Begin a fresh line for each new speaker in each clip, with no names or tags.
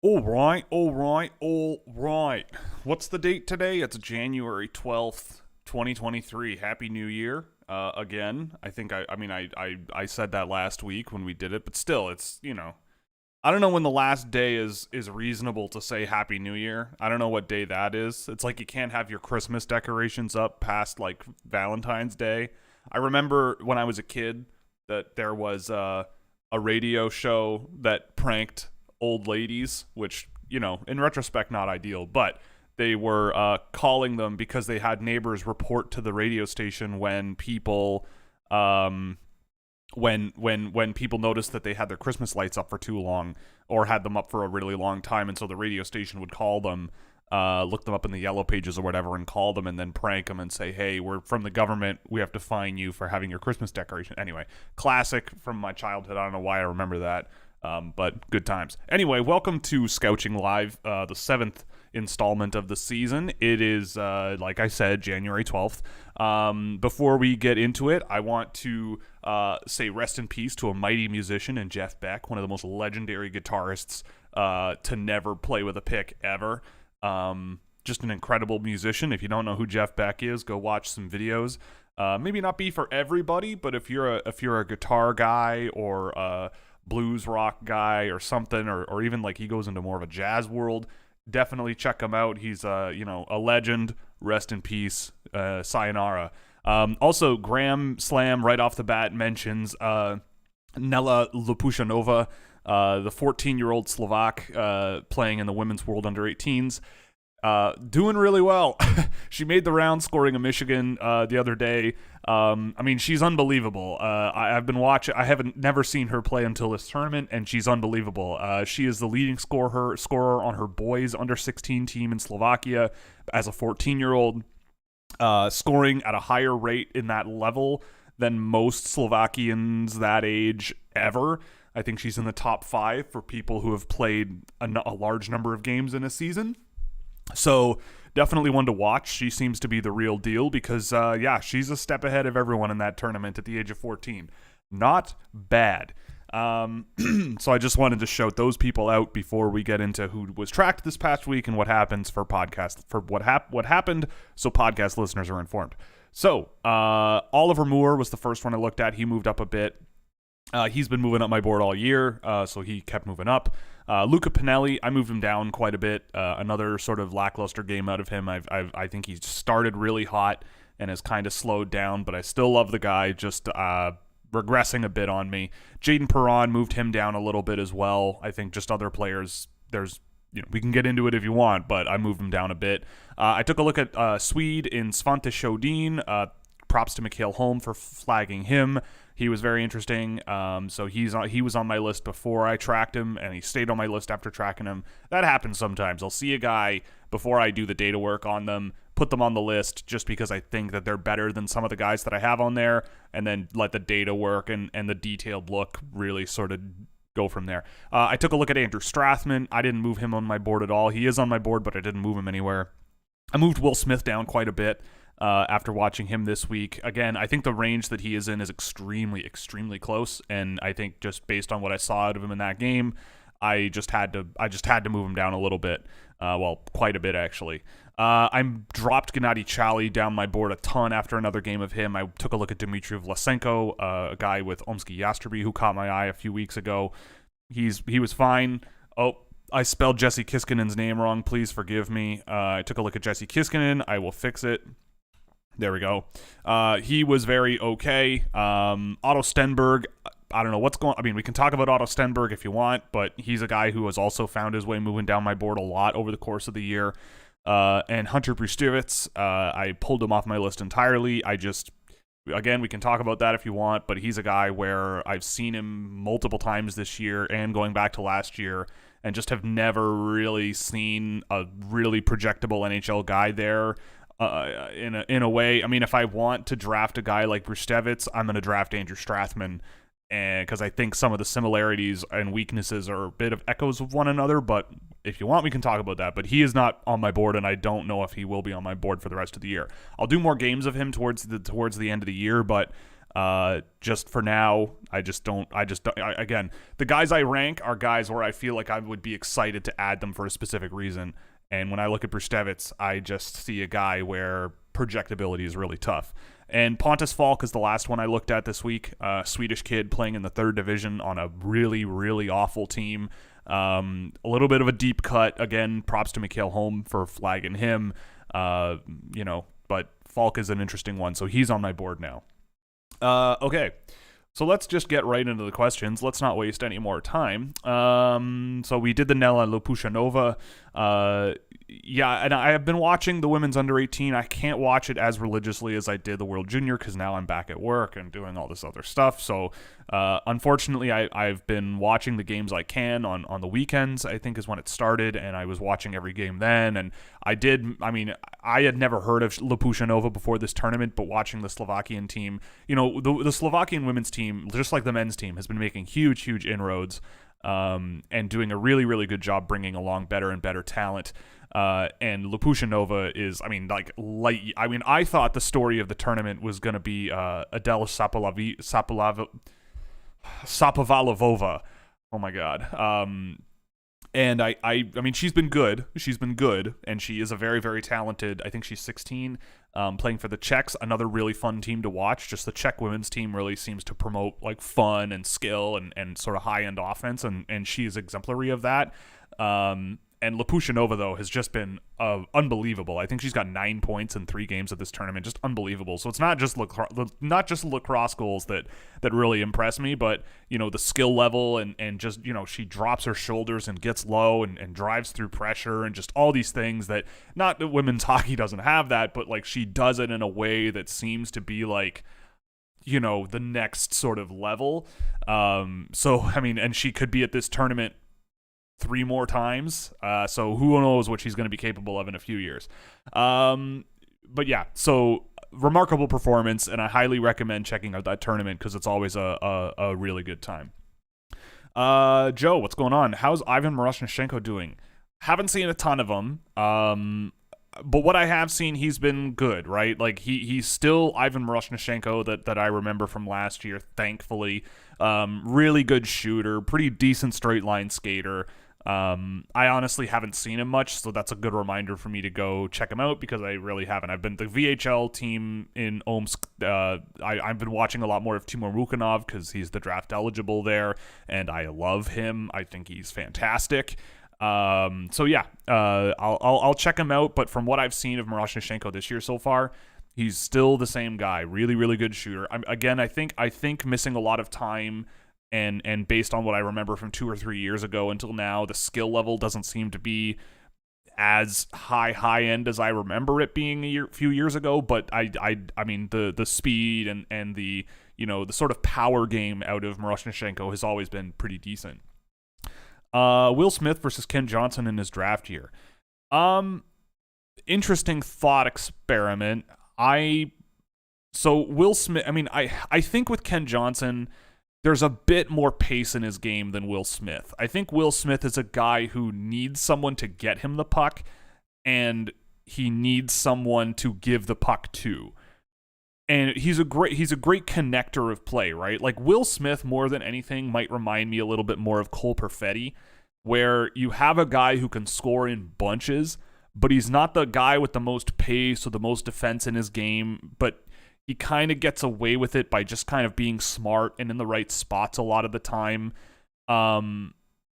All right. What's the date today? It's January 12th, 2023. Happy New Year. Again, I think I said that last week when we did it, but still, I don't know when the last day is reasonable to say Happy New Year. I don't know what day that is. It's like you can't have your Christmas decorations up past like Valentine's Day. I remember when I was a kid that there was a radio show that pranked old ladies, which, in retrospect, not ideal, but they were calling them because they had neighbors report to the radio station when people when people noticed that they had their Christmas lights up for too long or had them up for a really long time, and so the radio station would call them, look them up in the yellow pages or whatever, and call them and then prank them and say, hey, we're from the government, we have to fine you for having your Christmas decoration. Anyway, classic from my childhood. I don't know why I remember that, but good times. Anyway, welcome to Scouching Live, the seventh installment of the season. It is, like I said, January 12th. Before we get into it, I want to say rest in peace to a mighty musician in Jeff Beck, one of the most legendary guitarists to never play with a pick ever. Just an incredible musician. If you don't know who Jeff Beck is, go watch some videos. Maybe not be for everybody, but if you're a guitar guy or a blues rock guy or something, or even like he goes into more of a jazz world, definitely check him out. He's a legend. Rest in peace. Sayonara. Also, Graham Slam right off the bat mentions Nella Lopushanova, the 14-year-old Slovak playing in the women's World Under-18s. Doing really well. She made the round, scoring a Michigan the other day. She's unbelievable. I've been watching. I haven't never seen her play until this tournament, and she's unbelievable. She is the leading scorer on her boys under-16 team in Slovakia as a 14-year-old, scoring at a higher rate in that level than most Slovakians that age ever. I think she's in the top 5 for people who have played a large number of games in a season. So definitely one to watch. She seems to be the real deal because, she's a step ahead of everyone in that tournament at the age of 14. Not bad. So I just wanted to shout those people out before we get into who was tracked this past week and what happens for what happened, so podcast listeners are informed. So Oliver Moore was the first one I looked at. He moved up a bit. He's been moving up my board all year, so he kept moving up. Luca Pinelli, I moved him down quite a bit. Another sort of lackluster game out of him. I think he started really hot and has kind of slowed down, but I still love the guy, just regressing a bit on me. Jaden Perron, moved him down a little bit as well. I think just other players, we can get into it if you want, but I moved him down a bit. I took a look at Swede in Svante Shodin. Props to Mikhail Holm for flagging him. He was very interesting. So he was on my list before I tracked him, and he stayed on my list after tracking him. That happens sometimes. I'll see a guy before I do the data work on them, put them on the list just because I think that they're better than some of the guys that I have on there, and then let the data work and the detailed look really sort of go from there. I took a look at Andrew Strathman. I didn't move him on my board at all. He is on my board, but I didn't move him anywhere. I moved Will Smith down quite a bit. After watching him this week. Again, I think the range that he is in is extremely, extremely close, and I think just based on what I saw out of him in that game, I just had to move him down a little bit. Quite a bit actually. I dropped Gennady Chali down my board a ton after another game of him. I took a look at Dmitry Vlasenko, a guy with Omsky Yastreby who caught my eye a few weeks ago. He was fine. Oh, I spelled Jesse Kiskanen's name wrong. Please forgive me. I took a look at Jesse Kiskanen. I will fix it. There we go. He was very okay. Otto Stenberg, I don't know what's going on. I mean, we can talk about Otto Stenberg if you want, but he's a guy who has also found his way moving down my board a lot over the course of the year. And Hunter Brustewicz, I pulled him off my list entirely. Again, we can talk about that if you want, but he's a guy where I've seen him multiple times this year and going back to last year and just have never really seen a really projectable NHL guy there. In a way, I mean, if I want to draft a guy like Brustewicz, I'm going to draft Andrew Strathman, and because I think some of the similarities and weaknesses are a bit of echoes of one another. But if you want, we can talk about that. But he is not on my board, and I don't know if he will be on my board for the rest of the year. I'll do more games of him towards the end of the year, but Just for now, again, the guys I rank are guys where I feel like I would be excited to add them for a specific reason. And when I look at Brustevitz, I just see a guy where projectability is really tough. And Pontus Falk is the last one I looked at this week. Swedish kid playing in the third division on a really, really awful team. A little bit of a deep cut. Again, props to Mikhail Holm for flagging him. But Falk is an interesting one, so he's on my board now. Okay. So let's just get right into the questions. Let's not waste any more time. So we did the Nella Lopushanova. And I have been watching the women's under 18. I can't watch it as religiously as I did the World Junior because now I'm back at work and doing all this other stuff. So unfortunately, I've been watching the games I can on the weekends, I think is when it started, and I was watching every game then. And I had never heard of Lopushanova before this tournament, but watching the Slovakian team, the Slovakian women's team, just like the men's team, has been making huge, huge inroads and doing a really, really good job bringing along better and better talent. And Lopushanova is, I thought the story of the tournament was going to be Adela Sapovalova. Oh my God. And she's been good. And she is a very, very talented, I think she's 16, playing for the Czechs, another really fun team to watch. Just the Czech women's team really seems to promote like fun and skill and sort of high-end offense, and she is exemplary of that. And Lopushanova, though, has just been unbelievable. I think she's got 9 points in 3 games of this tournament, just unbelievable. So it's not just lacrosse goals that really impress me, but the skill level and just she drops her shoulders and gets low and drives through pressure and just all these things that, not that women's hockey doesn't have that, but like she does it in a way that seems to be like the next sort of level. And she could be at this tournament 3 more times, so who knows what she's going to be capable of in a few years. But yeah, so remarkable performance, and I highly recommend checking out that tournament because it's always a really good time. Joe, what's going on? How's Ivan Miroshnichenko doing? Haven't seen a ton of him, but what I have seen, he's been good, right? Like he's still Ivan Miroshnichenko that I remember from last year, thankfully. Really good shooter, pretty decent straight line skater. I honestly haven't seen him much, so that's a good reminder for me to go check him out because I really haven't. I've been the VHL team in Omsk. I've been watching a lot more of Timur Mukhanov because he's the draft eligible there, and I love him. I think he's fantastic. I'll check him out. But from what I've seen of Miroshnichenko this year so far, he's still the same guy. Really, really good shooter. I think missing a lot of time. And based on what I remember from 2 or 3 years ago until now, the skill level doesn't seem to be as high end as I remember it being a few years ago. But the speed and the the sort of power game out of Miroshnichenko has always been pretty decent. Will Smith versus Ken Johnson in his draft year. Interesting thought experiment. So Will Smith. I think with Ken Johnson, there's a bit more pace in his game than Will Smith. I think Will Smith is a guy who needs someone to get him the puck, and he needs someone to give the puck to. And he's a great connector of play, right? Like Will Smith, more than anything, might remind me a little bit more of Cole Perfetti, where you have a guy who can score in bunches, but he's not the guy with the most pace or the most defense in his game, but he kind of gets away with it by just kind of being smart and in the right spots a lot of the time. And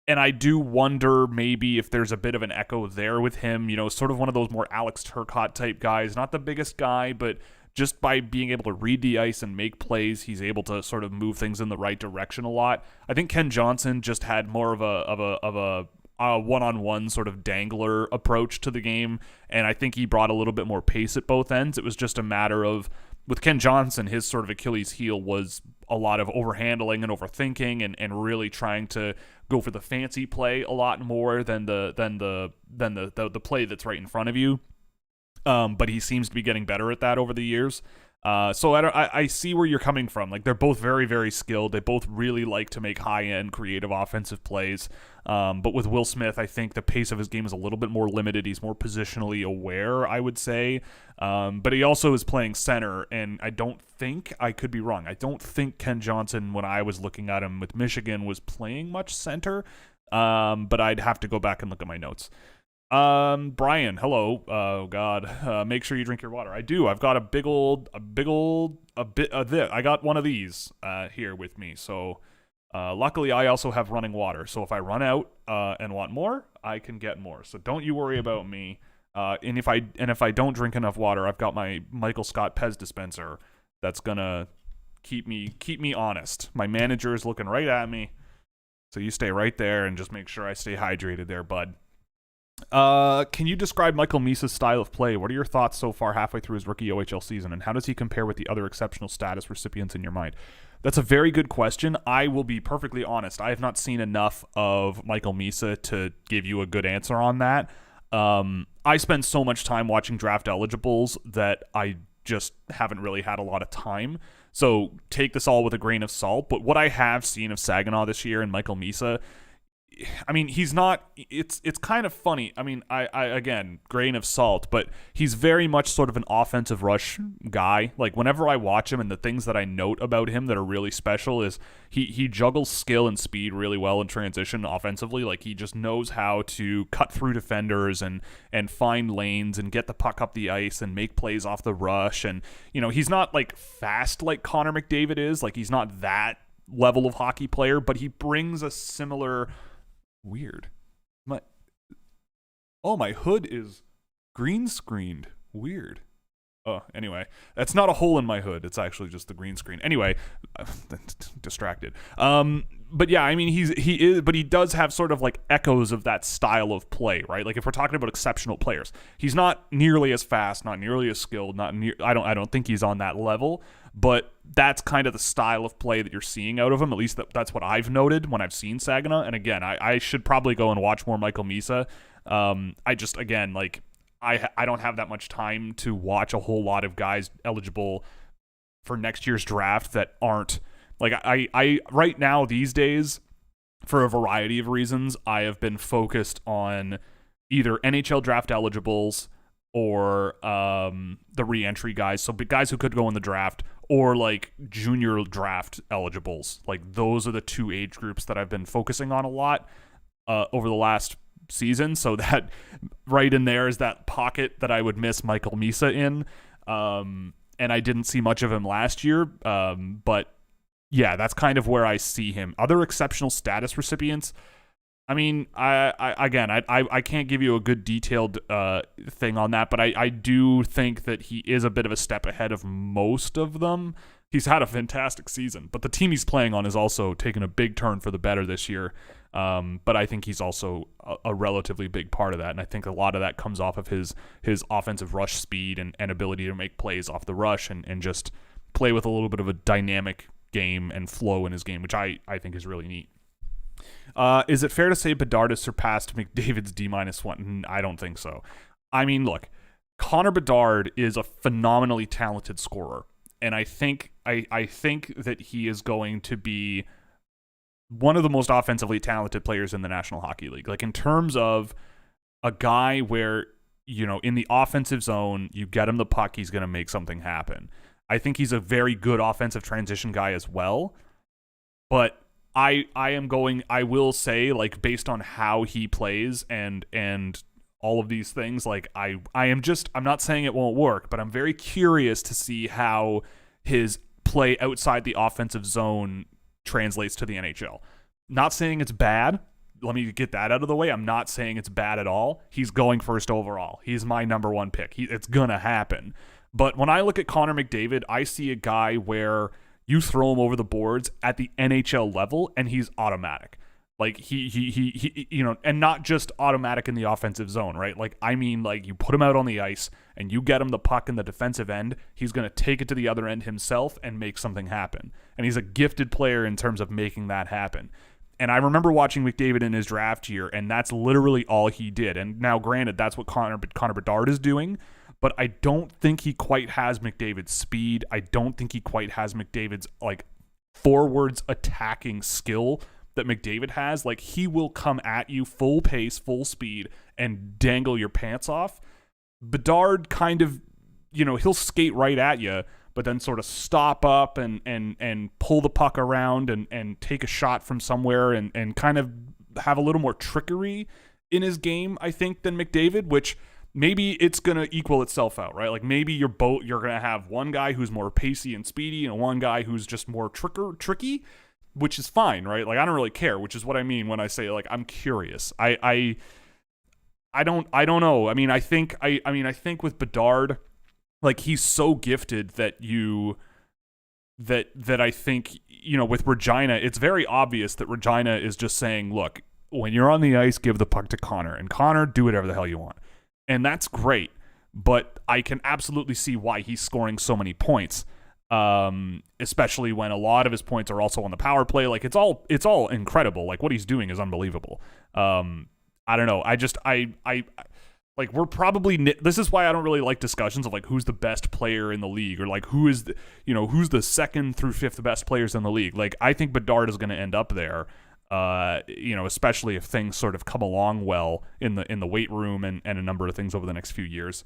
I do wonder maybe if there's a bit of an echo there with him, sort of one of those more Alex Turcotte type guys, not the biggest guy, but just by being able to read the ice and make plays, he's able to sort of move things in the right direction a lot. I think Ken Johnson just had more of a one-on-one sort of dangler approach to the game, and I think he brought a little bit more pace at both ends. It was just a matter of, with Ken Johnson, his sort of Achilles heel was a lot of overhandling and overthinking and really trying to go for the fancy play a lot more than the play that's right in front of you. But he seems to be getting better at that over the years. So I see where you're coming from. Like, they're both very, very skilled. They both really like to make high-end creative offensive plays. But with Will Smith, I think the pace of his game is a little bit more limited. He's more positionally aware, I would say. But he also is playing center, and I could be wrong, I don't think Ken Johnson, when I was looking at him with Michigan, was playing much center. But I'd have to go back and look at my notes. Brian, hello. Oh God. Make sure you drink your water. I do. I've got a bit of this. I got one of these, here with me. So, luckily I also have running water. So if I run out, and want more, I can get more. So don't you worry about me. And if I don't drink enough water, I've got my Michael Scott Pez dispenser that's gonna keep me honest. My manager is looking right at me. So you stay right there and just make sure I stay hydrated there, bud. Can you describe Michael Misa's style of play? What are your thoughts so far halfway through his rookie OHL season, and how does he compare with the other exceptional status recipients in your mind? That's a very good question. I will be perfectly honest. I have not seen enough of Michael Misa to give you a good answer on that. I spend so much time watching draft eligibles that I just haven't really had a lot of time. So take this all with a grain of salt. But what I have seen of Saginaw this year and Michael Misa, I mean, he's not, it's kind of funny. I mean, I again, grain of salt, but he's very much sort of an offensive rush guy. Like, whenever I watch him, and the things that I note about him that are really special is he juggles skill and speed really well in transition offensively. Like, he just knows how to cut through defenders and find lanes and get the puck up the ice and make plays off the rush. And, you know, he's not like fast like Connor McDavid is. Like, he's not that level of hockey player, but he brings a similar... Weird. My hood is green screened. Weird. Oh, anyway, that's not a hole in my hood. It's actually just the green screen. Anyway, distracted. But yeah, I mean, he does have sort of like echoes of that style of play, right? Like, if we're talking about exceptional players, he's not nearly as fast, not nearly as skilled, I don't think he's on that level, but that's kind of the style of play that you're seeing out of him. At least that's what I've noted when I've seen Saginaw. And again, I should probably go and watch more Michael Misa. I just, again, like, I don't have that much time to watch a whole lot of guys eligible for next year's draft that aren't, like, I right now these days, for a variety of reasons, I have been focused on either NHL draft eligibles or the re-entry guys, so guys who could go in the draft, or like junior draft eligibles. Like, those are the two age groups that I've been focusing on a lot over the last season. So that right in there is that pocket that I would miss Michael Misa in, and I didn't see much of him last year, but yeah, that's kind of where I see him. Other exceptional status recipients, I mean, I can't give you a good detailed thing on that, but I do think that he is a bit of a step ahead of most of them. He's had a fantastic season, but the team he's playing on is also taking a big turn for the better this year. But I think he's also a relatively big part of that, and I think a lot of that comes off of his offensive rush speed and ability to make plays off the rush and just play with a little bit of a dynamic game and flow in his game, which I think is really neat. Is it fair to say Bedard has surpassed McDavid's D-1? I don't think so. I mean, look, Connor Bedard is a phenomenally talented scorer, and I think that he is going to be one of the most offensively talented players in the National Hockey League. Like, in terms of a guy where, you know, in the offensive zone, you get him the puck, he's going to make something happen. I think he's a very good offensive transition guy as well, but I will say, like, based on how he plays and all of these things, like, I'm not saying it won't work, but I'm very curious to see how his play outside the offensive zone translates to the NHL. Not saying it's bad. Let me get that out of the way. I'm not saying it's bad at all. He's going first overall. He's my number one pick. It's gonna happen. But when I look at Connor McDavid, I see a guy where you throw him over the boards at the NHL level and he's automatic. Like, he you know, and not just automatic in the offensive zone, right? Like, I mean, like, you put him out on the ice and you get him the puck in the defensive end, he's going to take it to the other end himself and make something happen. And he's a gifted player in terms of making that happen. And I remember watching McDavid in his draft year, and that's literally all he did. And now, granted, that's what Connor Bedard is doing, but I don't think he quite has McDavid's speed. I don't think he quite has McDavid's like forwards attacking skill that McDavid has. Like, he will come at you full pace, full speed, and dangle your pants off. Bedard kind of, he'll skate right at you, but then sort of stop up and pull the puck around and take a shot from somewhere and kind of have a little more trickery in his game, I think, than McDavid, which maybe it's going to equal itself out, right? Like, maybe you're going to have one guy who's more pacey and speedy and one guy who's just more tricky, which is fine, right? Like, I don't really care, which is what I mean when I say, like, I'm curious. I don't know. I mean, I think with Bedard, like, he's so gifted that I think, with Regina, it's very obvious that Regina is just saying, look, when you're on the ice, give the puck to Connor, and Connor, do whatever the hell you want. And that's great, but I can absolutely see why he's scoring so many points, especially when a lot of his points are also on the power play. Like, it's all incredible. Like, what he's doing is unbelievable. I don't know. Like, we're probably, this is why I don't really like discussions of, like, who's the best player in the league, or, like, who's the second through fifth best players in the league. Like, I think Bedard is going to end up there, especially if things sort of come along well in the weight room and a number of things over the next few years.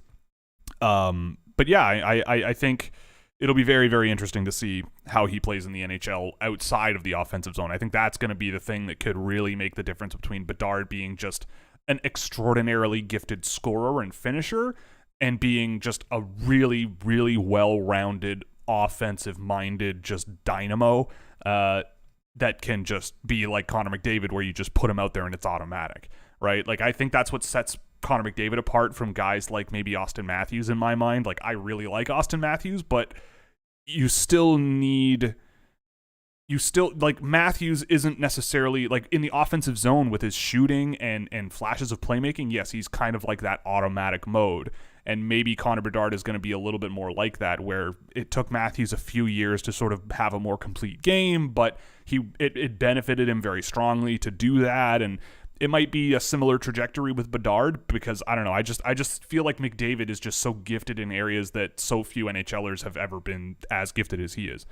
But yeah, I think it'll be very, very interesting to see how he plays in the NHL outside of the offensive zone. I think that's going to be the thing that could really make the difference between Bedard being just an extraordinarily gifted scorer and finisher and being just a really, really well-rounded, offensive-minded, just dynamo that can just be like Connor McDavid, where you just put him out there and it's automatic, right? Like, I think that's what sets Connor McDavid apart from guys like maybe Austin Matthews in my mind. Like, I really like Austin Matthews, but like, Matthews isn't necessarily, like, in the offensive zone with his shooting and flashes of playmaking. Yes, he's kind of like that automatic mode. And maybe Connor Bedard is going to be a little bit more like that, where it took Matthews a few years to sort of have a more complete game, but it benefited him very strongly to do that. And it might be a similar trajectory with Bedard, because I don't know. I just feel like McDavid is just so gifted in areas that so few NHLers have ever been as gifted as he is.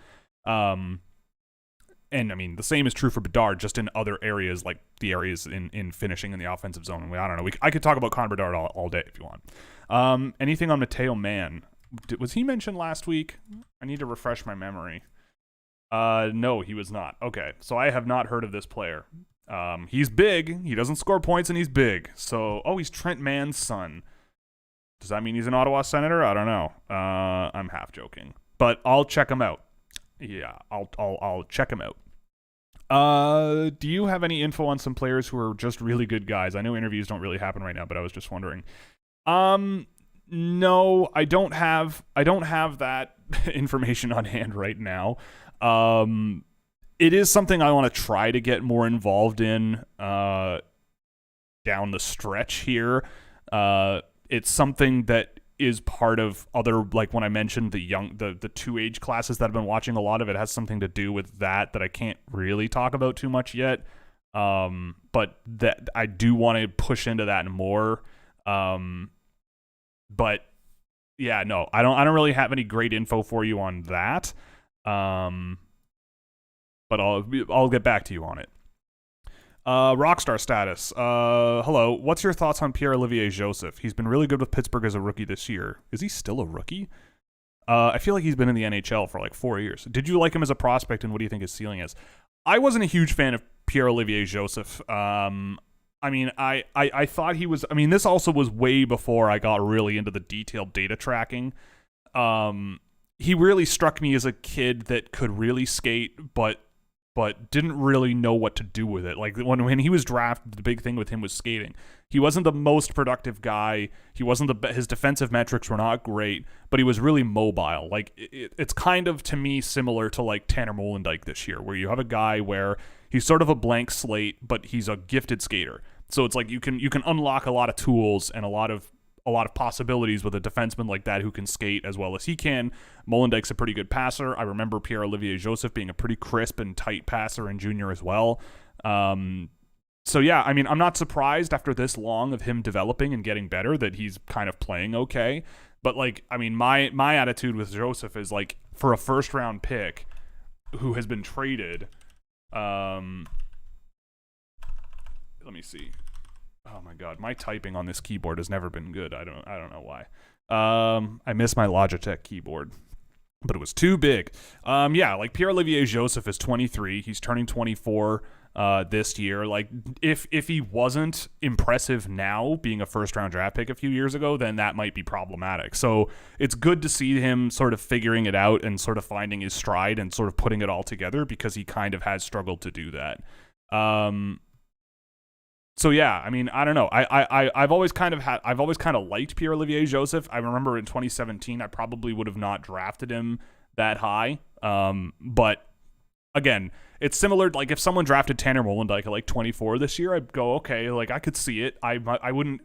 And I mean, the same is true for Bedard, just in other areas, like the areas in finishing in the offensive zone. I don't know. I could talk about Connor Bedard all day if you want. Anything on Matteo Mann? Was he mentioned last week? I need to refresh my memory. No, he was not. Okay, so I have not heard of this player. He's big. He doesn't score points, and he's big. So, he's Trent Mann's son. Does that mean he's an Ottawa Senator? I don't know. I'm half joking, but I'll check him out. Yeah, I'll check him out. Do you have any info on some players who are just really good guys? I know interviews don't really happen right now, but I was just wondering. No, I don't have that information on hand right now. It is something I want to try to get more involved in down the stretch here. It's something that is part of other, like when I mentioned the two age classes that I've been watching, a lot of it has something to do with that I can't really talk about too much yet. But that I do want to push into that more. But yeah, no, I don't really have any great info for you on that. But I'll get back to you on it. Rockstar status. Hello. What's your thoughts on Pierre-Olivier Joseph? He's been really good with Pittsburgh as a rookie this year. Is he still a rookie? I feel like he's been in the NHL for like 4 years. Did you like him as a prospect, and what do you think his ceiling is? I wasn't a huge fan of Pierre-Olivier Joseph. I mean, I thought he was... I mean, this also was way before I got really into the detailed data tracking. He really struck me as a kid that could really skate, but didn't really know what to do with it. Like, when he was drafted, the big thing with him was skating. He wasn't the most productive guy. He wasn't his defensive metrics were not great, but he was really mobile. Like, it's kind of, to me, similar to, like, Tanner Molendyk this year, where you have a guy where he's sort of a blank slate, but he's a gifted skater. So it's like you can unlock a lot of tools and a lot of possibilities with a defenseman like that who can skate as well as he can. Molendyk's a pretty good passer. I remember Pierre-Olivier Joseph being a pretty crisp and tight passer in junior as well. So yeah, I mean, I'm not surprised after this long of him developing and getting better that he's kind of playing okay. But like, I mean, my attitude with Joseph is like, for a first round pick who has been traded, let me see. Oh my god, my typing on this keyboard has never been good. I don't know why. I miss my Logitech keyboard, but it was too big. Yeah, like Pierre-Olivier Joseph is 23. He's turning 24 this year. Like, if he wasn't impressive now, being a first round draft pick a few years ago, then that might be problematic. So it's good to see him sort of figuring it out and sort of finding his stride and sort of putting it all together, because he kind of has struggled to do that. So yeah, I mean, I don't know. I've always kind of liked Pierre-Olivier Joseph. I remember in 2017, I probably would have not drafted him that high. But again, it's similar. Like, if someone drafted Tanner Molendyk at like 24 this year, I'd go, okay, like I could see it. I wouldn't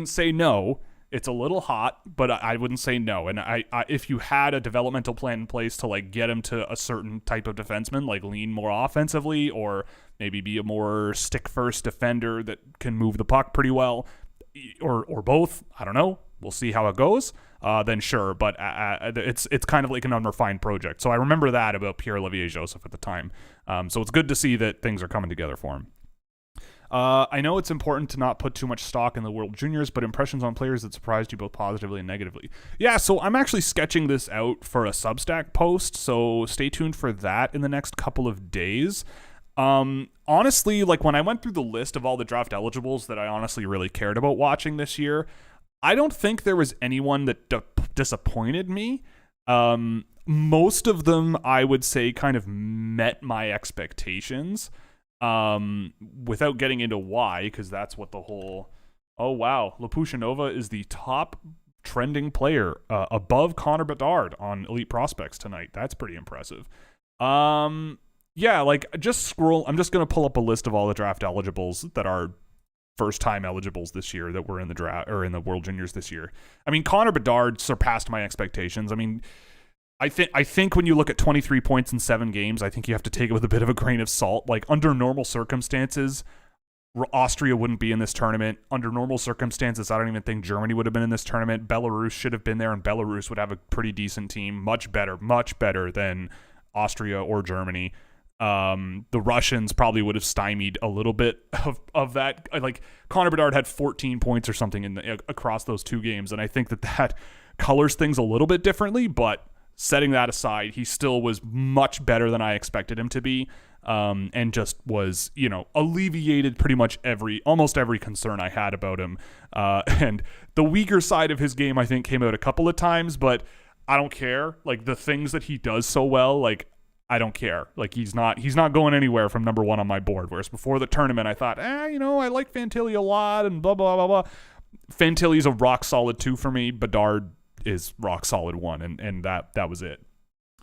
say no. It's a little hot, but I wouldn't say no. And I if you had a developmental plan in place to like get him to a certain type of defenseman, like lean more offensively, or maybe be a more stick-first defender that can move the puck pretty well, or both, I don't know. We'll see how it goes. Then sure, but it's kind of like an unrefined project. So I remember that about Pierre-Olivier Joseph at the time. So it's good to see that things are coming together for him. I know it's important to not put too much stock in the World Juniors, but impressions on players that surprised you both positively and negatively. Yeah, so I'm actually sketching this out for a Substack post, so stay tuned for that in the next couple of days. Honestly, like when I went through the list of all the draft eligibles that I honestly really cared about watching this year, I don't think there was anyone that disappointed me. Most of them, I would say, kind of met my expectations. Without getting into why, because that's what the whole, oh wow, Lapushinova is the top trending player, above Connor Bedard on Elite Prospects tonight. That's pretty impressive. Yeah, like just scroll. I'm just gonna pull up a list of all the draft eligibles that are first time eligibles this year that were in the draft or in the World Juniors this year. I mean, Connor Bedard surpassed my expectations. I mean, I think when you look at 23 points in 7 games, I think you have to take it with a bit of a grain of salt. Like, under normal circumstances, Austria wouldn't be in this tournament. Under normal circumstances, I don't even think Germany would have been in this tournament. Belarus should have been there, and Belarus would have a pretty decent team. Much better than Austria or Germany. The Russians probably would have stymied a little bit of that. Like, Connor Bedard had 14 points or something across those 2 games, and I think that colors things a little bit differently, but setting that aside, he still was much better than I expected him to be, and just was, alleviated pretty much almost every concern I had about him. And the weaker side of his game, I think, came out a couple of times, but I don't care. Like, the things that he does so well, like, I don't care. Like, he's not going anywhere from number 1 on my board. Whereas before the tournament, I thought, I like Fantilli a lot and blah, blah, blah, blah. Fantilli's a rock solid 2 for me. Bedard is rock solid 1, and that was it.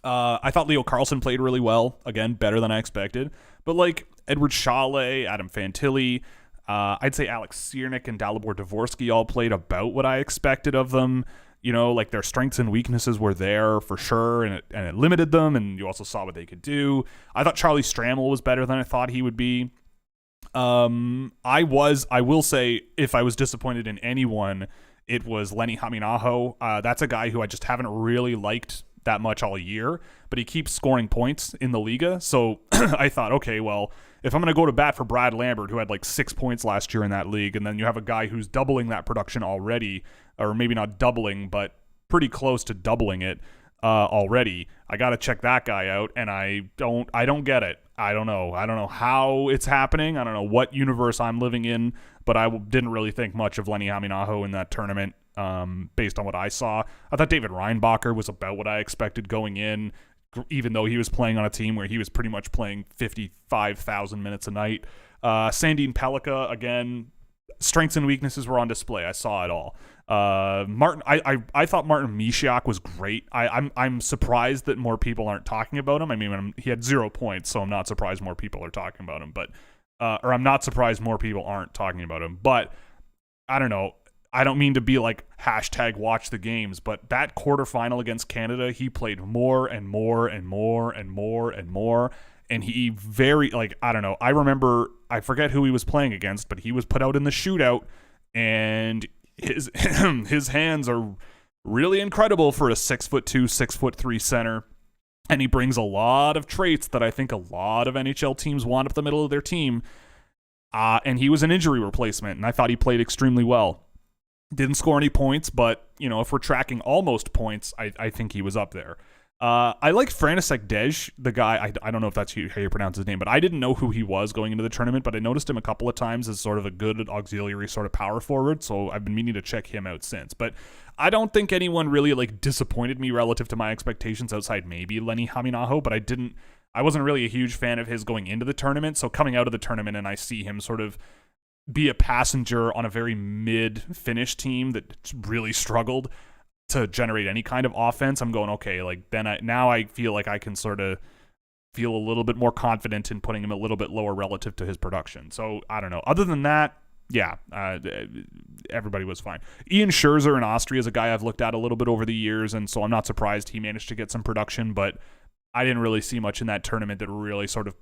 I thought Leo Carlsson played really well. Again, better than I expected. But like Edward Chalet, Adam Fantilli, I'd say Alex Ciernik and Dalibor Dvorsky all played about what I expected of them. Like their strengths and weaknesses were there for sure, and it limited them, and you also saw what they could do. I thought Charlie Stramel was better than I thought he would be. I will say, if I was disappointed in anyone, it was Lenny Haminaho. That's a guy who I just haven't really liked that much all year, but he keeps scoring points in the Liga. So I thought, okay, well, if I'm going to go to bat for Brad Lambert, who had like 6 points last year in that league, and then you have a guy who's doubling that production already, or maybe not doubling, but pretty close to doubling it already, I got to check that guy out, and I don't get it. I don't know how it's happening. I don't know what universe I'm living in, but I didn't really think much of Lenny Haminaho in that tournament, based on what I saw. I thought David Reinbacher was about what I expected going in, even though he was playing on a team where he was pretty much playing 55,000 minutes a night. Sandin Pellikka, again, strengths and weaknesses were on display. I saw it all. Martin, I thought Martin Michkov was great. I'm surprised that more people aren't talking about him. I mean, he had 0 points, so I'm not surprised more people are talking about him. But or I'm not surprised more people aren't talking about him. But I don't know. I don't mean to be like hashtag watch the games, but that quarterfinal against Canada, he played more and more and more and more and more. and he very, like, I don't know. I forget who he was playing against, but he was put out in the shootout, and his his hands are really incredible for a 6'2", 6'3" center. And he brings a lot of traits that I think a lot of NHL teams want up the middle of their team. And he was an injury replacement, and I thought he played extremely well. Didn't score any points, but, if we're tracking almost points, I think he was up there. I like František Dej, the guy, I don't know if that's how you pronounce his name, but I didn't know who he was going into the tournament, but I noticed him a couple of times as sort of a good auxiliary sort of power forward, so I've been meaning to check him out since. But I don't think anyone really disappointed me relative to my expectations outside maybe Lenny Haminaho, but I wasn't really a huge fan of his going into the tournament, so coming out of the tournament and I see him sort of be a passenger on a very mid-finish team that really struggled to generate any kind of offense, I'm going, okay, now I feel like I can sort of feel a little bit more confident in putting him a little bit lower relative to his production. So I don't know. Other than that, yeah, everybody was fine. Ian Scherzer in Austria is a guy I've looked at a little bit over the years, and so I'm not surprised he managed to get some production, but I didn't really see much in that tournament that really sort of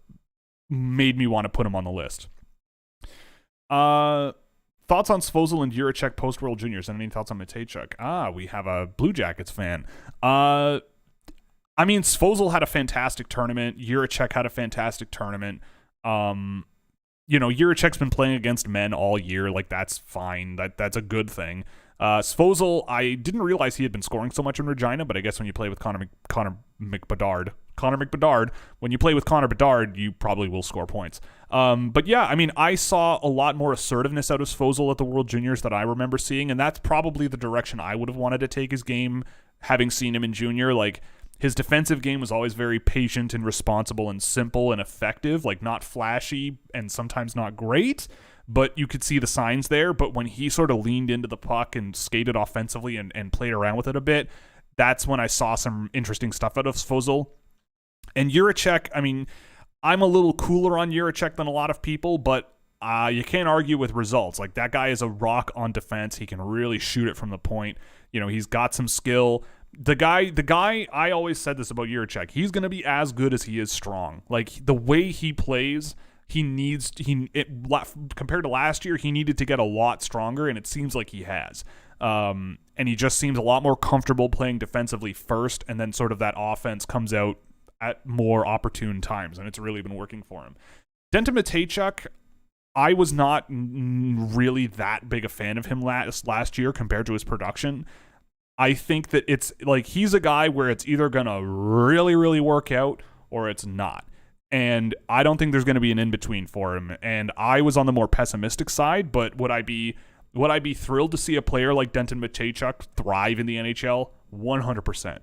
made me want to put him on the list. Thoughts on Svozil and Jiricek post-World Juniors, and any thoughts on Matejchuk? We have a Blue Jackets fan. Svozil had a fantastic tournament. Jiricek had a fantastic tournament. Jiricek's been playing against men all year. That's fine. That's a good thing. Svozil, I didn't realize he had been scoring so much in Regina, but I guess when you play with Connor McBedard, when you play with Connor Bedard, you probably will score points. But yeah, I saw a lot more assertiveness out of Svozil at the World Juniors that I remember seeing, and that's probably the direction I would have wanted to take his game, having seen him in junior. His defensive game was always very patient and responsible and simple and effective, not flashy and sometimes not great, but you could see the signs there. But when he sort of leaned into the puck and skated offensively and played around with it a bit, that's when I saw some interesting stuff out of Svozil. And Jiricek, I'm a little cooler on Jiricek than a lot of people, but you can't argue with results. That guy is a rock on defense. He can really shoot it from the point. He's got some skill. The guy, I always said this about Jiricek, he's going to be as good as he is strong. The way he plays, compared to last year, he needed to get a lot stronger, and it seems like he has. And he just seems a lot more comfortable playing defensively first, and then sort of that offense comes out at more opportune times, and it's really been working for him. Denton Matejchuk, I was not really that big a fan of him last year compared to his production. I think that it's he's a guy where it's either going to really, really work out or it's not. And I don't think there's going to be an in-between for him. And I was on the more pessimistic side, but would I be thrilled to see a player like Denton Matejchuk thrive in the NHL? 100%.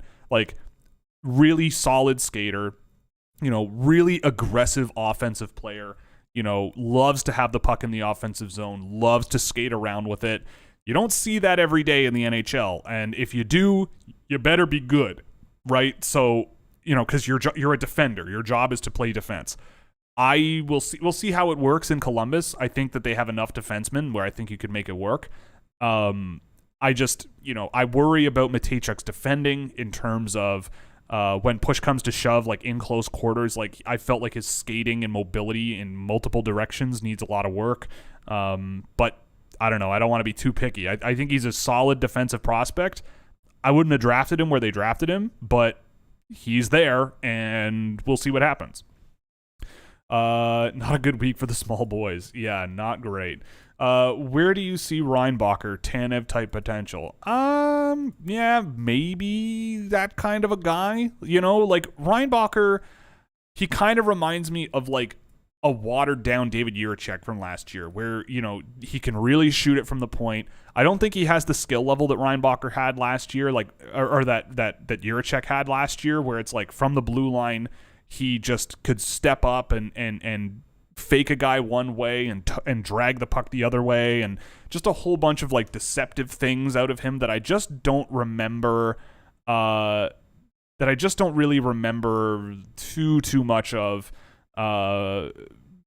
Really solid skater, really aggressive offensive player, loves to have the puck in the offensive zone, loves to skate around with it. You don't see that every day in the NHL, and if you do, you better be good, right? So, because you're a defender. Your job is to play defense. We'll see how it works in Columbus. I think that they have enough defensemen where I think you could make it work. I worry about Matejchuk's defending in terms of when push comes to shove, in close quarters. I felt like his skating and mobility in multiple directions needs a lot of work. But I don't know. I don't want to be too picky. I think he's a solid defensive prospect. I wouldn't have drafted him where they drafted him, but he's there, and we'll see what happens. Not a good week for the small boys. Yeah, not great. Where do you see Reinbacher, Tanev type potential? Yeah, maybe that kind of a guy. Reinbacher, he kind of reminds me of a watered down David Jiricek from last year, where he can really shoot it from the point. I don't think he has the skill level that Reinbacher had last year, or that Jiricek had last year, where it's from the blue line he just could step up and fake a guy one way and drag the puck the other way, and just a whole bunch of deceptive things out of him that I just don't remember. That I just don't really remember too much of.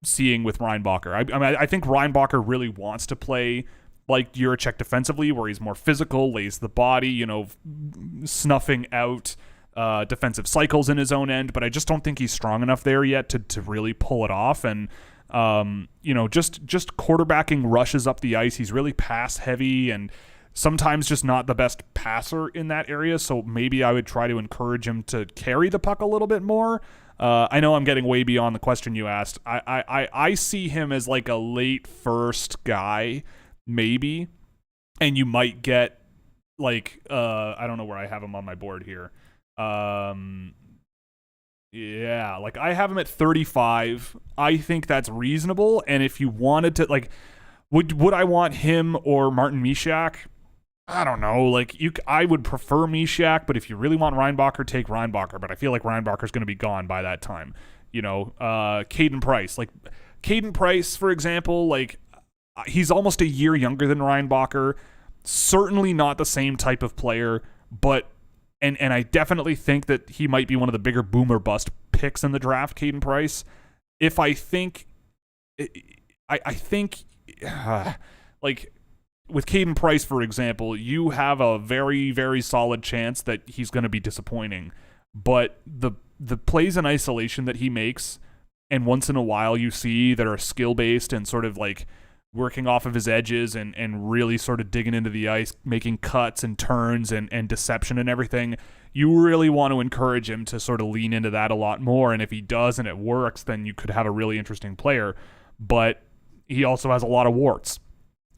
Seeing with Reinbacher. I think Reinbacher really wants to play like Jiricek defensively, where he's more physical, lays the body, snuffing out defensive cycles in his own end, but I just don't think he's strong enough there yet to really pull it off. And just quarterbacking rushes up the ice. He's really pass heavy and sometimes just not the best passer in that area. So maybe I would try to encourage him to carry the puck a little bit more. I know I'm getting way beyond the question you asked. I see him as like a late first guy, maybe, and you might get like I don't know where I have him on my board here. Yeah, like I have him at 35. I think that's reasonable. And if you wanted to, like, would I want him or Martin Michkov? I don't know. Like I would prefer Michkov, but if you really want Reinbacher, take Reinbacher. But I feel like Reinbacher's going to be gone by that time. Caden Price. Like Caden Price, for example, like he's almost a year younger than Reinbacher. Certainly not the same type of player, but and I definitely think that he might be one of the bigger boom or bust picks in the draft, Caden Price. If I think like with Caden Price, for example, you have a very, very solid chance that he's going to be disappointing. But the plays in isolation that he makes, and once in a while you see that are skill-based and sort of like working off of his edges and really sort of digging into the ice, making cuts and turns and deception and everything, you really want to encourage him to sort of lean into that a lot more. And if he does and it works, then you could have a really interesting player. But he also has a lot of warts.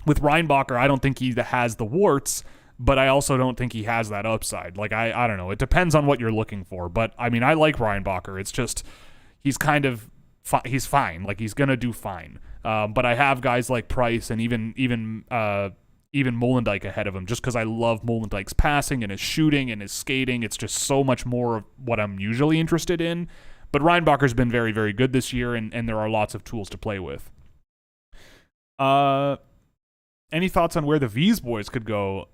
With Reinbacher, I don't think he has the warts, but I also don't think he has that upside. Like, I don't know. It depends on what you're looking for. But, I mean, I like Reinbacher. It's just he's kind of he's fine. Like, he's going to do fine. But I have guys like Price and even Molendyk ahead of him just because I love Molendyk's passing and his shooting and his skating. It's just so much more of what I'm usually interested in. But Reinbacher's been very, very good this year, and there are lots of tools to play with. Any thoughts on where the V's boys could go?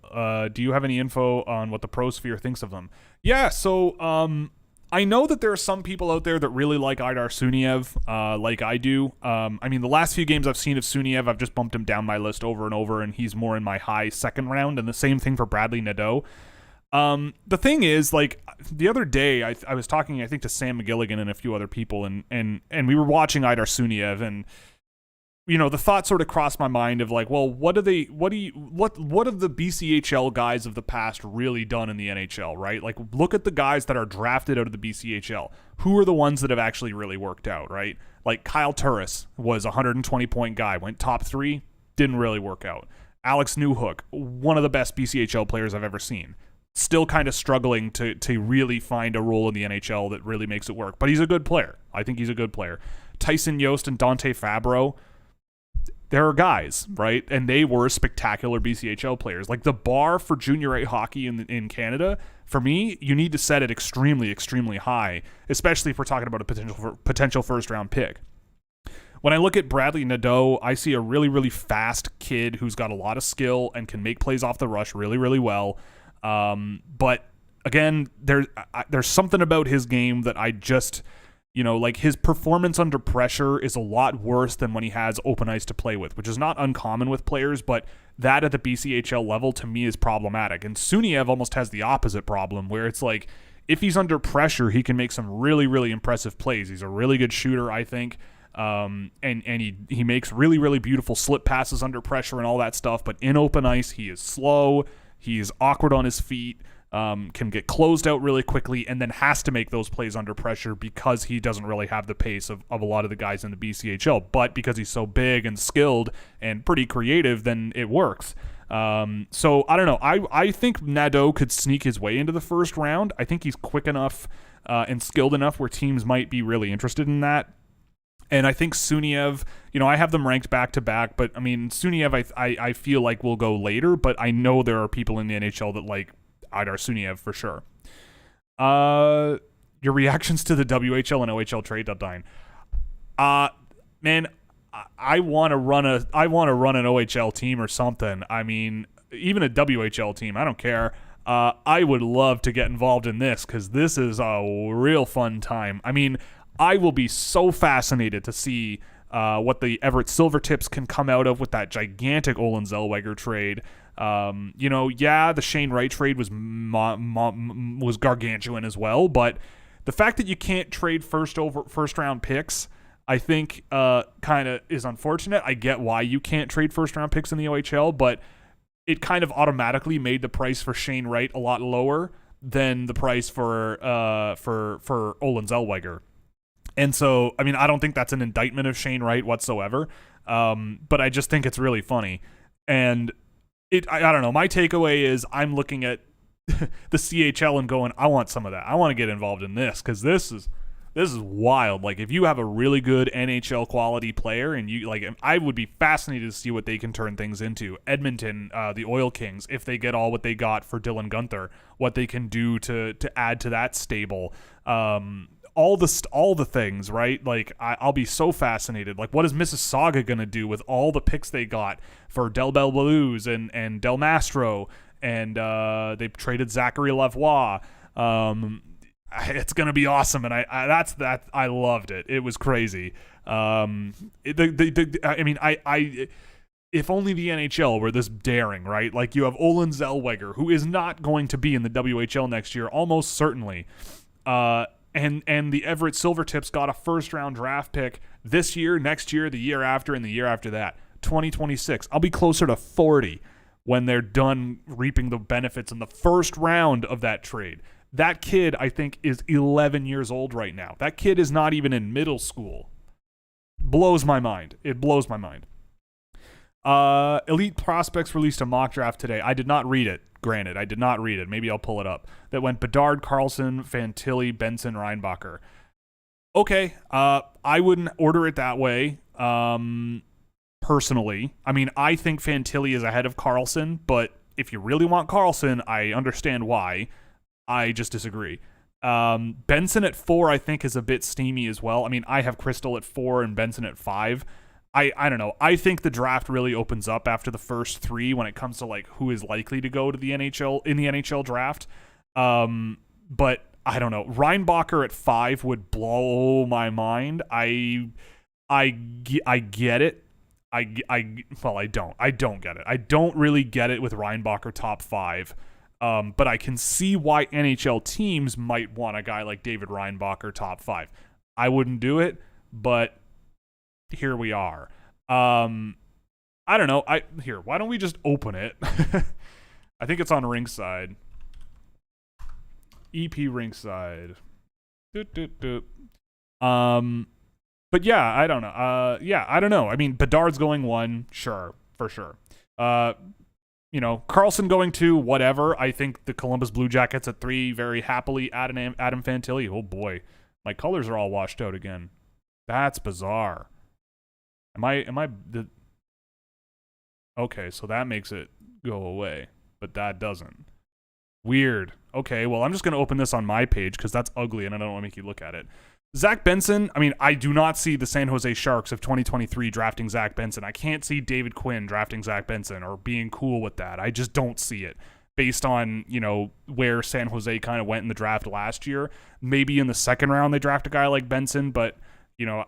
Do you have any info on what the Pro Sphere thinks of them? Yeah, so I know that there are some people out there that really like Idar Suniev, like I do. I mean, the last few games I've seen of Suniev, I've just bumped him down my list over and over, and he's more in my high second round, and the same thing for Bradley Nadeau. The thing is, like, the other day, I was talking, I think, to Sam McGilligan and a few other people, and we were watching Idar Suniev, and the thought sort of crossed my mind of like, well, what have the BCHL guys of the past really done in the NHL, right? Like, look at the guys that are drafted out of the BCHL. Who are the ones that have actually really worked out, right? Like Kyle Turris was a 120-point guy, went top 3, didn't really work out. Alex Newhook, one of the best BCHL players I've ever seen. Still kind of struggling to really find a role in the NHL that really makes it work. But he's a good player. I think he's a good player. Tyson Yost and Dante Fabro, there are guys, right? And they were spectacular BCHL players. Like, the bar for junior A hockey in Canada, for me, you need to set it extremely, extremely high, especially if we're talking about a potential first-round pick. When I look at Bradley Nadeau, I see a really, really fast kid who's got a lot of skill and can make plays off the rush really, really well. But, again, there's something about his game that I just... like his performance under pressure is a lot worse than when he has open ice to play with, which is not uncommon with players, but that at the BCHL level to me is problematic. And Suniev almost has the opposite problem where it's like, if he's under pressure, he can make some really, really impressive plays. He's a really good shooter, I think. And he makes really, really beautiful slip passes under pressure and all that stuff. But in open ice, he is slow. He is awkward on his feet. Can get closed out really quickly and then has to make those plays under pressure because he doesn't really have the pace of a lot of the guys in the BCHL. But because he's so big and skilled and pretty creative, then it works. So I don't know. I think Nadeau could sneak his way into the first round. I think he's quick enough and skilled enough where teams might be really interested in that. And I think Suniev, I have them ranked back to back, but I mean, Suniev, I feel like will go later, but I know there are people in the NHL that like Idar Suniev for sure. Your reactions to the WHL and OHL trade deadline. Man, I want to run an OHL team or something. I mean, even a WHL team, I don't care. I would love to get involved in this because this is a real fun time. I mean, I will be so fascinated to see what the Everett Silvertips can come out of with that gigantic Olin Zellweger trade. The Shane Wright trade was gargantuan as well, but the fact that you can't trade first round picks, I think kind of is unfortunate. I get why you can't trade first round picks in the OHL, but it kind of automatically made the price for Shane Wright a lot lower than the price for Olen Zellweger. And so, I mean, I don't think that's an indictment of Shane Wright whatsoever, but I just think it's really funny. And I don't know. My takeaway is I'm looking at the CHL and going, I want some of that. I want to get involved in this because this is wild. Like, if you have a really good NHL quality player, and I would be fascinated to see what they can turn things into. Edmonton, the Oil Kings, if they get all what they got for Dylan Guenther, what they can do to add to that stable. All the things, right? Like, I'll be so fascinated. Like, what is Mississauga gonna do with all the picks they got for Del Belluz and Del Mastro, and they traded Zachary Lavoie. It's gonna be awesome, and I loved it. It was crazy. If only the NHL were this daring, right? Like, you have Olen Zellweger, who is not going to be in the WHL next year, almost certainly. And the Everett Silvertips got a first-round draft pick this year, next year, the year after, and the year after that. 2026. I'll be closer to 40 when they're done reaping the benefits in the first round of that trade. That kid, I think, is 11 years old right now. That kid is not even in middle school. Blows my mind. It blows my mind. Elite Prospects released a mock draft today. I did not read it. Granted, I did not read it. Maybe I'll pull it up. That went Bedard, Carlson, Fantilli, Benson, Reinbacher. Okay, I wouldn't order it that way, personally. I mean, I think Fantilli is ahead of Carlson, but if you really want Carlson, I understand why. I just disagree. Benson at 4, I think, is a bit steamy as well. I mean, I have Crystal at 4 and Benson at 5. I don't know. I think the draft really opens up after the first 3 when it comes to like who is likely to go to the NHL in the NHL draft. But I don't know. Reinbacher at 5 would blow my mind. I get it. I don't. I don't get it. I don't really get it with Reinbacher top 5. But I can see why NHL teams might want a guy like David Reinbacher top 5. I wouldn't do it, but here we are. I don't know. Why don't we just open it? I think it's on Rinkside. EP Rinkside. But yeah, I don't know. I don't know. I mean, Bedard's going 1, sure, for sure. Carlson going 2, whatever. I think the Columbus Blue Jackets at 3 very happily add an Adam Fantilli. Oh boy, my colors are all washed out again. That's bizarre. Okay, so that makes it go away, but that doesn't. Weird. Okay, well, I'm just going to open this on my page because that's ugly and I don't want to make you look at it. Zach Benson, I mean, I do not see the San Jose Sharks of 2023 drafting Zach Benson. I can't see David Quinn drafting Zach Benson or being cool with that. I just don't see it based on, where San Jose kind of went in the draft last year. Maybe in the second round they draft a guy like Benson, but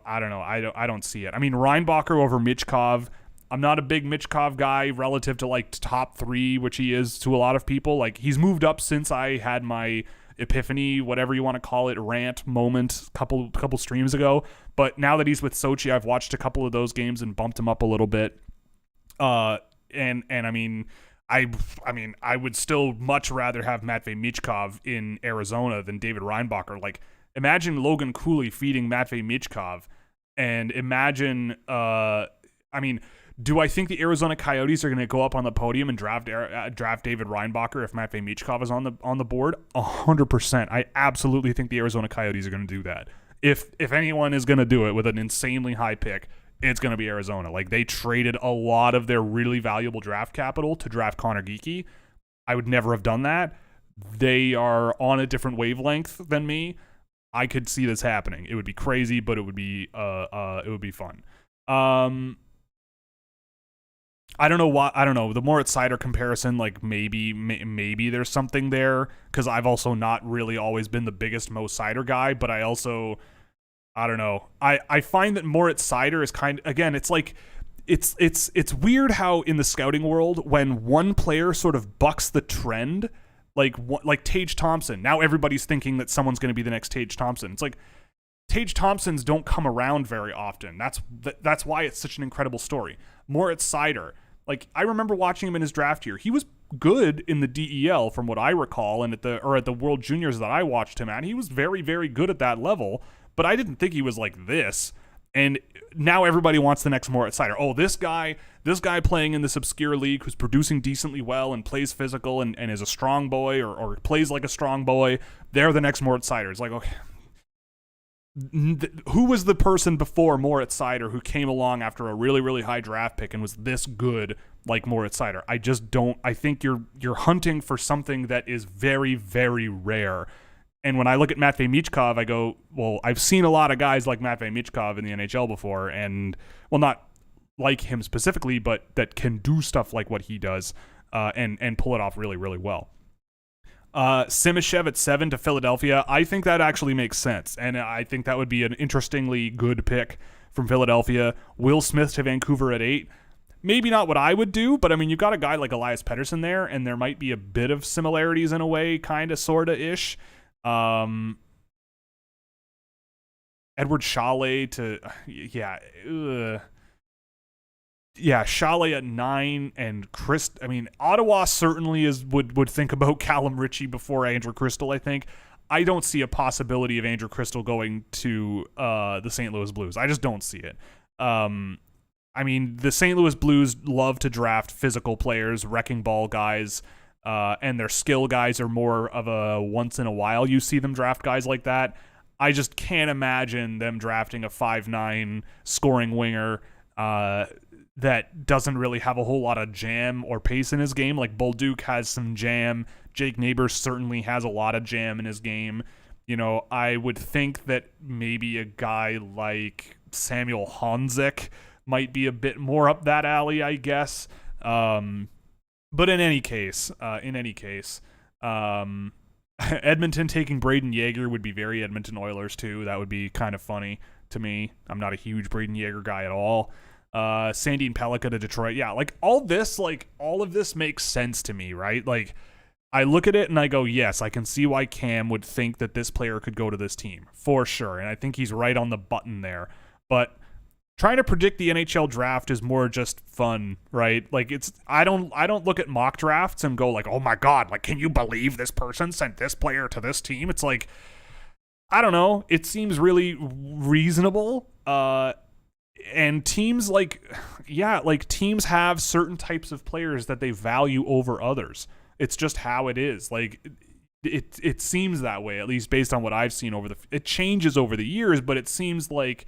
I don't know. I don't see it. I mean, Reinbacher over Michkov. I'm not a big Michkov guy relative to like top 3, which he is to a lot of people. Like, he's moved up since I had my epiphany, whatever you want to call it, rant moment couple streams ago. But now that he's with Sochi, I've watched a couple of those games and bumped him up a little bit. And I mean, I would still much rather have Matvei Michkov in Arizona than David Reinbacher. Like, imagine Logan Cooley feeding Matvei Michkov, and imagine, do I think the Arizona Coyotes are going to go up on the podium and draft David Reinbacher if Matvei Michkov is on the board? 100%. I absolutely think the Arizona Coyotes are going to do that. If anyone is going to do it with an insanely high pick, it's going to be Arizona. Like, they traded a lot of their really valuable draft capital to draft Connor Geekie. I would never have done that. They are on a different wavelength than me. I could see this happening. It would be crazy, but it would be fun. I don't know why. I don't know. The Moritz Seider comparison, like maybe there's something there, because I've also not really always been the biggest Mo Seider guy, but I don't know. I find that Moritz Seider is again, it's like it's weird how in the scouting world, when one player sort of bucks the trend, like Tage Thompson, now everybody's thinking that someone's going to be the next Tage Thompson. It's like Tage Thompsons don't come around very often. That's why it's such an incredible story. Moritz Seider, like I remember watching him in his draft year. He was good in the DEL from what I recall, and at the World Juniors that I watched him at, he was very, very good at that level. But I didn't think he was like this. And now everybody wants the next Moritz Seider. Oh, this guy playing in this obscure league who's producing decently well and plays physical and is a strong boy or plays like a strong boy. They're the next Moritz Seider. It's like, okay. Who was the person before Moritz Seider who came along after a really, really high draft pick and was this good like Moritz Seider? I just don't. I think you're hunting for something that is very, very rare. And when I look at Matvei Michkov, I go, well, I've seen a lot of guys like Matvei Michkov in the NHL before, and well, not like him specifically, but that can do stuff like what he does and pull it off really, really well. Simashev at 7 to Philadelphia. I think that actually makes sense, and I think that would be an interestingly good pick from Philadelphia. Will Smith to Vancouver at 8. Maybe not what I would do, but I mean, you've got a guy like Elias Pettersson there, and there might be a bit of similarities in a way, kind of, sort of ish. Edward Chalet to Chalet at 9 and Ottawa certainly would think about Callum Ritchie before Andrew Crystal. I think I don't see a possibility of Andrew Crystal going to the St. Louis Blues. I just don't see it. The St. Louis Blues love to draft physical players, wrecking ball guys. And their skill guys are more of a once in a while you see them draft guys like that. I just can't imagine them drafting a 5'9" scoring winger that doesn't really have a whole lot of jam or pace in his game. Like Bolduc has some jam. Jake Neighbors certainly has a lot of jam in his game. You know, I would think that maybe a guy like Samuel Honzek might be a bit more up that alley, I guess. But in any case, Edmonton taking Braden Yeager would be very Edmonton Oilers too. That would be kind of funny to me. I'm not a huge Braden Yeager guy at all. Sandine Pellikka to Detroit. Yeah, like all of this makes sense to me, right? Like I look at it and I go, yes, I can see why Cam would think that this player could go to this team for sure. And I think he's right on the button there. But trying to predict the NHL draft is more just fun, right? Like I don't look at mock drafts and go like, oh my God, like, can you believe this person sent this player to this team? It's like, I don't know. It seems really reasonable. And teams teams have certain types of players that they value over others. It's just how it is. Like it seems that way, at least based on what I've seen it changes over the years, but it seems like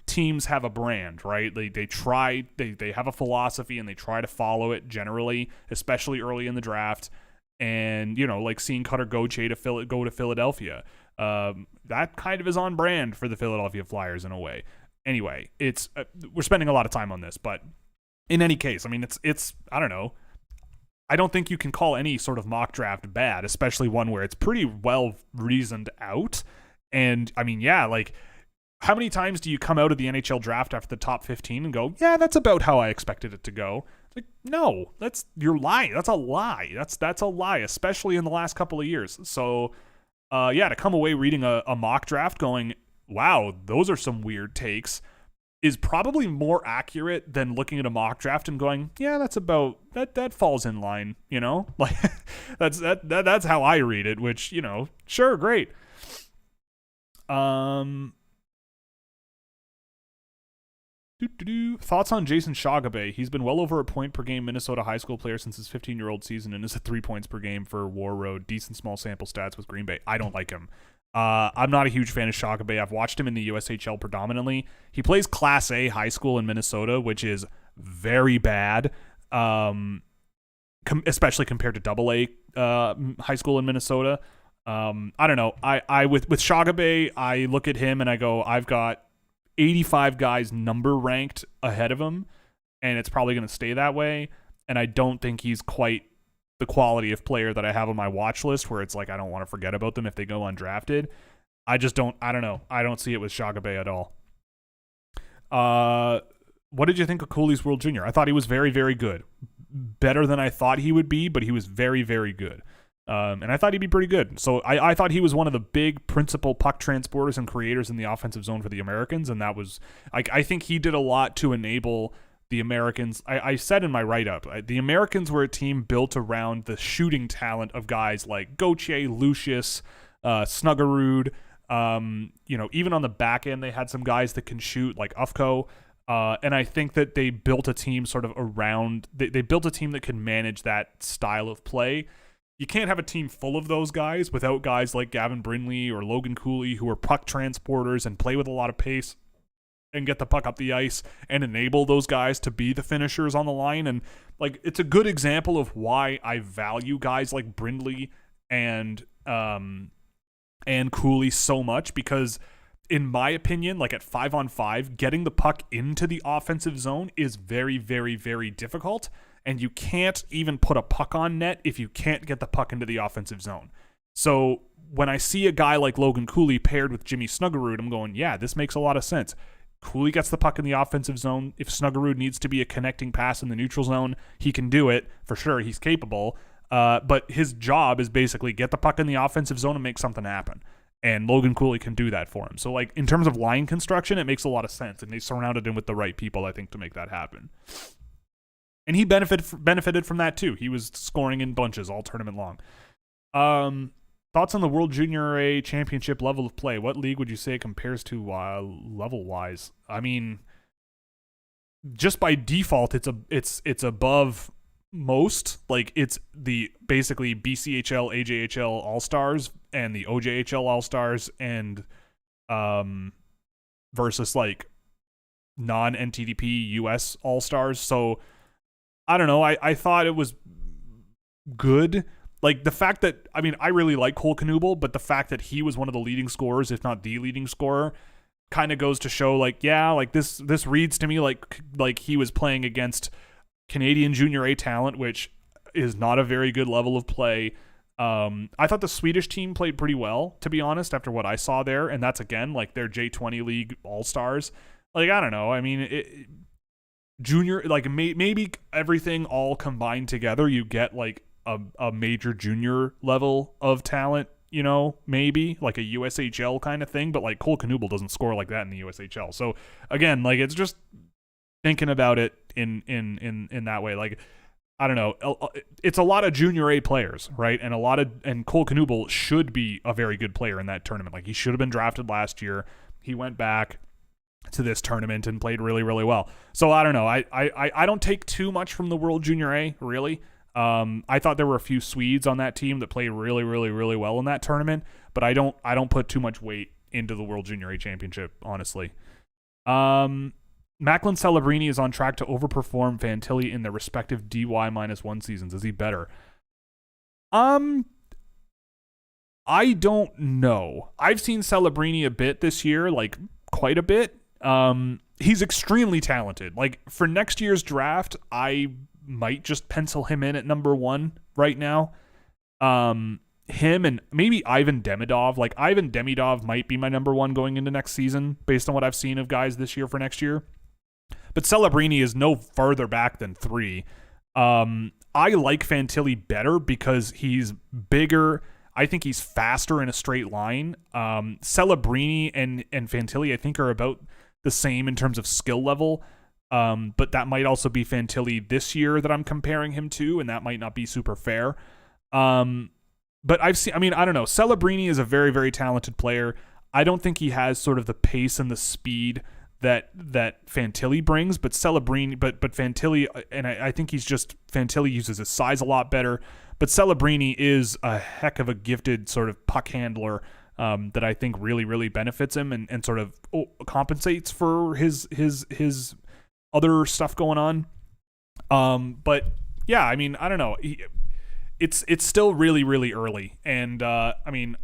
teams have a brand, right? They have a philosophy and they try to follow it generally, especially early in the draft. And, you know, like seeing Cutter Gauthier go to Philadelphia. That kind of is on brand for the Philadelphia Flyers in a way. Anyway, we're spending a lot of time on this, but in any case, I mean, it's I don't know. I don't think you can call any sort of mock draft bad, especially one where it's pretty well reasoned out. And I mean, yeah, like, how many times do you come out of the NHL draft after the top 15 and go, yeah, that's about how I expected it to go? It's like, no, you're lying. That's a lie. That's a lie, especially in the last couple of years. So, to come away reading a mock draft going, wow, those are some weird takes, is probably more accurate than looking at a mock draft and going, yeah, that's about that falls in line, you know? Like that's how I read it, which, you know, sure, great. Thoughts on Jason Shagabe? He's been well over a point per game Minnesota high school player since his 15-year-old season and is at 3 points per game for War Road. Decent small sample stats with Green Bay. I don't like him. I'm not a huge fan of Shagabe. I've watched him in the USHL predominantly. He plays Class A high school in Minnesota, which is very bad, especially compared to Double A high school in Minnesota. I don't know. I with Shagabe, I look at him and I go, I've got 85 guys number ranked ahead of him, and it's probably going to stay that way. And I don't think he's quite the quality of player that I have on my watch list where it's like I don't want to forget about them if they go undrafted. I don't know. I don't see it with Shagabe at all. what did you think of Cooley's World Junior? I thought he was very, very good. Better than I thought he would be, but he was very, very good. And I thought he'd be pretty good. So I thought he was one of the big principal puck transporters and creators in the offensive zone for the Americans, and that was, I think he did a lot to enable the Americans. I said in my write-up, the Americans were a team built around the shooting talent of guys like Gauthier, Lucius, Snuggerud. Even on the back end, they had some guys that can shoot, like Ufko. And I think that they built a team sort of around, they built a team that can manage that style of play. You can't have a team full of those guys without guys like Gavin Brindley or Logan Cooley who are puck transporters and play with a lot of pace and get the puck up the ice and enable those guys to be the finishers on the line. And like, it's a good example of why I value guys like Brindley and Cooley so much, because in my opinion, like at 5-on-5, getting the puck into the offensive zone is very, very, very difficult. And you can't even put a puck on net if you can't get the puck into the offensive zone. So when I see a guy like Logan Cooley paired with Jimmy Snuggerud, I'm going, yeah, this makes a lot of sense. Cooley gets the puck in the offensive zone. If Snuggerud needs to be a connecting pass in the neutral zone, he can do it. For sure, he's capable. But his job is basically get the puck in the offensive zone and make something happen. And Logan Cooley can do that for him. So, like, in terms of line construction, it makes a lot of sense. And they surrounded him with the right people, I think, to make that happen. And he benefited from that, too. He was scoring in bunches all tournament long. Thoughts on the World Junior A Championship level of play? What league would you say it compares to level-wise? I mean, just by default, it's above most. Like, it's the basically BCHL, AJHL All-Stars and the OJHL All-Stars and versus like non-NTDP US All-Stars. So I don't know. I thought it was good. Like the fact that, I mean, I really like Cole Knuble, but the fact that he was one of the leading scorers, if not the leading scorer, kind of goes to show like, yeah, like this reads to me like he was playing against Canadian Junior A talent, which is not a very good level of play. I thought the Swedish team played pretty well, to be honest, after what I saw there. And that's, again, like their J20 League All-Stars. Like, I don't know. I mean, junior, like maybe everything all combined together, you get like a major junior level of talent, you know, maybe like a USHL kind of thing. But like Cole Knuble doesn't score like that in the USHL. So again, like it's just thinking about it in that way. Like, I don't know. It's a lot of junior A players, right? And Cole Knuble should be a very good player in that tournament. Like he should have been drafted last year. He went back to this tournament and played really, really well. So I don't know. I don't take too much from the World Junior A, really. I thought there were a few Swedes on that team that played really, really, really well in that tournament, but I don't put too much weight into the World Junior A Championship, honestly. Macklin Celebrini is on track to overperform Fantilli in their respective DY-1 seasons. Is he better? I don't know. I've seen Celebrini a bit this year, like quite a bit. He's extremely talented. Like for next year's draft, I might just pencil him in at number 1 right now. Him and maybe Ivan Demidov. Like Ivan Demidov might be my number 1 going into next season based on what I've seen of guys this year for next year. But Celebrini is no farther back than 3. I like Fantilli better because he's bigger. I think he's faster in a straight line. Celebrini and Fantilli, I think, are about the same in terms of skill level. But that might also be Fantilli this year that I'm comparing him to, and that might not be super fair. But I don't know. Celebrini is a very, very talented player. I don't think he has sort of the pace and the speed that Fantilli brings, but Celebrini, but Fantilli, and I think Fantilli uses his size a lot better, but Celebrini is a heck of a gifted sort of puck handler that I think really, really benefits him and sort of compensates for his other stuff going on. But yeah, I mean, I don't know. It's still really, really early. And I mean,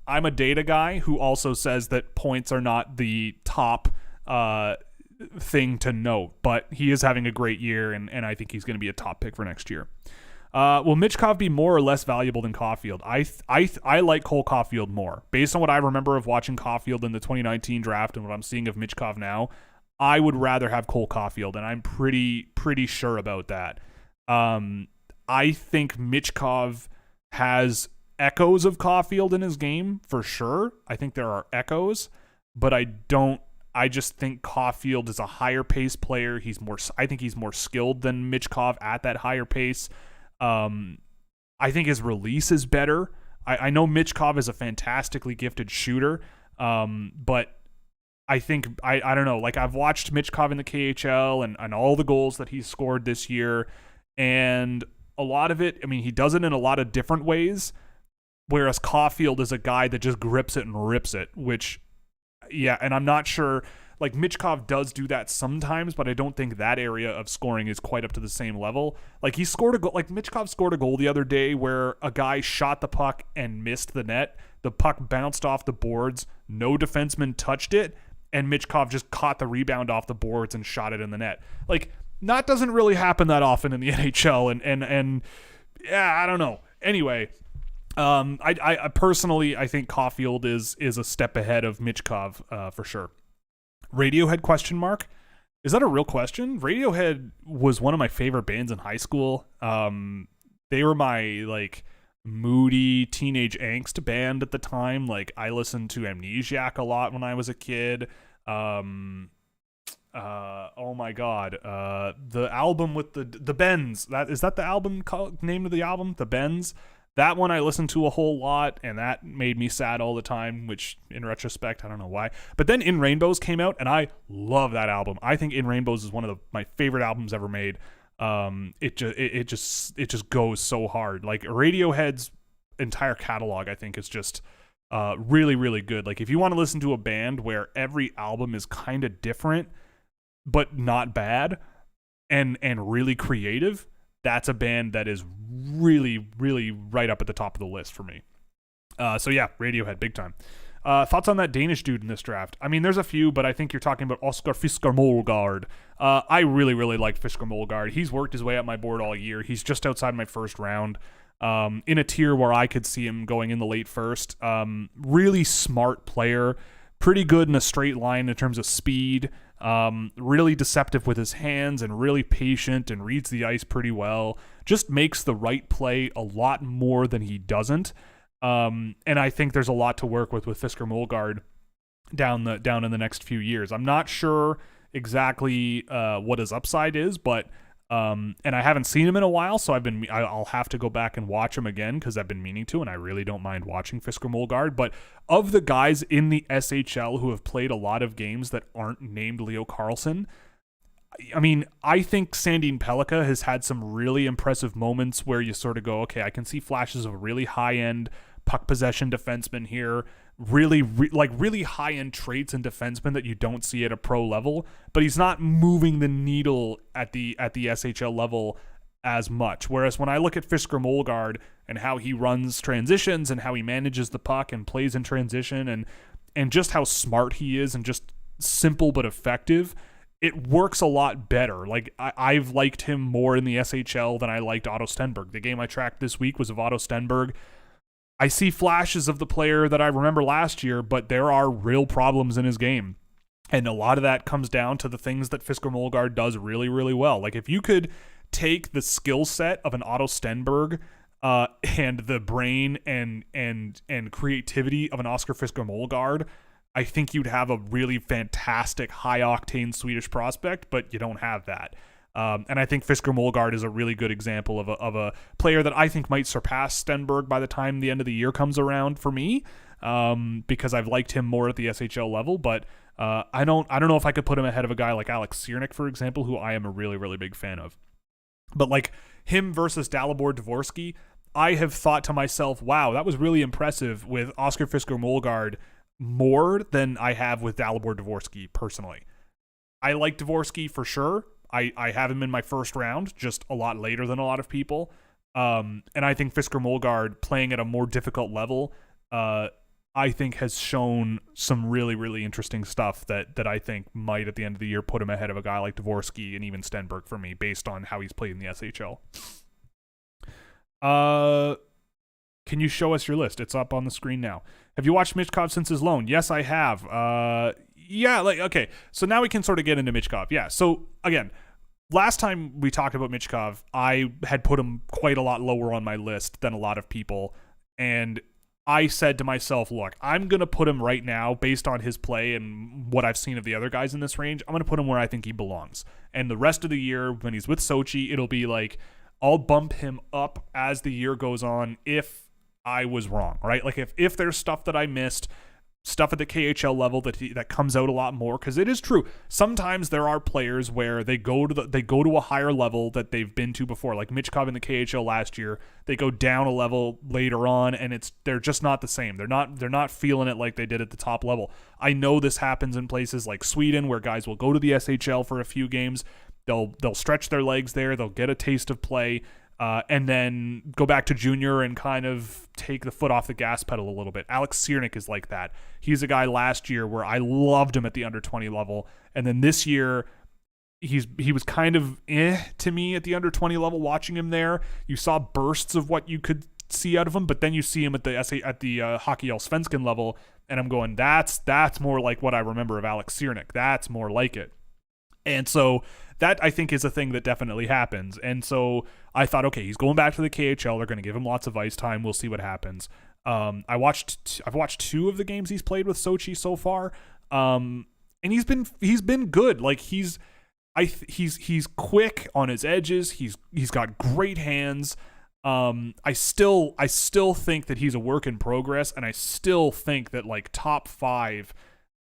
I'm a data guy who also says that points are not the top thing to note, but he is having a great year, and I think he's going to be a top pick for next year. Will Michkov be more or less valuable than Caulfield? I like Cole Caulfield more. Based on what I remember of watching Caulfield in the 2019 draft and what I'm seeing of Michkov now,
I would rather have Cole Caulfield, and I'm pretty sure about that. I think Michkov has echoes of Caulfield in his game for sure. I think there are echoes, but I just think Caulfield is a higher pace player. I think he's more skilled than Michkov at that higher pace. I think his release is better. I know Michkov is a fantastically gifted shooter, but I think, I don't know, like I've watched Michkov in the KHL and all the goals that he's scored this year, and a lot of it, I mean, he does it in a lot of different ways, whereas Caulfield is a guy that just grips it and rips it, which, yeah, and I'm not sure, like Michkov does do that sometimes, but I don't think that area of scoring is quite up to the same level. Like he scored a goal, like Michkov scored a goal the other day where a guy shot the puck and missed the net. The puck bounced off the boards, no defenseman touched it, and Michkov just caught the rebound off the boards and shot it in the net. Like that doesn't really happen that often in the NHL, and yeah, I don't know. Anyway, I personally, I think Caulfield is a step ahead of Michkov for sure. Radiohead question mark? Is that a real question? Radiohead was one of my favorite bands in high school. They were my like moody teenage angst band at the time. Like I listened to Amnesiac a lot when I was a kid. Oh my god, the album with the Bends. Is that the album name of the album? The Bends. That one I listened to a whole lot, and that made me sad all the time, which in retrospect, I don't know why. But then In Rainbows came out, and I love that album. I think In Rainbows is one of my favorite albums ever made. It just goes so hard. Like Radiohead's entire catalog, I think, is just really, really good. Like if you want to listen to a band where every album is kind of different, but not bad, and really creative, that's a band that is really, really right up at the top of the list for me. So yeah, Radiohead, big time. Thoughts on that Danish dude in this draft? I mean, there's a few, but I think you're talking about Oscar Fisker-Molgaard. I really, really like Fisker-Molgaard. He's worked his way up my board all year. He's just outside my first round, in a tier where I could see him going in the late first. Really smart player, pretty good in a straight line in terms of speed. Really deceptive with his hands and really patient and reads the ice pretty well. Just makes the right play a lot more than he doesn't. And I think there's a lot to work with Fisker-Molgaard down in the next few years. I'm not sure exactly what his upside is, but and I haven't seen him in a while, so I'll have to go back and watch him again because I've been meaning to, and I really don't mind watching Fisker-Molgaard. But of the guys in the SHL who have played a lot of games that aren't named Leo Carlsson, I mean, I think Sandin Pellikka has had some really impressive moments where you sort of go, okay, I can see flashes of a really high-end puck possession defenseman here, really high-end traits in defenseman that you don't see at a pro level, but he's not moving the needle at the SHL level as much. Whereas when I look at Fisker-Molgaard and how he runs transitions and how he manages the puck and plays in transition and just how smart he is and just simple but effective, it works a lot better. Like I've liked him more in the SHL than I liked Otto Stenberg. The game I tracked this week was of Otto Stenberg. I see flashes of the player that I remember last year, but there are real problems in his game. And a lot of that comes down to the things that Fisker-Molgaard does really, really well. Like if you could take the skill set of an Otto Stenberg and the brain and creativity of an Oscar Fisker-Molgaard, I think you'd have a really fantastic high-octane Swedish prospect, but you don't have that. And I think Fisker-Molgaard is a really good example of a player that I think might surpass Stenberg by the time the end of the year comes around for me, because I've liked him more at the SHL level. But I don't know if I could put him ahead of a guy like Alex Ciernik, for example, who I am a really, really big fan of. But like him versus Dalibor Dvorsky, I have thought to myself, wow, that was really impressive with Oscar Fisker-Molgaard more than I have with Dalibor Dvorsky personally. I like Dvorsky for sure. I have him in my first round, just a lot later than a lot of people. And I think Fisker-Molgaard playing at a more difficult level, I think has shown some really, really interesting stuff that I think might at the end of the year put him ahead of a guy like Dvorsky and even Stenberg for me based on how he's played in the SHL. Can you show us your list? It's up on the screen now. Have you watched Michkov since his loan? Yes, I have. Yeah, like, okay, so now we can sort of get into Michkov. Yeah, so again, last time we talked about Michkov, I had put him quite a lot lower on my list than a lot of people, and I said to myself, look, I'm going to put him right now based on his play and what I've seen of the other guys in this range. I'm going to put him where I think he belongs. And the rest of the year, when he's with Sochi, it'll be like, I'll bump him up as the year goes on if I was wrong, right? Like if there's stuff that I missed, stuff at the KHL level that comes out a lot more, because it is true. Sometimes there are players where they go to a higher level that they've been to before, like Michkov in the KHL last year. They go down a level later on, and they're just not the same. They're not feeling it like they did at the top level. I know this happens in places like Sweden, where guys will go to the SHL for a few games. They'll stretch their legs there. They'll get a taste of play. And then go back to junior and kind of take the foot off the gas pedal a little bit. Alex Ciernik is like that. He's a guy last year where I loved him at the under 20 level, and then this year he was kind of to me at the under 20 level. Watching him there, you saw bursts of what you could see out of him, but then you see him at the Hockey Allsvenskan level, and I'm going, that's more like what I remember of Alex Ciernik. That's more like it. And so that, I think, is a thing that definitely happens. And so I thought, okay, he's going back to the KHL. They're going to give him lots of ice time. We'll see what happens. I've watched 2 of the games he's played with Sochi so far, and he's been good. Like he's quick on his edges. He's got great hands. I still think that he's a work in progress, and I still think that like top 5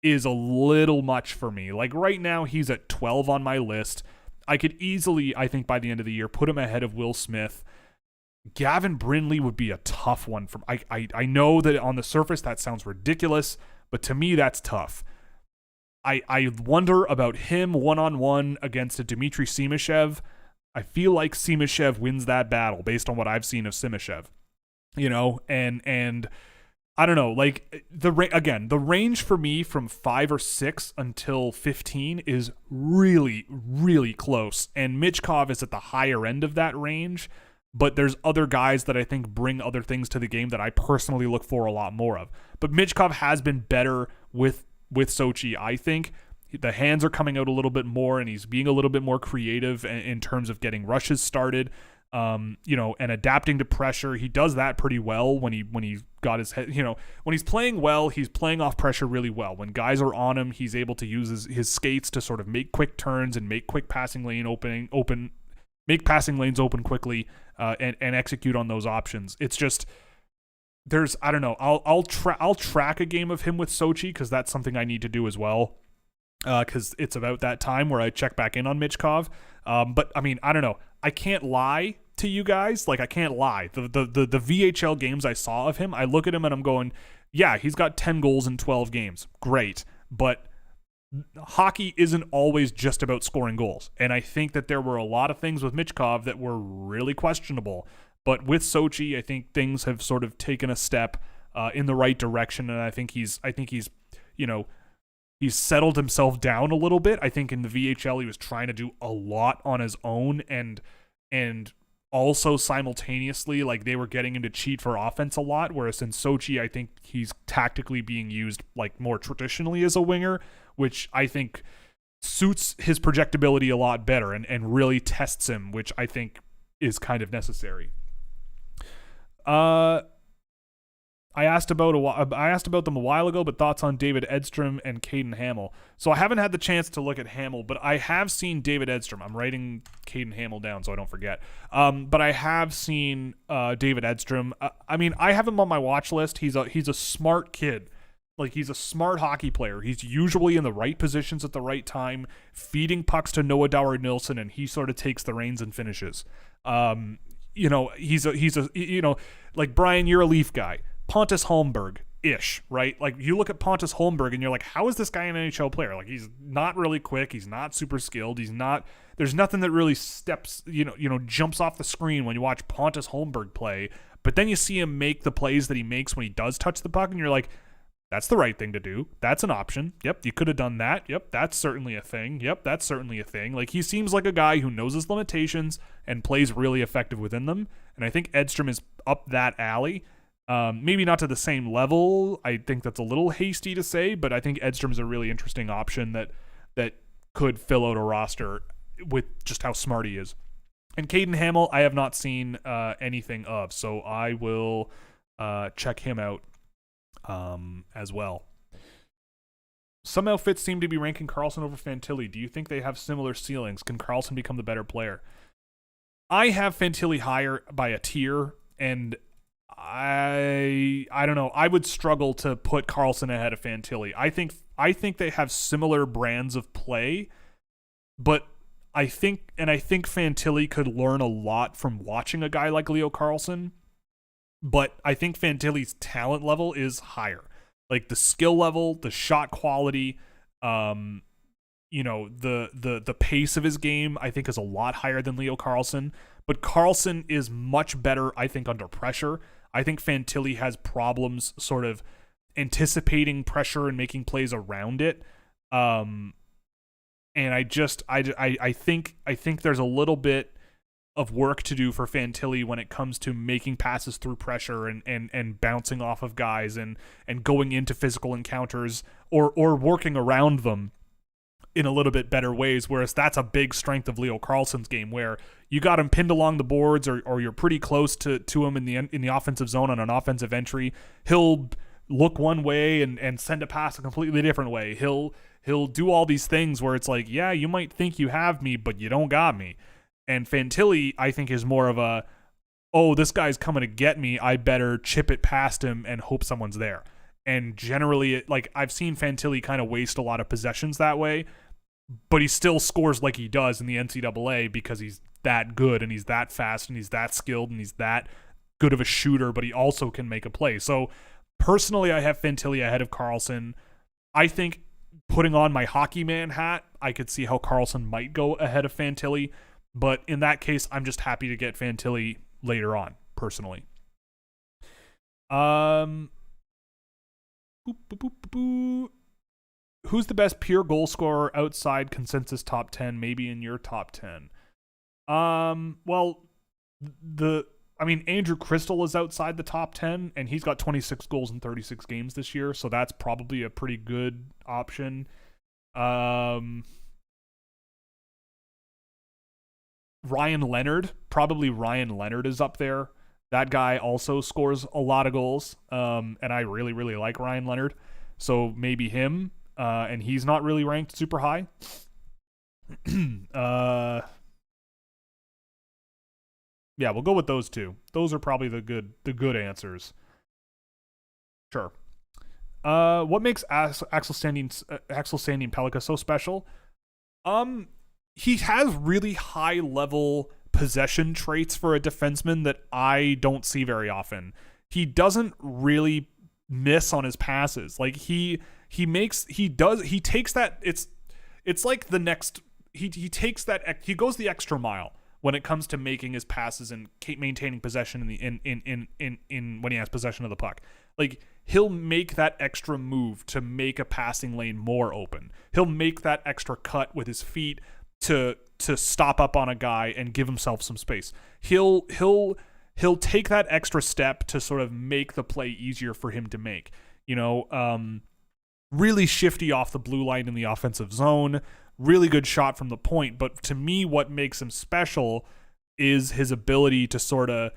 is a little much for me. Like right now he's at 12 on my list. I could easily, I think by the end of the year, put him ahead of Will Smith. Gavin Brindley would be a tough one. I know that on the surface that sounds ridiculous, but to me that's tough. I wonder about him one-on-one against a Dmitry Simashev. I feel like Simashev wins that battle based on what I've seen of Simashev. You know, and I don't know, like the range for me from 5 or 6 until 15 is really, really close. And Michkov is at the higher end of that range, but there's other guys that I think bring other things to the game that I personally look for a lot more of. But Michkov has been better with Sochi, I think. The hands are coming out a little bit more, and he's being a little bit more creative in terms of getting rushes started. And adapting to pressure. He does that pretty well when he got his head, when he's playing well, he's playing off pressure really well. When guys are on him, he's able to use his skates to sort of make quick turns and make quick passing lanes open quickly, and execute on those options. It's just, I don't know. I'll track a game of him with Sochi, because that's something I need to do as well. Because it's about that time where I check back in on Michkov. But I mean, I don't know. I can't lie to you guys. Like, I can't lie. The VHL games I saw of him, I look at him and I'm going, yeah, he's got 10 goals in 12 games. Great. But hockey isn't always just about scoring goals. And I think that there were a lot of things with Michkov that were really questionable. But with Sochi, I think things have sort of taken a step in the right direction. And I think he's settled himself down a little bit. I think in the VHL he was trying to do a lot on his own, and also simultaneously, like, they were getting him to cheat for offense a lot, whereas in Sochi I think he's tactically being used like more traditionally as a winger, which I think suits his projectability a lot better and really tests him, which I think is kind of necessary. I asked about them a while ago, but thoughts on David Edstrom and Caden Hamill. So I haven't had the chance to look at Hamill, but I have seen David Edstrom. I'm writing Caden Hamill down so I don't forget. But I have seen David Edstrom. I mean, I have him on my watch list. He's a smart kid. Like, he's a smart hockey player. He's usually in the right positions at the right time, feeding pucks to Noah Dower-Nilsson, and he sort of takes the reins and finishes. He's like, Brian, you're a Leaf guy. Pontus Holmberg-ish, right? Like, you look at Pontus Holmberg and you're like, how is this guy an NHL player? Like, he's not really quick. He's not super skilled. There's nothing that really jumps off the screen when you watch Pontus Holmberg play. But then you see him make the plays that he makes when he does touch the puck, and you're like, that's the right thing to do. That's an option. Yep, you could have done that. Yep, that's certainly a thing. Yep, that's certainly a thing. Like, he seems like a guy who knows his limitations and plays really effective within them. And I think Edstrom is up that alley. Maybe not to the same level. I think that's a little hasty to say, but I think Edstrom's a really interesting option that could fill out a roster with just how smart he is. And Caden Hamill, I have not seen anything of, so I will check him out as well. Some outfits seem to be ranking Karlsson over Fantilli. Do you think they have similar ceilings? Can Karlsson become the better player? I have Fantilli higher by a tier, and I don't know. I would struggle to put Karlsson ahead of Fantilli. I think they have similar brands of play, but I think Fantilli could learn a lot from watching a guy like Leo Carlsson, but I think Fantilli's talent level is higher. Like the skill level, the shot quality, the pace of his game, I think is a lot higher than Leo Carlsson. But Carlsson is much better, I think, under pressure. I think Fantilli has problems sort of anticipating pressure and making plays around it. And I think there's a little bit of work to do for Fantilli when it comes to making passes through pressure and bouncing off of guys and going into physical encounters or working around them in a little bit better ways, whereas that's a big strength of Leo Carlsson's game, where you got him pinned along the boards or you're pretty close to him in the offensive zone on an offensive entry. He'll look one way and send a pass a completely different way. He'll do all these things where it's like, yeah, you might think you have me, but you don't got me. And Fantilli, I think, is more of a, oh, this guy's coming to get me, I better chip it past him and hope someone's there. And generally, I've seen Fantilli kind of waste a lot of possessions that way, but he still scores like he does in the NCAA because he's that good and he's that fast and he's that skilled and he's that good of a shooter, but he also can make a play. So personally, I have Fantilli ahead of Karlsson. I think putting on my hockey man hat, I could see how Karlsson might go ahead of Fantilli. But in that case, I'm just happy to get Fantilli later on, personally. Who's the best pure goal scorer outside consensus top 10, maybe in your top 10? Andrew Crystal is outside the top 10, and he's got 26 goals in 36 games this year, so that's probably a pretty good option. Ryan Leonard is up there. That guy also scores a lot of goals, and I really, really like Ryan Leonard. So maybe him, and he's not really ranked super high. Yeah, we'll go with those two. Those are probably the good answers. Sure. What makes Axel Sandin Pellikka so special? He has really high level possession traits for a defenseman that I don't see very often. He doesn't really miss on his passes. Like he takes that, it's like the next, he takes that, he goes the extra mile when it comes to making his passes and maintaining possession in when he has possession of the puck. Like he'll make that extra move to make a passing lane more open. He'll make that extra cut with his feet to stop up on a guy and give himself some space. He'll take that extra step to sort of make the play easier for him to make. Really shifty off the blue line in the offensive zone, really good shot from the point. But to me, what makes him special is his ability to sort of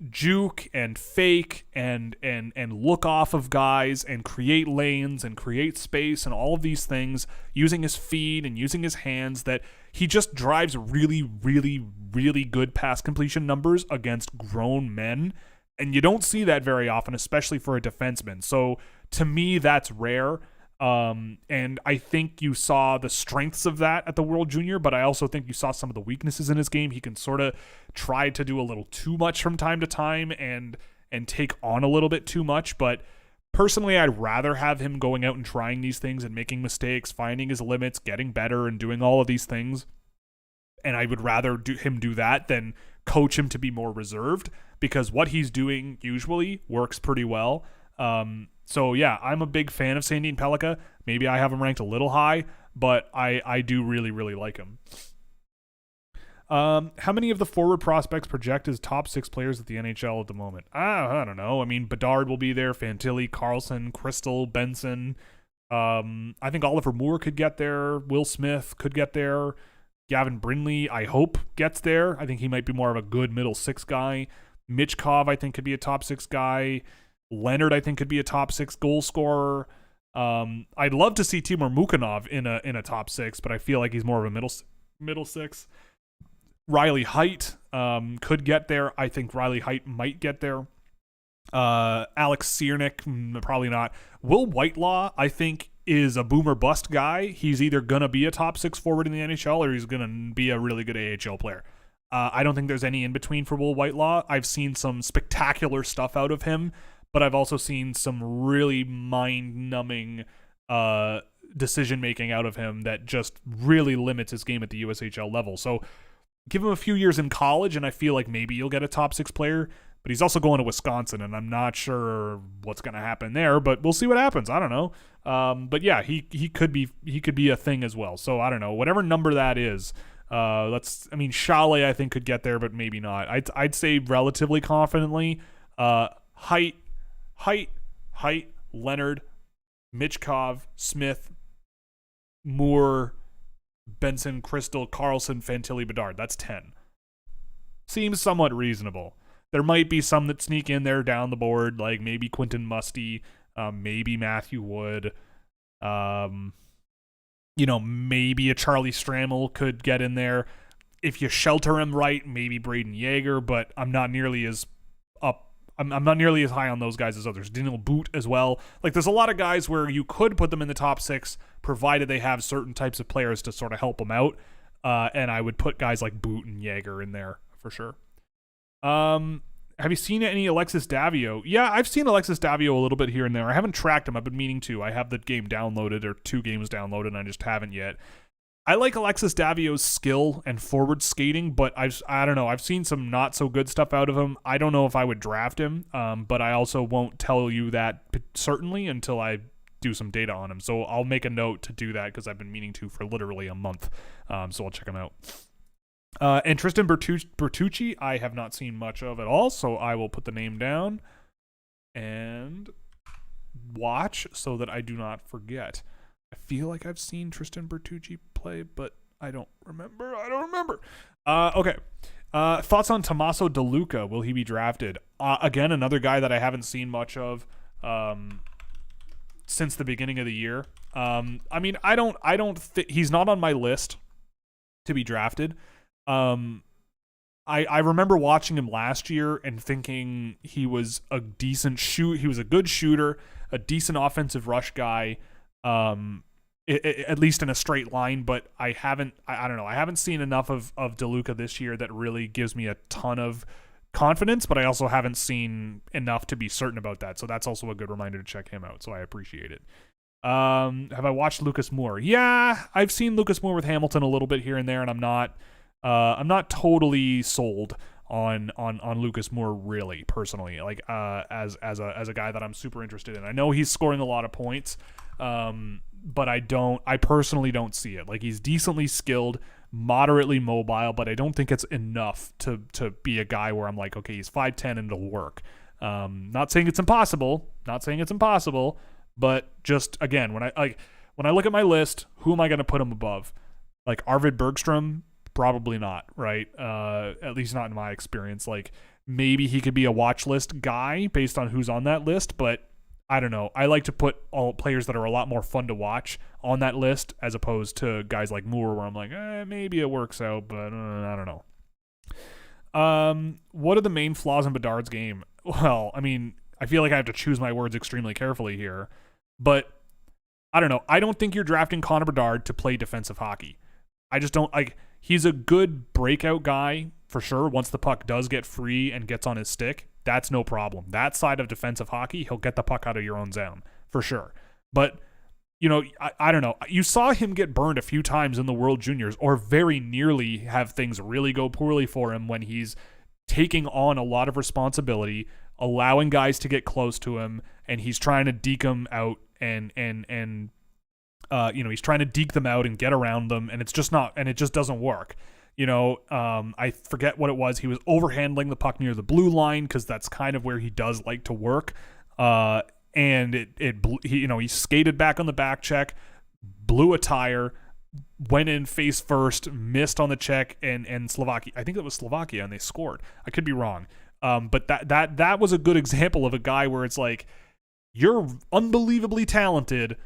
juke and fake and look off of guys and create lanes and create space and all of these things using his feet and using his hands, that he just drives really, really, really good pass completion numbers against grown men. And you don't see that very often, especially for a defenseman. So to me, that's rare. And I think you saw the strengths of that at the World Junior, but I also think you saw some of the weaknesses in his game. He can sort of try to do a little too much from time to time and take on a little bit too much. But personally, I'd rather have him going out and trying these things and making mistakes, finding his limits, getting better, and doing all of these things. And I would rather him do that than coach him to be more reserved, because what he's doing usually works pretty well. So yeah, I'm a big fan of Sandin Pellikka. Maybe I have him ranked a little high, but I do really, really like him. How many of the forward prospects project as top 6 players at the NHL at the moment? I don't know. I mean, Bedard will be there, Fantilli, Carlson, Crystal, Benson. I think Oliver Moore could get there. Will Smith could get there. Gavin Brindley, I hope, gets there. I think he might be more of a good middle 6 guy. Michkov, I think, could be a top 6 guy. Leonard, I think, could be a top 6 goal scorer. I'd love to see Timur Mukanov in a top 6, but I feel like he's more of a middle 6. Riley Height could get there. I think Riley Height might get there. Alex Ciernik, probably not. Will Whitelaw, I think, is a boomer bust guy. He's either going to be a top 6 forward in the NHL or he's going to be a really good AHL player. I don't think there's any in between for Will Whitelaw. I've seen some spectacular stuff out of him, but I've also seen some really mind-numbing decision-making out of him that just really limits his game at the USHL level. So give him a few years in college, and I feel like maybe you'll get a top 6 player, but he's also going to Wisconsin, and I'm not sure what's going to happen there, but we'll see what happens. I don't know. But yeah, he could be a thing as well. So I don't know. Whatever number that is, Chalet I think could get there, but maybe not. I'd say relatively confidently, Height, Leonard, Michkov, Smith, Moore, Benson, Crystal, Carlson, Fantilli, Bedard. That's 10. Seems somewhat reasonable. There might be some that sneak in there down the board, like maybe Quentin Musty, maybe Matthew Wood, maybe a Charlie Stramel could get in there. If you shelter him right, maybe Braden Yeager, but I'm not nearly as I'm not nearly as high on those guys as others. Daniel Boot as well. Like, there's a lot of guys where you could put them in the top 6, provided they have certain types of players to sort of help them out. And I would put guys like Boot and Yeager in there for sure. Have you seen any Alexis Davio? Yeah, I've seen Alexis Davio a little bit here and there. I haven't tracked him. I've been meaning to. I have the game downloaded, or 2 games downloaded, and I just haven't yet. I like Alexis Davio's skill and forward skating, but I don't know. I've seen some not so good stuff out of him. I don't know if I would draft him, but I also won't tell you that certainly until I do some data on him. So I'll make a note to do that because I've been meaning to for literally a month. So I'll check him out. And Tristan Bertucci, I have not seen much of at all, so I will put the name down and watch so that I do not forget. I feel like I've seen Tristan Bertucci play, but I don't remember. Okay. Thoughts on Tommaso DeLuca? Will he be drafted? Again, another guy that I haven't seen much of since the beginning of the year. He's not on my list to be drafted. I remember watching him last year and thinking he was a decent he was a good shooter, a decent offensive rush guy. At least in a straight line, but I don't know. I haven't seen enough of DeLuca this year that really gives me a ton of confidence, but I also haven't seen enough to be certain about that. So that's also a good reminder to check him out. So I appreciate it. Have I watched Lucas Moore? Yeah, I've seen Lucas Moore with Hamilton a little bit here and there, and I'm not totally sold on Lucas Moore really personally, like as a guy that I'm super interested in. I know he's scoring a lot of points, but I personally don't see it. Like, he's decently skilled, moderately mobile, but I don't think it's enough to be a guy where I'm like, okay, he's 5'10" and it'll work. Not saying it's impossible, but just, again, when I look at my list, who am I going to put him above? Like Arvid Bergstrom? Probably not, right? At least not in my experience. Like, maybe he could be a watch list guy based on who's on that list, but I don't know. I like to put all players that are a lot more fun to watch on that list as opposed to guys like Moore where I'm like, maybe it works out, but I don't know. What are the main flaws in Bedard's game? Well, I mean, I feel like I have to choose my words extremely carefully here, but I don't know. I don't think you're drafting Connor Bedard to play defensive hockey. I just don't like. He's a good breakout guy for sure. Once the puck does get free and gets on his stick, that's no problem. That side of defensive hockey, he'll get the puck out of your own zone for sure. But, I don't know. You saw him get burned a few times in the World Juniors, or very nearly have things really go poorly for him when he's taking on a lot of responsibility, allowing guys to get close to him, and he's trying to deke them out and he's trying to deke them out and get around them, and it's just not, and it just doesn't work. I forget what it was. He was overhandling the puck near the blue line because that's kind of where he does like to work. And he skated back on the back check, blew a tire, went in face first, missed on the check, and Slovakia. I think it was Slovakia, and they scored. I could be wrong. But that was a good example of a guy where it's like, you're unbelievably talented,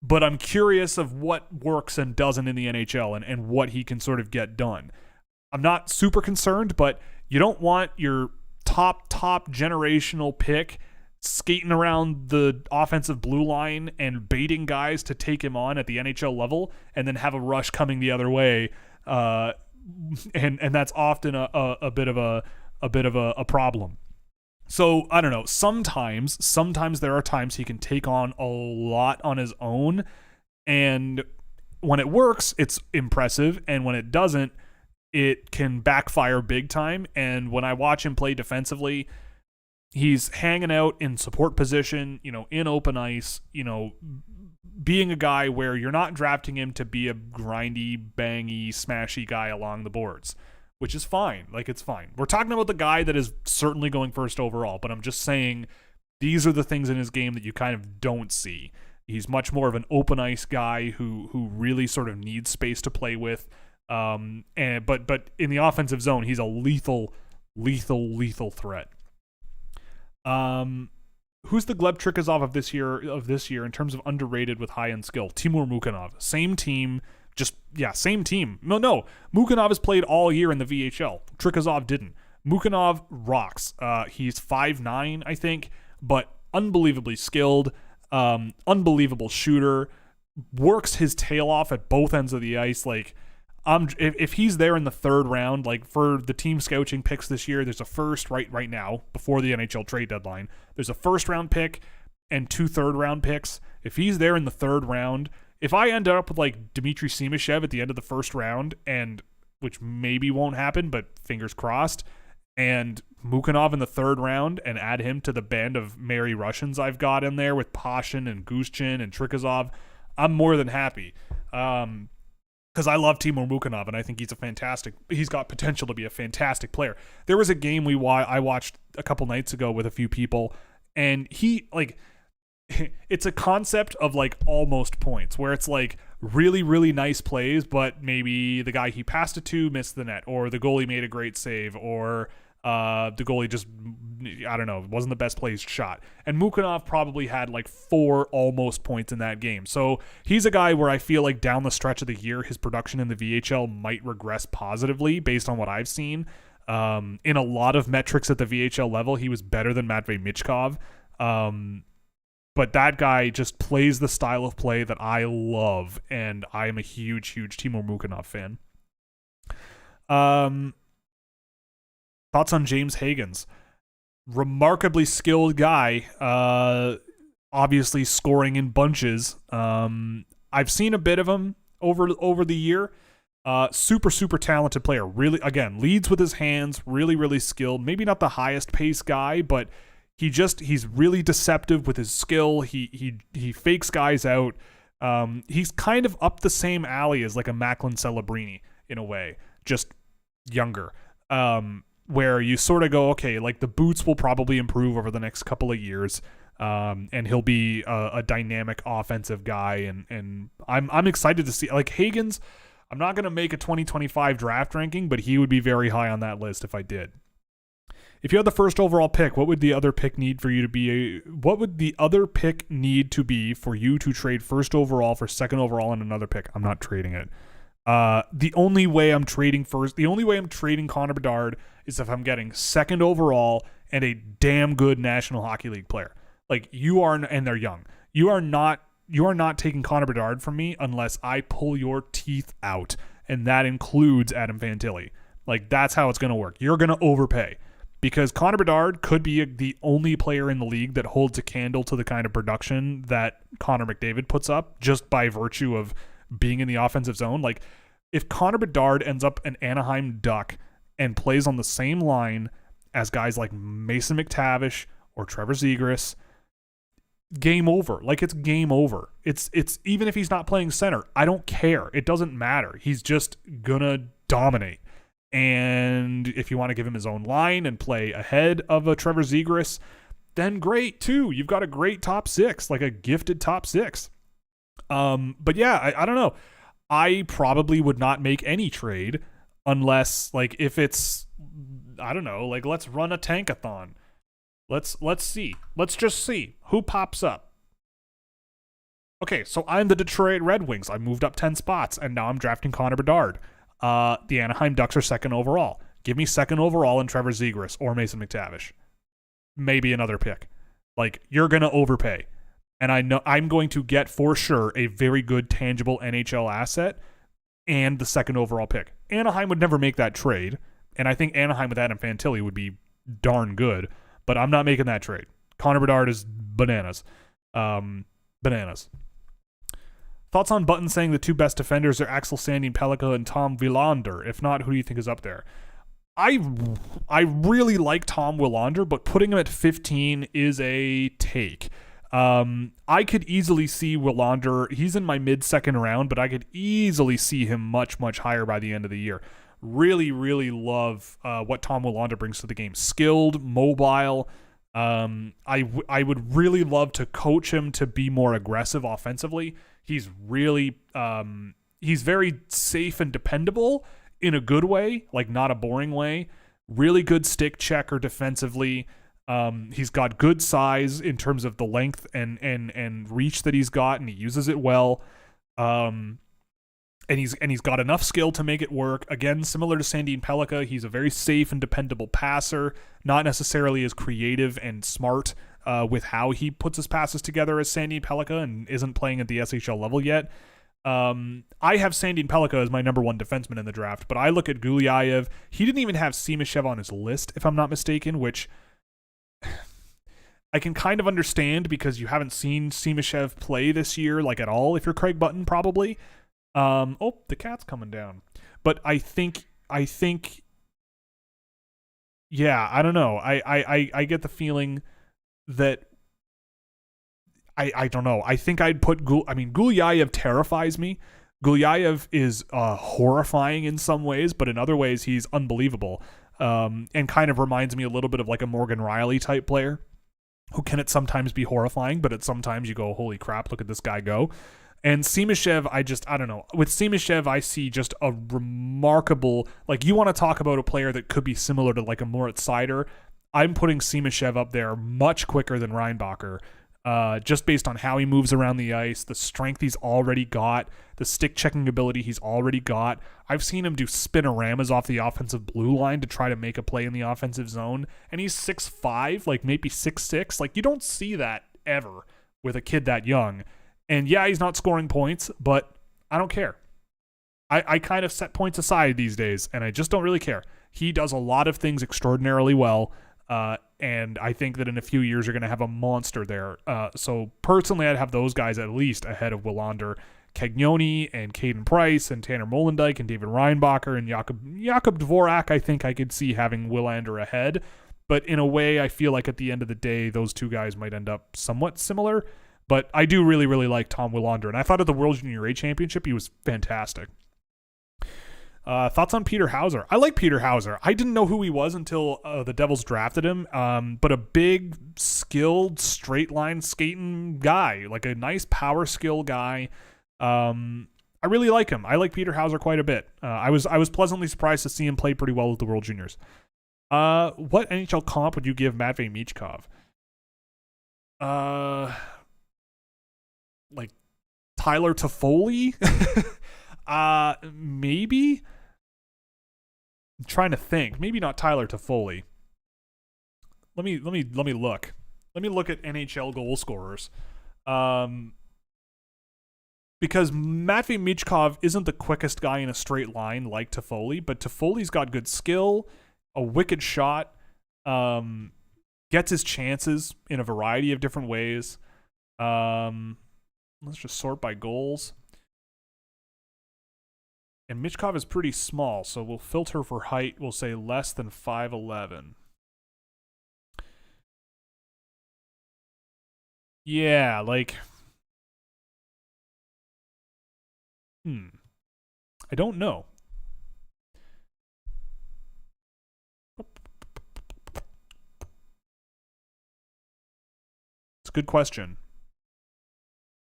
but I'm curious of what works and doesn't in the NHL and what he can sort of get done. I'm not super concerned, but you don't want your top generational pick skating around the offensive blue line and baiting guys to take him on at the NHL level and then have a rush coming the other way. And that's often a bit of a problem. So I don't know. Sometimes there are times he can take on a lot on his own, and when it works, it's impressive, and when it doesn't, it can backfire big time. And when I watch him play defensively, he's hanging out in support position, in open ice, being a guy where you're not drafting him to be a grindy, bangy, smashy guy along the boards, which is fine. Like, it's fine. We're talking about the guy that is certainly going first overall, but I'm just saying these are the things in his game that you kind of don't see. He's much more of an open ice guy who really sort of needs space to play with. But in the offensive zone, he's a lethal threat. Who's the Gleb Trikazov of this year in terms of underrated with high end skill? Timur Mukhanov. Same team. Same team. No. Mukhanov has played all year in the VHL. Trikazov didn't. Mukhanov rocks. He's 5'9", I think, but unbelievably skilled, unbelievable shooter, works his tail off at both ends of the ice. Like, if he's there in the third round, like for the team scouting picks this year, there's a first right now before the NHL trade deadline. There's a first round pick and 2 third-round picks. If he's there in the third round, if I end up with like Dmitry Simashev at the end of the first round, and which maybe won't happen, but fingers crossed, and Mukhanov in the third round, and add him to the band of merry Russians I've got in there with Pashin and Gushchin and Trikazov, I'm more than happy. Because I love Timur Mukhanov, and I think he's got potential to be a fantastic player. There was a game I watched a couple nights ago with a few people, and it's a concept of like almost points, where it's like really, really nice plays, but maybe the guy he passed it to missed the net, or the goalie made a great save, or the goalie just, I don't know, wasn't the best placed shot. And Mukhanov probably had like 4 almost points in that game. So he's a guy where I feel like down the stretch of the year, his production in the VHL might regress positively based on what I've seen. In a lot of metrics at the VHL level, he was better than Matvei Michkov. But that guy just plays the style of play that I love, and I am a huge Timur Mukhanov fan. Thoughts on James Hagens? Remarkably skilled guy, obviously scoring in bunches. I've seen a bit of him over the year. Super talented player. Really, again, leads with his hands, really skilled. Maybe not the highest pace guy, but he's really deceptive with his skill. He fakes guys out. He's kind of up the same alley as like a Macklin Celebrini in a way, just younger. Where you sort of go, okay, like the boots will probably improve over the next couple of years, and he'll be a dynamic offensive guy, and I'm excited to see, like, Hagens. I'm not going to make a 2025 draft ranking, but he would be very high on that list if I did. If you had the first overall pick, what would the other pick need for you to be? What would the other pick need to be for you to trade first overall for second overall and another pick? I'm not trading it. The only way I'm trading Connor Bedard is if I'm getting second overall and a damn good National Hockey League player. Like, you are, and they're young. You are not taking Connor Bedard from me unless I pull your teeth out, and that includes Adam Fantilli. Like, that's how it's going to work. You're going to overpay, because Connor Bedard could be the only player in the league that holds a candle to the kind of production that Connor McDavid puts up just by virtue of being in the offensive zone. Like, if Connor Bedard ends up an Anaheim Duck and plays on the same line as guys like Mason McTavish or Trevor Zegras, game over. Like, it's game over. It's even if he's not playing center, I don't care. It doesn't matter. He's just gonna dominate. And if you want to give him his own line and play ahead of a Trevor Zegras, then great too. You've got a great top six, like a gifted top six. But yeah, I don't know. I probably would not make any trade unless, like, if it's, I don't know, like, let's run a tankathon. Let's see. Let's just see who pops up. Okay, so I'm the Detroit Red Wings. I moved up 10 spots, and now I'm drafting Connor Bedard. The Anaheim Ducks are second overall. Give me second overall in Trevor Zegras or Mason McTavish. Maybe another pick. Like, you're going to overpay. And I know I'm going to get, for sure, a very good, tangible NHL asset and the second overall pick. Anaheim would never make that trade, and I think Anaheim with Adam Fantilli would be darn good, but I'm not making that trade. Connor Bedard is bananas. Bananas. Thoughts on Button saying the two best defenders are Axel Sandin Pellikka and Tom Willander? If not, who do you think is up there? I really like Tom Willander, but putting him at 15 is a take. I could easily see Willander. He's in my mid-second round, but I could easily see him much, much higher by the end of the year. Really, really love what Tom Willander brings to the game. Skilled, mobile. I would really love to coach him to be more aggressive offensively. He's really he's very safe and dependable in a good way, like not a boring way. Really good stick checker defensively. He's got good size in terms of the length and reach that he's got, and he uses it well. And he's got enough skill to make it work. Again, similar to Sandin Pellikka, he's a very safe and dependable passer, not necessarily as creative and smart with how he puts his passes together as Sandin Pellikka, and isn't playing at the SHL level yet. I have Sandin Pellikka as my number one defenseman in the draft, but I look at Gulyayev. He didn't even have Simashev on his list, if I'm not mistaken, which I can kind of understand because you haven't seen Simashev play this year, like at all, if you're Craig Button, probably. Oh, the cat's coming down. But I think, yeah, I don't know. I get the feeling that I don't know. I think I'd put Gulyayev terrifies me. Gulyayev is horrifying in some ways, but in other ways he's unbelievable. And kind of reminds me a little bit of like a Morgan Riley type player who can at sometimes be horrifying, but at sometimes you go, holy crap, look at this guy go. And Simashev, I don't know. With Simashev, I see just a remarkable, like, you want to talk about a player that could be similar to like a Moritz Seider. I'm putting Simashev up there much quicker than Reinbacher. Just based on how he moves around the ice, the strength he's already got, the stick checking ability he's already got. I've seen him do spinoramas off the offensive blue line to try to make a play in the offensive zone, and he's 6'5", like maybe 6'6". Like, you don't see that ever with a kid that young. And yeah, he's not scoring points, but I don't care. I kind of set points aside these days, and I just don't really care. He does a lot of things extraordinarily well. And I think that in a few years you're going to have a monster there. So personally, I'd have those guys at least ahead of Willander, Cagnoni, and Caden Price, and Tanner Molendijk, and David Reinbacher, and Jakub Dvorak. I think I could see having Willander ahead. But in a way, I feel like at the end of the day, those two guys might end up somewhat similar. But I do really, really like Tom Willander. And I thought at the World Junior A Championship, he was fantastic. Thoughts on Peter Hauser? I like Peter Hauser. I didn't know who he was until the Devils drafted him, but a big, skilled, straight line skating guy, like a nice power skill guy. I really like him. I like Peter Hauser quite a bit. I was pleasantly surprised to see him play pretty well with the World Juniors. What NHL comp would you give Matvei Michkov? Like Tyler Toffoli? Maybe. I'm trying to think. Maybe not Tyler Toffoli. Let me look. Let me look at NHL goal scorers. Because Matvei Michkov isn't the quickest guy in a straight line like Toffoli, but Toffoli's got good skill, a wicked shot, gets his chances in a variety of different ways. Let's just sort by goals. And Michkov is pretty small, so we'll filter for height. We'll say less than 5'11". Yeah, like... I don't know. good question.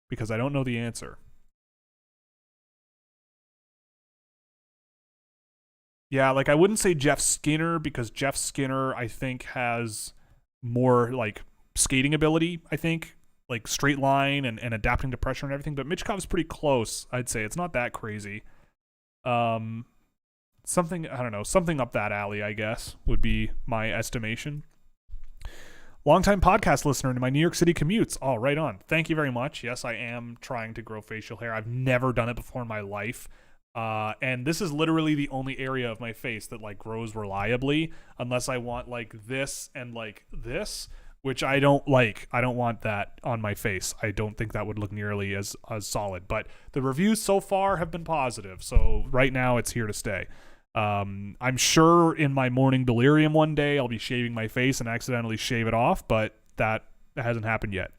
Because I don't know the answer. Yeah, like I wouldn't say Jeff Skinner, because Jeff Skinner, I think, has more like skating ability, I think. Like straight line and adapting to pressure and everything. But Michkov's pretty close, I'd say. It's not that crazy. Something, I don't know, something up that alley, I guess, would be my estimation. Longtime podcast listener to my New York City commutes. Oh, right on. Thank you very much. Yes, I am trying to grow facial hair. I've never done it before in my life. And this is literally the only area of my face that like grows reliably, unless I want like this and like this, which I don't like. I don't want that on my face. I don't think that would look nearly as solid. But the reviews so far have been positive. So right now it's here to stay. I'm sure in my morning delirium one day I'll be shaving my face and accidentally shave it off, but that hasn't happened yet.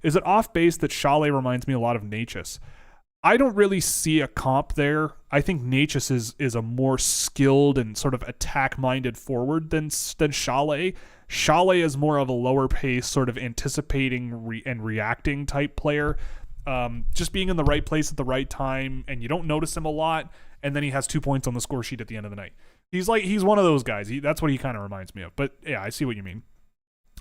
Is it off base that Chalet reminds me a lot of Natchez? I don't really see a comp there. I think Natchez is a more skilled and sort of attack-minded forward than Chalet. Chalet is more of a lower pace, sort of anticipating and reacting type player. Just being in the right place at the right time, and you don't notice him a lot, and then he has 2 points on the score sheet at the end of the night. He's one of those guys. That's what he kind of reminds me of. But yeah, I see what you mean.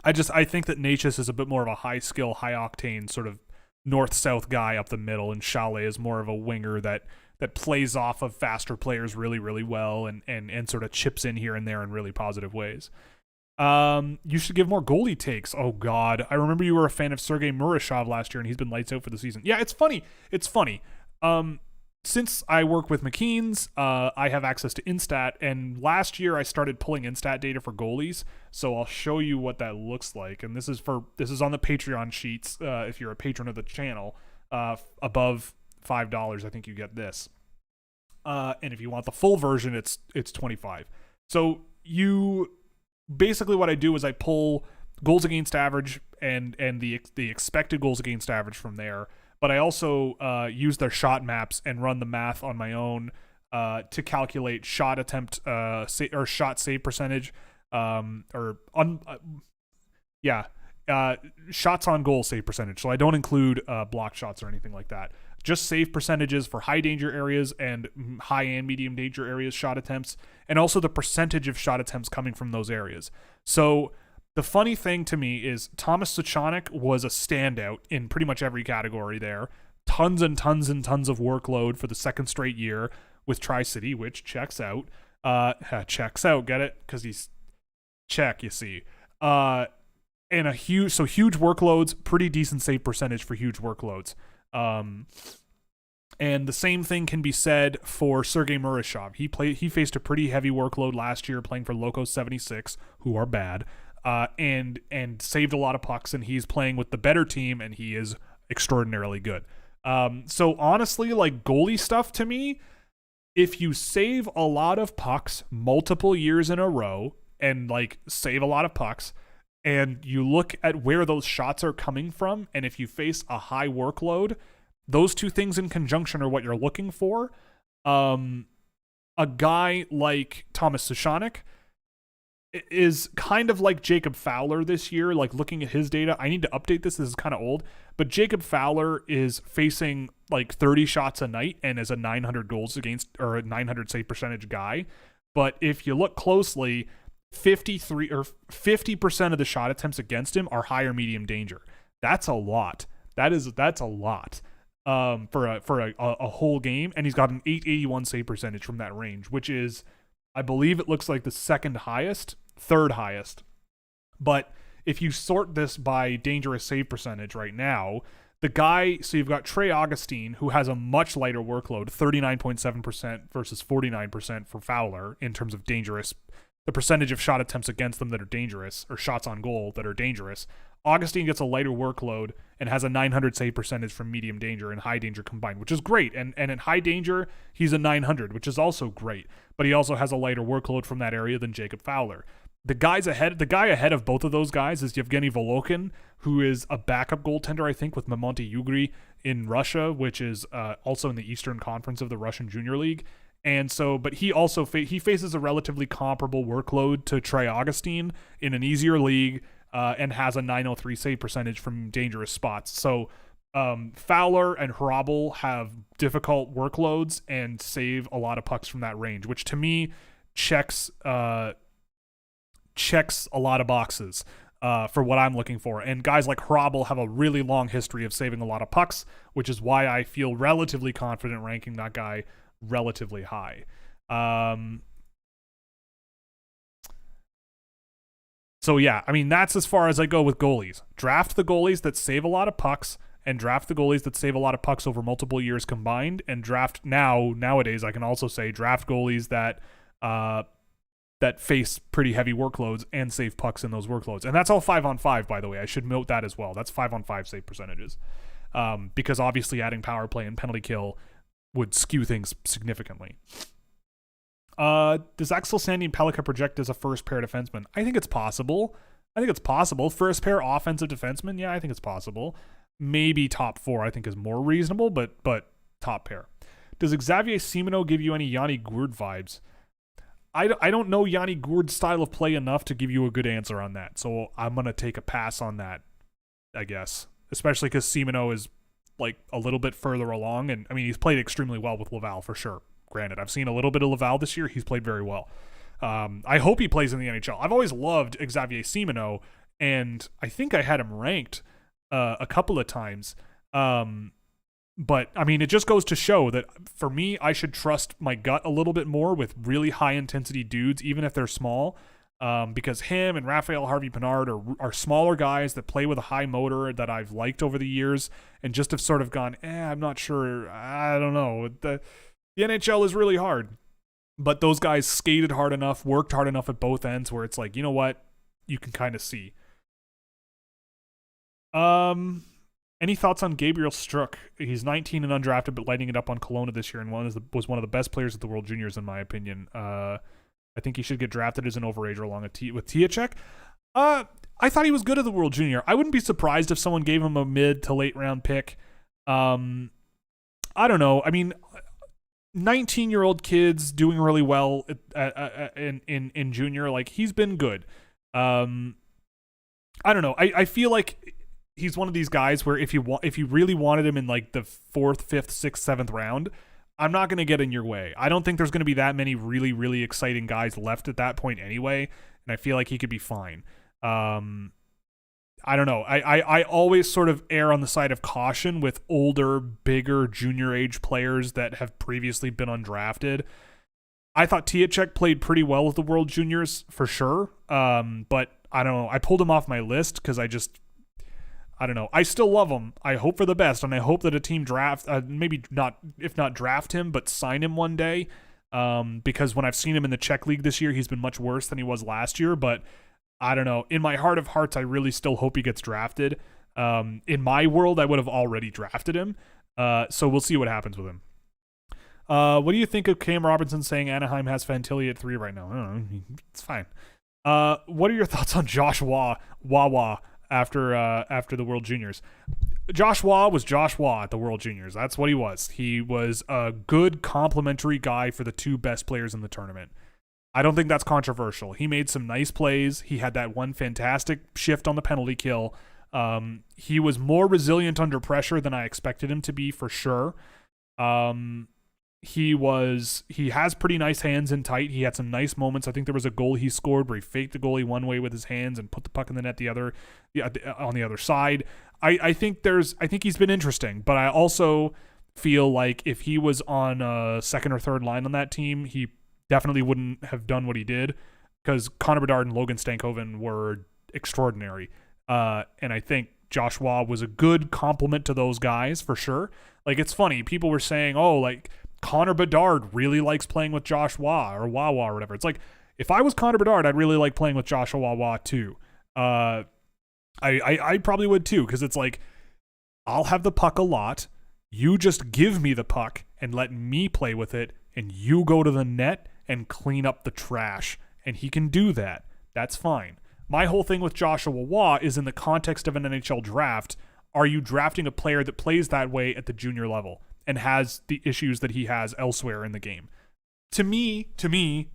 I think that Natchez is a bit more of a high skill, high octane sort of north-south guy up the middle, and Chalet is more of a winger that plays off of faster players really, really well and sort of chips in here and there in really positive ways. You should give more goalie takes. Oh God, I remember you were a fan of Sergei Murashov last year, and he's been lights out for the season. Yeah, it's funny. Since I work with McKean's, I have access to Instat, and last year I started pulling Instat data for goalies. So I'll show you what that looks like, and this is on the Patreon sheets. If you're a patron of the channel, above $5, I think you get this. And if you want the full version, it's $25. So basically what I do is I pull goals against average and the expected goals against average from there. But I also use their shot maps and run the math on my own to calculate shot attempt or shot save percentage shots on goal save percentage. So I don't include block shots or anything like that. Just save percentages for high danger areas and high and medium danger areas shot attempts, and also the percentage of shot attempts coming from those areas. So the funny thing to me is Thomas Suchanek was a standout in pretty much every category there. Tons and tons and tons of workload for the second straight year with Tri-City, which checks out. Checks out, get it? Because he's check, you see. And huge workloads, pretty decent save percentage for huge workloads. And the same thing can be said for Sergei Murashov. He faced a pretty heavy workload last year playing for Loco 76, who are bad. And saved a lot of pucks, and he's playing with the better team, and he is extraordinarily good. So honestly, like goalie stuff to me, if you save a lot of pucks multiple years in a row and like save a lot of pucks, and you look at where those shots are coming from, and if you face a high workload, those two things in conjunction are what you're looking for. A guy like Thomas Suchanek is kind of like Jacob Fowler this year. Like looking at his data, I need to update this. This is kind of old, but Jacob Fowler is facing like 30 shots a night and is a 900 goals against or a 900 save percentage guy. But if you look closely, 53 or 50% of the shot attempts against him are high or medium danger. That's a lot. That's a lot for a whole game, and he's got an 881 save percentage from that range, which is, I believe it looks like the third highest. But if you sort this by dangerous save percentage right now, so you've got Trey Augustine, who has a much lighter workload, 39.7% versus 49% for Fowler in terms of dangerous, the percentage of shot attempts against them that are dangerous, or shots on goal that are dangerous. Augustine gets a lighter workload and has a 900 save percentage from medium danger and high danger combined, which is great. And in high danger, he's a 900, which is also great. But he also has a lighter workload from that area than Jacob Fowler. The guy ahead of both of those guys is Yevgeny Volokhin, who is a backup goaltender, I think, with Mamonty Ugry in Russia, which is also in the Eastern Conference of the Russian Junior League. And so, but he also he faces a relatively comparable workload to Trey Augustine in an easier league. and has a .903 save percentage from dangerous spots. So Fowler and Hrabal have difficult workloads and save a lot of pucks from that range, which to me checks a lot of boxes for what I'm looking for. And guys like Hrabal have a really long history of saving a lot of pucks, which is why I feel relatively confident ranking that guy relatively high. So yeah, I mean, that's as far as I go with goalies. Draft the goalies that save a lot of pucks, and draft the goalies that save a lot of pucks over multiple years combined, and nowadays I can also say draft goalies that face pretty heavy workloads and save pucks in those workloads. And that's all 5-on-5, by the way. I should note that as well. That's 5-on-5 save percentages. Because obviously adding power play and penalty kill would skew things significantly. Does Axel Sandy and Pellikka project as a first pair defenseman? I think it's possible. First pair offensive defenseman? Yeah, I think it's possible. Maybe top 4 I think is more reasonable, but top pair. Does Xavier Simoneau give you any Yanni Gourde vibes? I don't know Yanni Gourde's style of play enough to give you a good answer on that, so I'm going to take a pass on that, I guess. Especially because Simoneau is like a little bit further along, and I mean, he's played extremely well with Laval for sure. Granted, I've seen a little bit of Laval this year. He's played very well. I hope he plays in the NHL. I've always loved Xavier Simoneau, and I think I had him ranked a couple of times. But, I mean, it just goes to show that, for me, I should trust my gut a little bit more with really high-intensity dudes, even if they're small, because him and Raphael Harvey-Pinard are smaller guys that play with a high motor that I've liked over the years and just have sort of gone, I'm not sure, I don't know. The NHL is really hard. But those guys skated hard enough, worked hard enough at both ends where it's like, you know what? You can kind of see. Any thoughts on Gabriel Struk? He's 19 and undrafted, but lighting it up on Kelowna this year, and was one of the best players at the World Juniors, in my opinion. I think he should get drafted as an overager along with Tiacek. I thought he was good at the World Junior. I wouldn't be surprised if someone gave him a mid to late round pick. I don't know. I mean, 19-year-old kids doing really well in junior, like, he's been good. I don't know. I feel like he's one of these guys where if you really wanted him in like the 4th, 5th, 6th, 7th round, I'm not going to get in your way. I don't think there's going to be that many really, really exciting guys left at that point anyway, and I feel like he could be fine. I don't know. I always sort of err on the side of caution with older, bigger, junior age players that have previously been undrafted. I thought Tiacek played pretty well with the World Juniors for sure, but I don't know. I pulled him off my list because I don't know. I still love him. I hope for the best, and I hope that a team if not draft him, but sign him one day. Because when I've seen him in the Czech League this year, he's been much worse than he was last year. But I don't know. In my heart of hearts, I really still hope he gets drafted. In my world, I would have already drafted him. So we'll see what happens with him. What do you think of Cam Robinson saying Anaheim has Fantilli at 3 right now? I don't know. It's fine. What are your thoughts on Josh Wawa after the World Juniors? Josh Waugh was Josh Waugh at the World Juniors. That's what he was. He was a good complementary guy for the 2 best players in the tournament. I don't think that's controversial. He made some nice plays. He had that one fantastic shift on the penalty kill. He was more resilient under pressure than I expected him to be, for sure. He has pretty nice hands in tight. He had some nice moments. I think there was a goal he scored where he faked the goalie one way with his hands and put the puck in the net on the other side. I think he's been interesting, but I also feel like if he was on a second or third line on that team, he definitely wouldn't have done what he did, because Connor Bedard and Logan Stankoven were extraordinary. And I think Josh Waugh was a good complement to those guys for sure. Like, it's funny. People were saying, oh, like, Connor Bedard really likes playing with Josh Waugh or Wawa or whatever. It's like, if I was Connor Bedard, I'd really like playing with Joshua Wawa too. I probably would too, because it's like, I'll have the puck a lot. You just give me the puck and let me play with it, and you go to the net and clean up the trash. And he can do that. That's fine. My whole thing with Joshua Waugh is in the context of an NHL draft. Are you drafting a player that plays that way at the junior level and has the issues that he has elsewhere in the game? To me,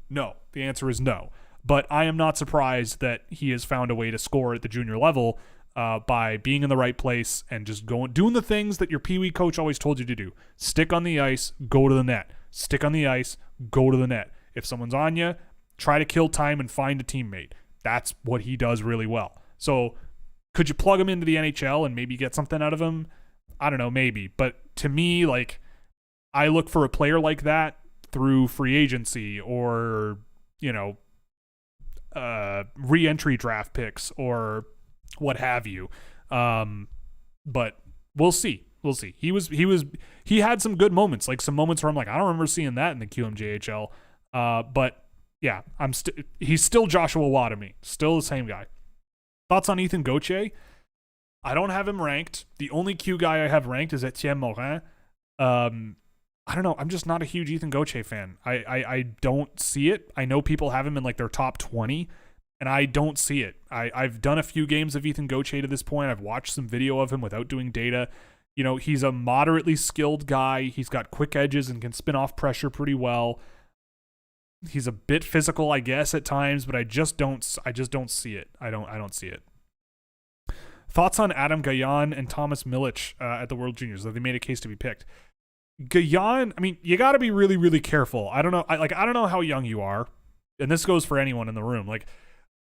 no. The answer is no. but I am not surprised that he has found a way to score at the junior level by being in the right place and just doing the things that your Pee Wee coach always told you to do. Stick on the ice, go to the net. Stick on the ice, go to the net. If someone's on you, try to kill time and find a teammate. That's what he does really well. So could you plug him into the NHL and maybe get something out of him? I don't know, maybe. But to me, like, I look for a player like that through free agency or, you know, re-entry draft picks or what have you. But we'll see. We'll see. He had some good moments, like some moments where I'm like, I don't remember seeing that in the QMJHL. But yeah, he's still Joshua Waugh to me. Still the same guy. Thoughts on Ethan Gauthier? I don't have him ranked. The only Q guy I have ranked is Etienne Morin. I don't know. I'm just not a huge Ethan Gauthier fan. I don't see it. I know people have him in like their top 20, and I don't see it. I've done a few games of Ethan Gauthier to this point. I've watched some video of him without doing data. You know, he's a moderately skilled guy. He's got quick edges and can spin off pressure pretty well. He's a bit physical, I guess, at times, but I just don't see it. I don't see it. Thoughts on Adam Gajan and Thomas Milic at the World Juniors? That they made a case to be picked. Gajan, I mean, you got to be really, really careful. I don't know. I don't know how young you are, and this goes for anyone in the room. Like,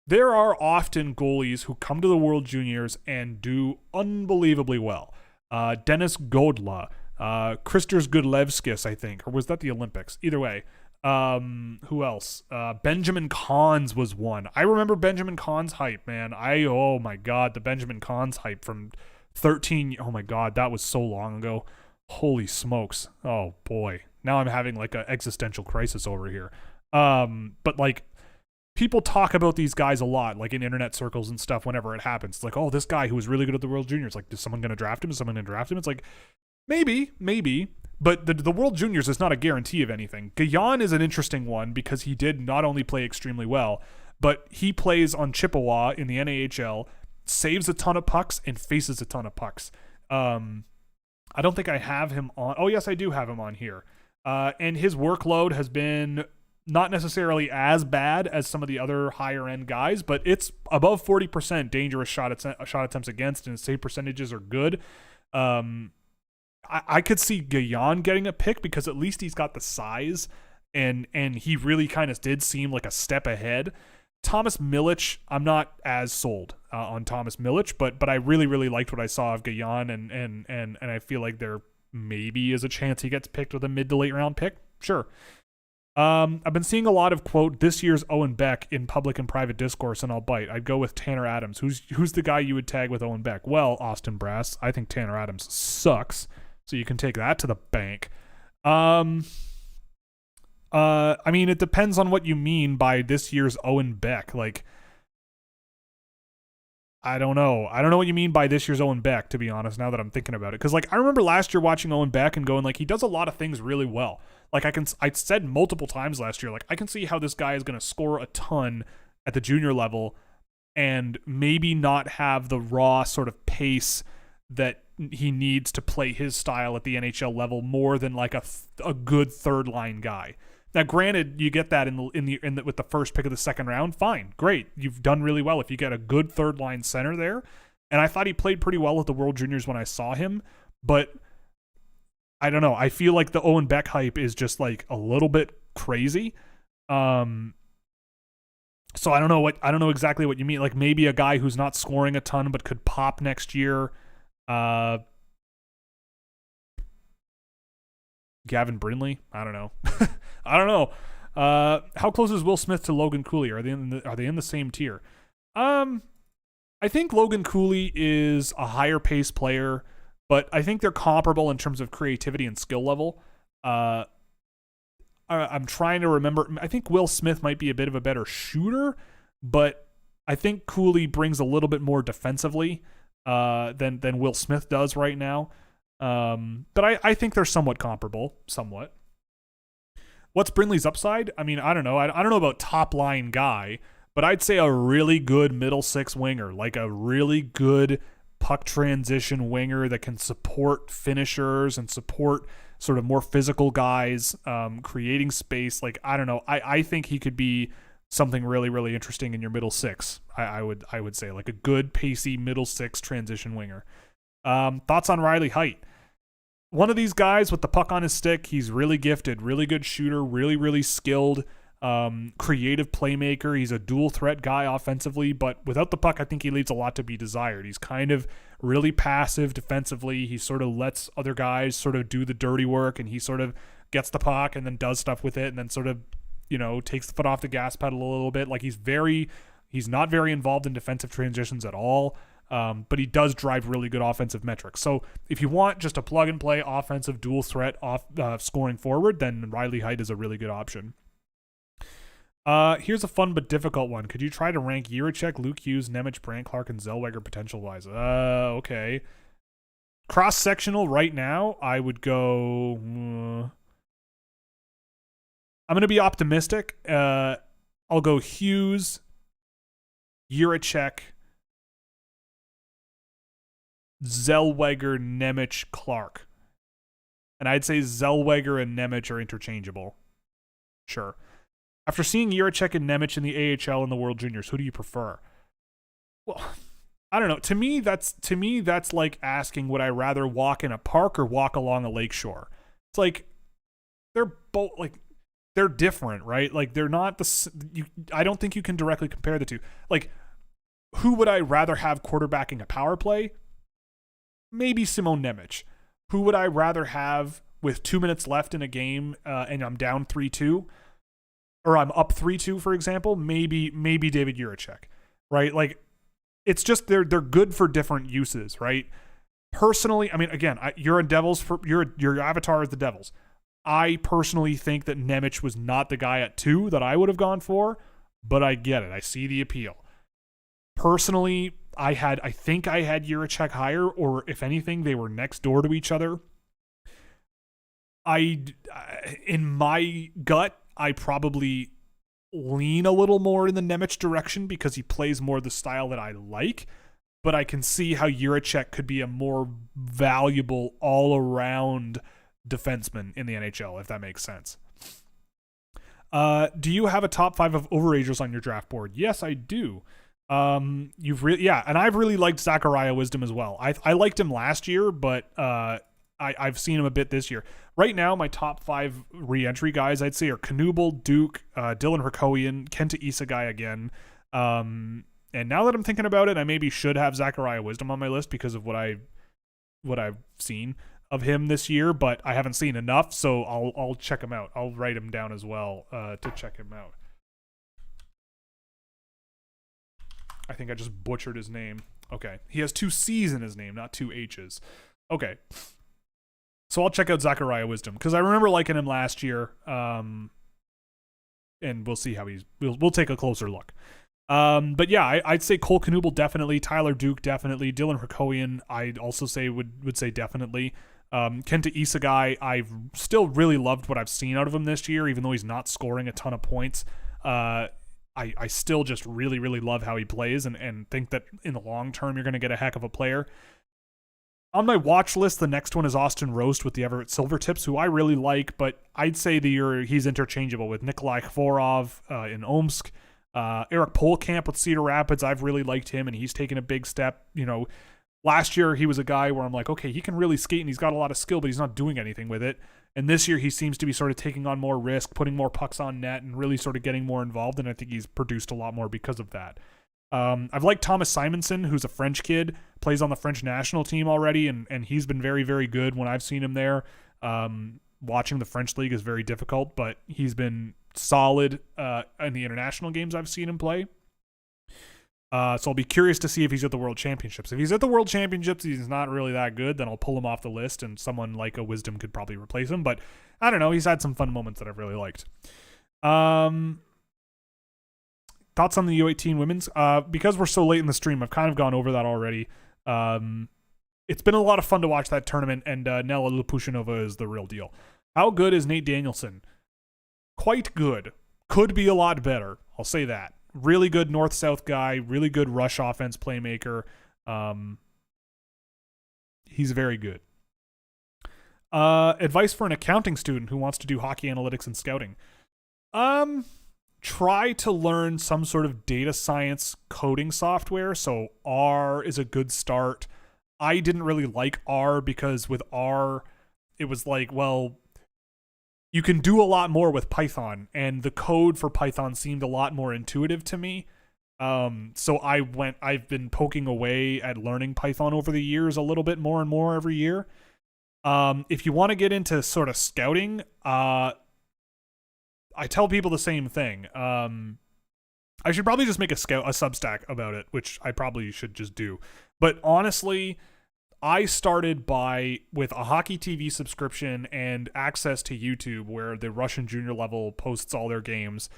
there are often goalies who come to the World Juniors and do unbelievably well. Dennis Godla, Kristers Gudlevskis, I think, or was that the Olympics? Either way. Who else? Benjamin Kahns was one. I remember Benjamin Kahns hype, man. Oh my God, the Benjamin Kahns hype from 13. Oh my God, that was so long ago. Holy smokes. Oh boy. Now I'm having like an existential crisis over here. But like, people talk about these guys a lot, like in internet circles and stuff whenever it happens. It's like, oh, this guy who was really good at the World Juniors, like, is someone going to draft him? Is someone going to draft him? It's like, maybe. But the World Juniors is not a guarantee of anything. Gajan is an interesting one because he did not only play extremely well, but he plays on Chippewa in the NAHL, saves a ton of pucks, and faces a ton of pucks. I don't think I have him on. Oh, yes, I do have him on here. And his workload has been not necessarily as bad as some of the other higher-end guys, but it's above 40% dangerous shot attempts against, and his save percentages are good. I could see Gajan getting a pick because at least he's got the size, and he really kind of did seem like a step ahead. Thomas Milic, I'm not as sold on Thomas Milic, but I really, really liked what I saw of Gajan, and I feel like there maybe is a chance he gets picked with a mid to late round pick. Sure. I've been seeing a lot of, quote, this year's Owen Beck in public and private discourse, and I'll bite. I'd go with Tanner Adams. Who's the guy you would tag with Owen Beck? Well, Austin Brass, I think Tanner Adams sucks, so you can take that to the bank. I mean, it depends on what you mean by this year's Owen Beck. Like, I don't know what you mean by this year's Owen Beck, to be honest, now that I'm thinking about it. Because, like, I remember last year watching Owen Beck and going, like, he does a lot of things really well. Like, I said multiple times last year, like, I can see how this guy is going to score a ton at the junior level and maybe not have the raw sort of pace that he needs to play his style at the NHL level more than, like, a good third-line guy. Now, granted, you get that with the first pick of the second round. Fine, great, you've done really well if you get a good third line center there. And I thought he played pretty well at the World Juniors when I saw him, but I don't know. I feel like the Owen Beck hype is just like a little bit crazy. So I don't know exactly what you mean. Like maybe a guy who's not scoring a ton but could pop next year. Gavin Brindley? I don't know. I don't know. How close is Will Smith to Logan Cooley? Are they in the same tier? I think Logan Cooley is a higher pace player, but I think they're comparable in terms of creativity and skill level. I'm trying to remember. I think Will Smith might be a bit of a better shooter, but I think Cooley brings a little bit more defensively than Will Smith does right now. But I think they're somewhat comparable, somewhat. What's Brindley's upside? I mean, I don't know. I don't know about top line guy, but I'd say a really good middle six winger, like a really good puck transition winger that can support finishers and support sort of more physical guys, creating space. Like, I don't know. I think he could be something really, really interesting in your middle six. I would say like a good pacey middle six transition winger. Thoughts on Riley Heidt? One of these guys with the puck on his stick. He's really gifted, really good shooter, really, really skilled, creative playmaker. He's a dual threat guy offensively, but without the puck, I think he leaves a lot to be desired. He's kind of really passive defensively. He sort of lets other guys sort of do the dirty work, and he sort of gets the puck and then does stuff with it, and then sort of, takes the foot off the gas pedal a little bit. Like he's not very involved in defensive transitions at all. But he does drive really good offensive metrics. So if you want just a plug and play offensive dual threat scoring forward, then Riley Heidt is a really good option. Here's a fun but difficult one. Could you try to rank Jiricek, Luke Hughes, Nemec, Brandt Clark, and Zellweger potential wise? Okay. Cross sectional right now, I would go. I'm going to be optimistic. I'll go Hughes, Jiricek, Zellweger, Nemec, Clark. And I'd say Zellweger and Nemec are interchangeable. Sure. After seeing Jiricek and Nemec in the AHL and the World Juniors, who do you prefer? Well, I don't know. To me, that's like asking, would I rather walk in a park or walk along a lakeshore? It's like they're both they're different, right? Like they're not I don't think you can directly compare the two. Like, who would I rather have quarterbacking a power play? Maybe Simon Nemec. Who would I rather have with 2 minutes left in a game and I'm down 3-2? Or I'm up 3-2, for example? Maybe David Jiricek, right? Like, it's just they're good for different uses, right? Personally, I mean, again, you're a Devils your avatar is the Devils. I personally think that Nemec was not the guy at 2 that I would have gone for, but I get it. I see the appeal. Personally, I think I had Jiricek higher, or if anything, they were next door to each other. In my gut, I probably lean a little more in the Nemec direction because he plays more the style that I like, but I can see how Jiricek could be a more valuable all-around defenseman in the NHL, if that makes sense. Do you have a top 5 of overagers on your draft board? Yes, I do. And I've really liked Zachariah Wisdom as well. I liked him last year, but I've seen him a bit this year. Right now, my top 5 re-entry guys, I'd say, are Knuble, Duke, Dylan Herkoian, Kenta Isagai again. And now that I'm thinking about it, I maybe should have Zachariah Wisdom on my list because of what I've seen of him this year, but I haven't seen enough, so I'll check him out. I'll write him down as well to check him out. I think I just butchered his name. Okay. He has 2 C's in his name, not 2 H's. Okay. So I'll check out Zachariah Wisdom because I remember liking him last year. And we'll see how we'll take a closer look. But yeah, I'd say Cole Knuble definitely, Tyler Duke definitely, Dylan Herkoian I'd also say would say definitely. Kenta Isagai, I've still really loved what I've seen out of him this year, even though he's not scoring a ton of points. I still just really, really love how he plays and think that in the long term you're going to get a heck of a player. On my watch list, the next one is Austin Roast with the Everett Silvertips, who I really like, but I'd say he's interchangeable with Nikolai Khvorov in Omsk. Eric Polkamp with Cedar Rapids, I've really liked him, and he's taken a big step. Last year he was a guy where I'm like, okay, he can really skate and he's got a lot of skill, but he's not doing anything with it. And this year he seems to be sort of taking on more risk, putting more pucks on net, and really sort of getting more involved, and I think he's produced a lot more because of that. I've liked Thomas Simonson, who's a French kid, plays on the French national team already, and he's been very, very good when I've seen him there. Watching the French league is very difficult, but he's been solid in the international games I've seen him play. So I'll be curious to see if he's at the World Championships. If he's at the World Championships, he's not really that good, then I'll pull him off the list, and someone like a Wisdom could probably replace him. But I don't know. He's had some fun moments that I've really liked. Thoughts on the U18 women's? Because we're so late in the stream, I've kind of gone over that already. It's been a lot of fun to watch that tournament, and Nella Lupushinova is the real deal. How good is Nate Danielson? Quite good. Could be a lot better. I'll say that. Really good north-south guy. Really good rush offense playmaker. He's very good. Advice for an accounting student who wants to do hockey analytics and scouting. try to learn some sort of data science coding software. So R is a good start. I didn't really like R because with R, it was like, well, you can do a lot more with Python, and the code for Python seemed a lot more intuitive to me. So I've been poking away at learning Python over the years a little bit more and more every year. If you want to get into sort of scouting, I tell people the same thing. I should probably just make a Substack about it, which I probably should just do. But honestly, I started with a hockey TV subscription and access to YouTube, where the Russian junior level posts all their games.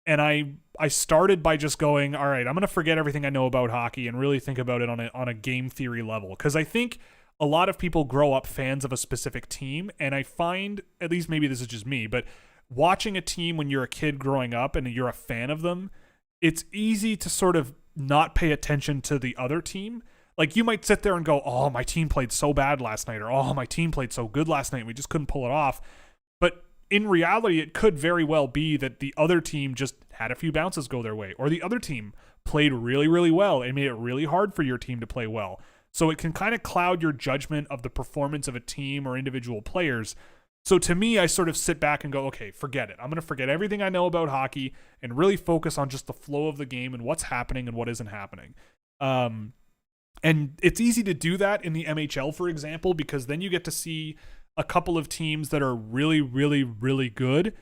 And I started by just going, all right, I'm going to forget everything I know about hockey and really think about it on a game theory level. Because I think a lot of people grow up fans of a specific team, and I find, at least maybe this is just me, but watching a team when you're a kid growing up and you're a fan of them, it's easy to sort of not pay attention to the other team. Like, you might sit there and go, oh, my team played so bad last night, or oh, my team played so good last night, we just couldn't pull it off. But in reality, it could very well be that the other team just had a few bounces go their way, or the other team played really, really well and made it really hard for your team to play well. So it can kind of cloud your judgment of the performance of a team or individual players. So to me, I sort of sit back and go, okay, forget it. I'm going to forget everything I know about hockey and really focus on just the flow of the game and what's happening and what isn't happening. And it's easy to do that in the MHL, for example, because then you get to see a couple of teams that are really, really, really good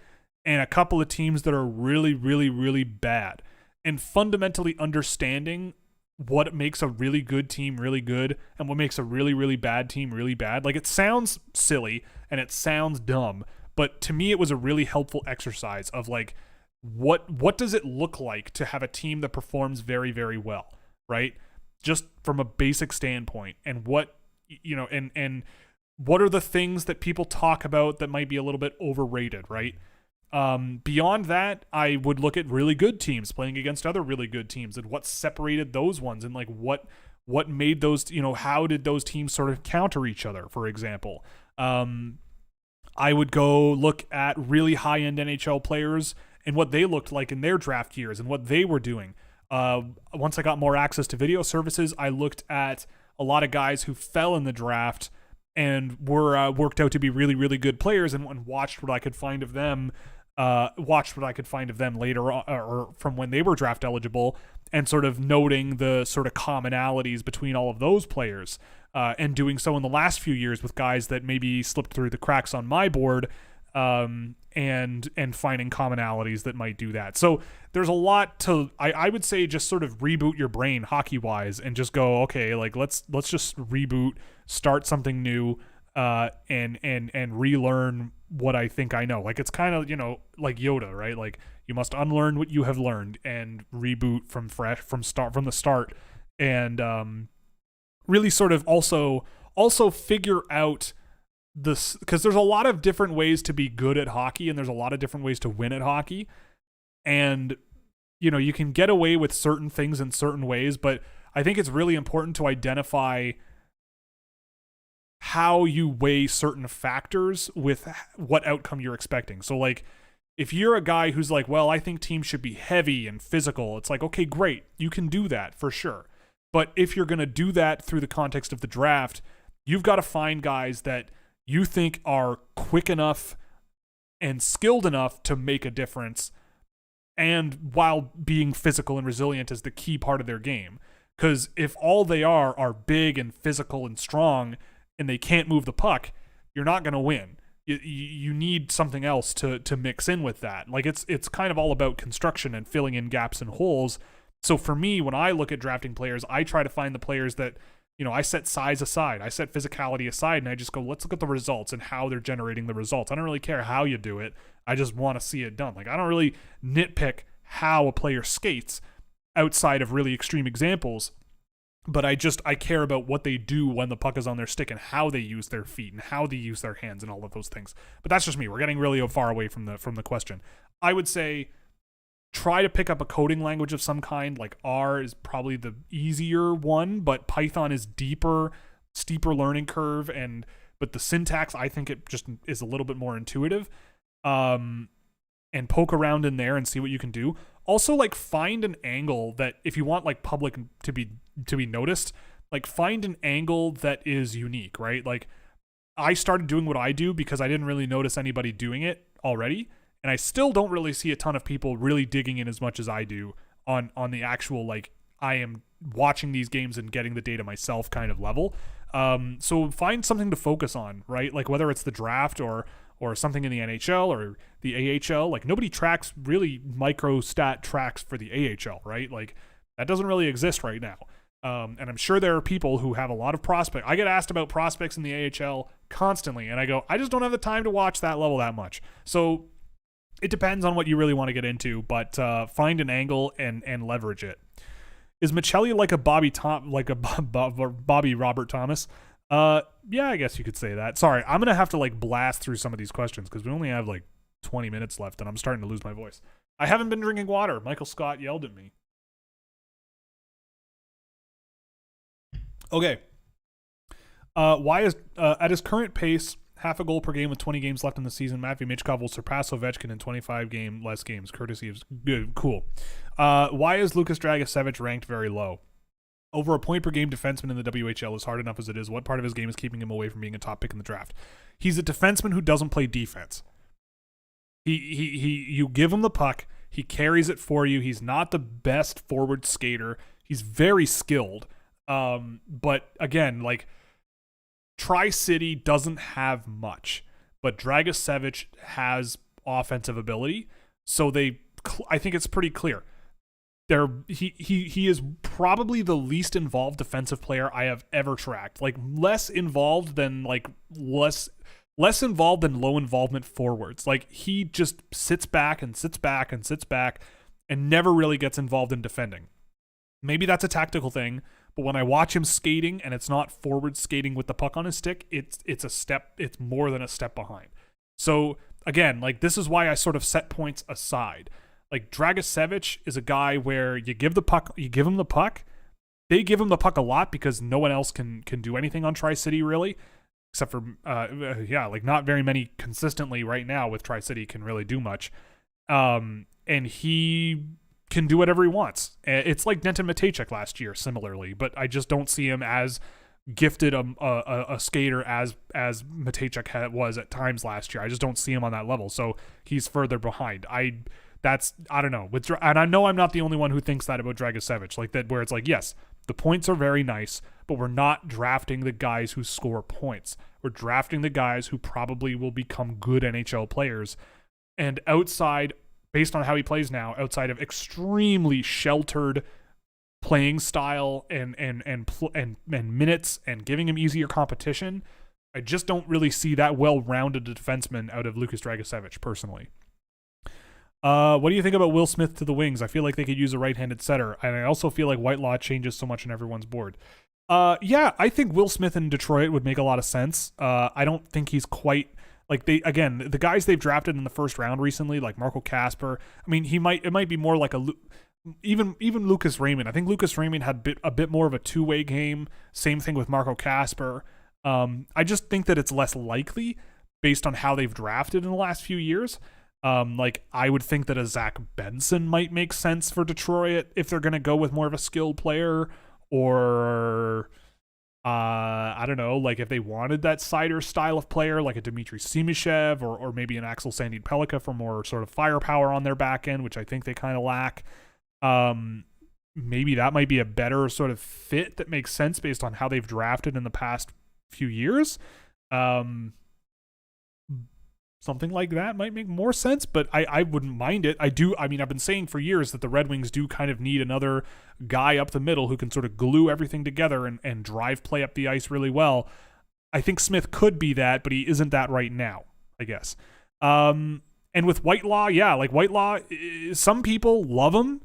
and a couple of teams that are really, really, really bad. And fundamentally understanding what makes a really good team really good and what makes a really, really bad team really bad. Like, it sounds silly and it sounds dumb, but to me it was a really helpful exercise of like, what does it look like to have a team that performs very, very well, right? Just from a basic standpoint, and what, you know, and what are the things that people talk about that might be a little bit overrated, right? Beyond that, I would look at really good teams playing against other really good teams and what separated those ones, and like what made those, you know, how did those teams sort of counter each other, for example. I would go look at really high-end NHL players and what they looked like in their draft years and what they were doing. Once I got more access to video services, I looked at a lot of guys who fell in the draft and were worked out to be really, really good players, and watched what I could find of them. Later on, or from when they were draft eligible, and sort of noting the sort of commonalities between all of those players, and doing so in the last few years with guys that maybe slipped through the cracks on my board, and finding commonalities that might do that. So there's a lot to, I would say, just sort of reboot your brain hockey wise and just go, okay, like let's just reboot, start something new, and relearn what I think I know. Like, it's kind of, you know, like Yoda, right? Like, you must unlearn what you have learned and reboot from the start, and really sort of also figure out this, because there's a lot of different ways to be good at hockey, and there's a lot of different ways to win at hockey, and you know, you can get away with certain things in certain ways, but I think it's really important to identify how you weigh certain factors with what outcome you're expecting. So like, if you're a guy who's like, well, I think teams should be heavy and physical, it's like, okay, great, you can do that for sure. But if you're going to do that through the context of the draft, you've got to find guys that you think are quick enough and skilled enough to make a difference, and while being physical and resilient is the key part of their game. Because if all they are big and physical and strong, and they can't move the puck, you're not going to win. You need something else to mix in with that. Like, it's kind of all about construction and filling in gaps and holes. So for me, when I look at drafting players, I try to find the players that, you know, I set size aside, I set physicality aside, and I just go, let's look at the results and how they're generating the results. I don't really care how you do it. I just want to see it done. Like, I don't really nitpick how a player skates outside of really extreme examples, but I care about what they do when the puck is on their stick and how they use their feet and how they use their hands and all of those things. But that's just me. We're getting really far away from the question. I would say try to pick up a coding language of some kind. Like, R is probably the easier one, but Python is steeper learning curve, but the syntax, I think it just is a little bit more intuitive. and poke around in there and see what you can do. Also, like, find an angle that, if you want like public to be noticed, like, find an angle that is unique, right? Like, I started doing what I do because I didn't really notice anybody doing it already, and I still don't really see a ton of people really digging in as much as I do on the actual, like, I am watching these games and getting the data myself kind of level. So find something to focus on, right? Like, whether it's the draft or something in the NHL or the AHL. Like, nobody tracks really micro stat tracks for the AHL, right? Like, that doesn't really exist right now. And I'm sure there are people who have a lot of prospects. I get asked about prospects in the AHL constantly, and I go, I just don't have the time to watch that level that much. So it depends on what you really want to get into, but find an angle and leverage it. Is Michelli like a Bobby Robert Thomas? Yeah, I guess you could say that. Sorry, I'm gonna have to like blast through some of these questions because we only have like 20 minutes left, and I'm starting to lose my voice. I haven't been drinking water. Michael Scott yelled at me. Okay. Why is at his current pace, half a goal per game with 20 games left in the season, Matvei Michkov will surpass Ovechkin in 25 less games, courtesy of good. Cool. Why is Lukas Dragicevic ranked very low? Over a point per game defenseman in the WHL is hard enough as it is. What part of his game is keeping him away from being a top pick in the draft? He's a defenseman who doesn't play defense. You give him the puck, he carries it for you. He's not the best forward skater. He's very skilled. But again, like, Tri-City doesn't have much, but Dragicevic has offensive ability. So I think it's pretty clear. He is probably the least involved defensive player I have ever tracked. Like, less involved than less involved than low involvement forwards. Like, he just sits back and sits back and sits back and never really gets involved in defending. Maybe that's a tactical thing, but when I watch him skating and it's not forward skating with the puck on his stick, it's more than a step behind. So again, like, this is why I sort of set points aside. Like, Dragicevic is a guy where you give him the puck. They give him the puck a lot because no one else can do anything on Tri-City really, except for like, not very many consistently right now with Tri-City can really do much. And he can do whatever he wants. It's like Denton Matejchuk last year, similarly, but I just don't see him as gifted a skater as Matejchuk was at times last year. I just don't see him on that level, so he's further behind. I don't know. And I know I'm not the only one who thinks that about Dragicevic, like that, where it's like, yes, the points are very nice, but we're not drafting the guys who score points. We're drafting the guys who probably will become good NHL players. And outside, based on how he plays now, outside of extremely sheltered playing style and minutes and giving him easier competition, I just don't really see that well-rounded a defenseman out of Lukas Dragicevic, personally. What do you think about Will Smith to the Wings? I feel like they could use a right-handed setter, and I also feel like Whitelaw changes so much on everyone's board. Yeah, I think Will Smith in Detroit would make a lot of sense. I don't think he's quite... Like, the guys they've drafted in the first round recently, like Marco Kasper, I mean, it might be more like even Lucas Raymond. I think Lucas Raymond had a bit more of a two-way game. Same thing with Marco Kasper. I just think that it's less likely based on how they've drafted in the last few years. Like, I would think that a Zach Benson might make sense for Detroit if they're going to go with more of a skilled player, or I don't know, like if they wanted that cider style of player, like a Dmitry Simishev or maybe an Axel Sandin-Pellikka for more sort of firepower on their back end, which I think they kind of lack. Maybe that might be a better sort of fit that makes sense based on how they've drafted in the past few years. Something like that might make more sense, but I wouldn't mind it. I mean, I've been saying for years that the Red Wings do kind of need another guy up the middle who can sort of glue everything together and drive play up the ice really well. I think Smith could be that, but he isn't that right now, I guess. And with Whitelaw, yeah, like Whitelaw, some people love him,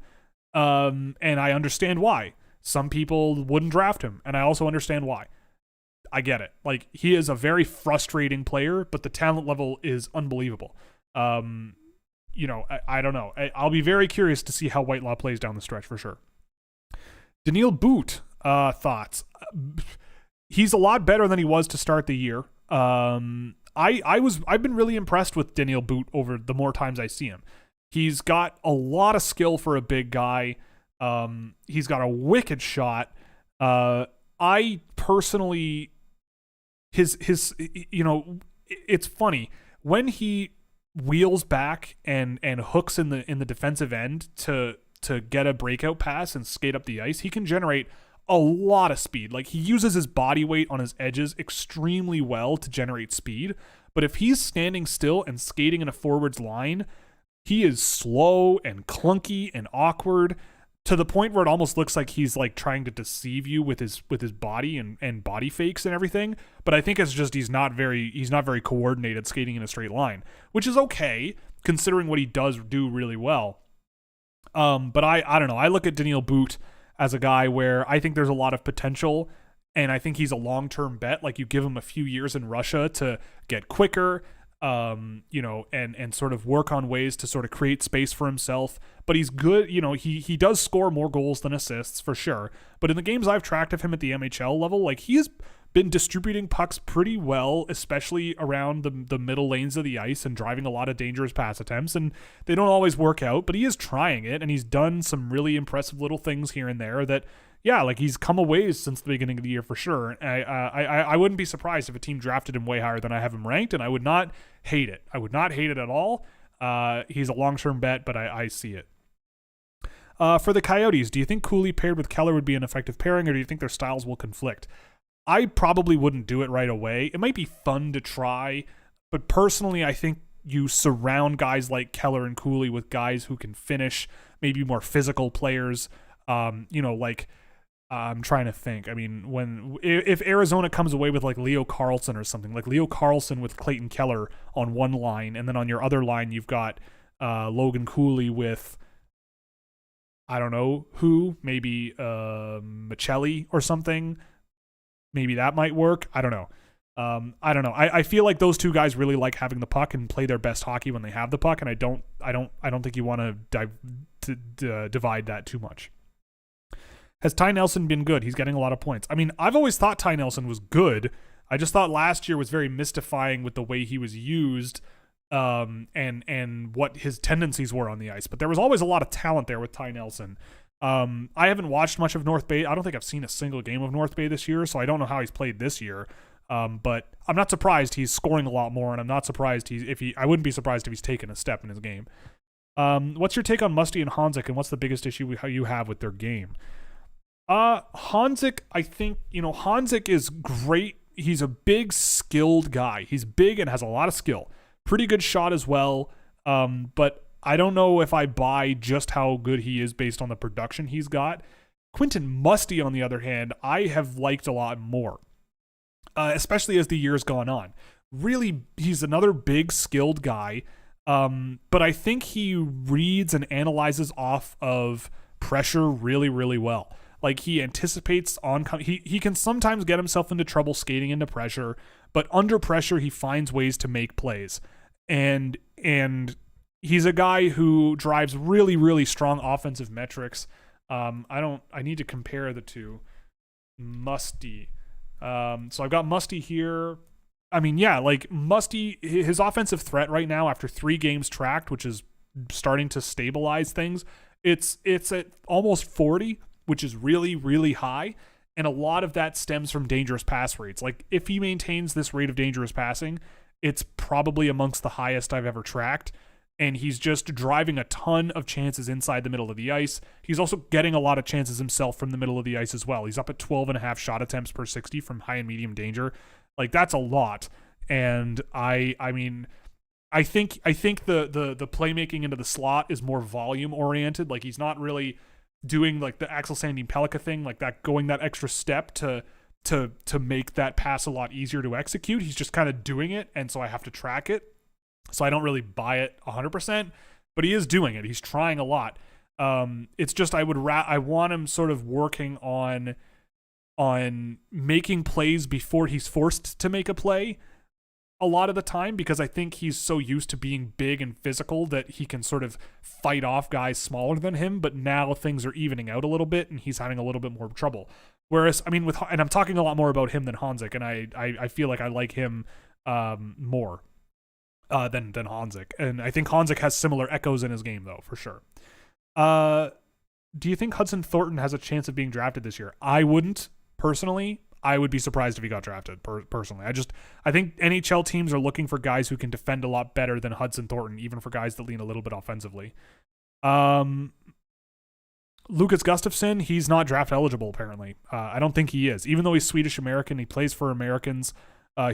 and I understand why. Some people wouldn't draft him, and I also understand why. I get it. Like, he is a very frustrating player, but the talent level is unbelievable. I don't know. I'll be very curious to see how Whitelaw plays down the stretch for sure. Daniil Boot, thoughts. He's a lot better than he was to start the year. I've been really impressed with Daniel Boot over the more times I see him. He's got a lot of skill for a big guy. He's got a wicked shot. I personally, his you know, it's funny when he wheels back and hooks in the defensive end to get a breakout pass and skate up the ice. He can generate a lot of speed. Like, he uses his body weight on his edges extremely well to generate speed. But if he's standing still and skating in a forward's line, he is slow and clunky and awkward to the point where it almost looks like he's like trying to deceive you with his body and body fakes and everything. But I think it's just he's not very coordinated skating in a straight line, which is okay considering what he does do really well. But I don't know. I look at Daniel Boot as a guy where I think there's a lot of potential, and I think he's a long-term bet. Like, you give him a few years in Russia to get quicker, you know, and sort of work on ways to sort of create space for himself. But he's good, you know, he does score more goals than assists for sure. But in the games I've tracked of him at the MHL level, like, he has been distributing pucks pretty well, especially around the middle lanes of the ice and driving a lot of dangerous pass attempts. And they don't always work out, but he is trying it, and he's done some really impressive little things here and there that, yeah, like, he's come a ways since the beginning of the year for sure. I wouldn't be surprised if a team drafted him way higher than I have him ranked, and I would not hate it. I would not hate it at all. He's a long-term bet, but I see it. For the Coyotes, do you think Cooley paired with Keller would be an effective pairing, or do you think their styles will conflict? I probably wouldn't do it right away. It might be fun to try, but personally, I think you surround guys like Keller and Cooley with guys who can finish, maybe more physical players. You know, like, I'm trying to think. I mean, if Arizona comes away with like Leo Carlson or something, like Leo Carlson with Clayton Keller on one line, and then on your other line you've got Logan Cooley with, I don't know who, maybe Michelli or something. Maybe that might work. I don't know. I feel like those two guys really like having the puck and play their best hockey when they have the puck, and I don't think you want to divide that too much. Has Ty Nelson been good? He's getting a lot of points. I mean, I've always thought Ty Nelson was good. I just thought last year was very mystifying with the way he was used, and what his tendencies were on the ice. But there was always a lot of talent there with Ty Nelson. I haven't watched much of North Bay. I don't think I've seen a single game of North Bay this year, so I don't know how he's played this year. But I'm not surprised he's scoring a lot more, and I'm not surprised I wouldn't be surprised if he's taken a step in his game. What's your take on Musty and Honzik, and what's the biggest issue you have with their game? Honzik, I think, you know, Honzik is great. He's a big, skilled guy. He's big and has a lot of skill. Pretty good shot as well. But I don't know if I buy just how good he is based on the production he's got. Quentin Musty, on the other hand, I have liked a lot more, especially as the year's gone on. Really, he's another big, skilled guy, but I think he reads and analyzes off of pressure really, really well. Like, he anticipates he can sometimes get himself into trouble skating into pressure, but under pressure, he finds ways to make plays. And he's a guy who drives really, really strong offensive metrics. I need to compare the two. Musty. So I've got Musty here. I mean, yeah, like, Musty, his offensive threat right now after 3 games tracked, which is starting to stabilize things, it's at almost 40, which is really, really high. And a lot of that stems from dangerous pass rates. Like, if he maintains this rate of dangerous passing, it's probably amongst the highest I've ever tracked. And he's just driving a ton of chances inside the middle of the ice. He's also getting a lot of chances himself from the middle of the ice as well. He's up at 12.5 shot attempts per 60 from high and medium danger. Like, that's a lot. And I think the playmaking into the slot is more volume oriented. Like, he's not really doing like the Axel Sandin Pellikka thing, like that, going that extra step to make that pass a lot easier to execute. He's just kind of doing it, and so I have to track it. So I don't really buy it 100%, but he is doing it. He's trying a lot. It's just I want him sort of working on making plays before he's forced to make a play a lot of the time, because I think he's so used to being big and physical that he can sort of fight off guys smaller than him, but now things are evening out a little bit and he's having a little bit more trouble. Whereas, I mean, and I'm talking a lot more about him than Honzik, and I feel like I like him more than Hanzik. And I think Hanzik has similar echoes in his game, though, for sure. Do you think Hudson Thornton has a chance of being drafted this year? I wouldn't, personally. I would be surprised if he got drafted, personally. I think NHL teams are looking for guys who can defend a lot better than Hudson Thornton, even for guys that lean a little bit offensively. Lucas Gustafsson, he's not draft eligible, apparently. I don't think he is. Even though he's Swedish-American, he plays for Americans.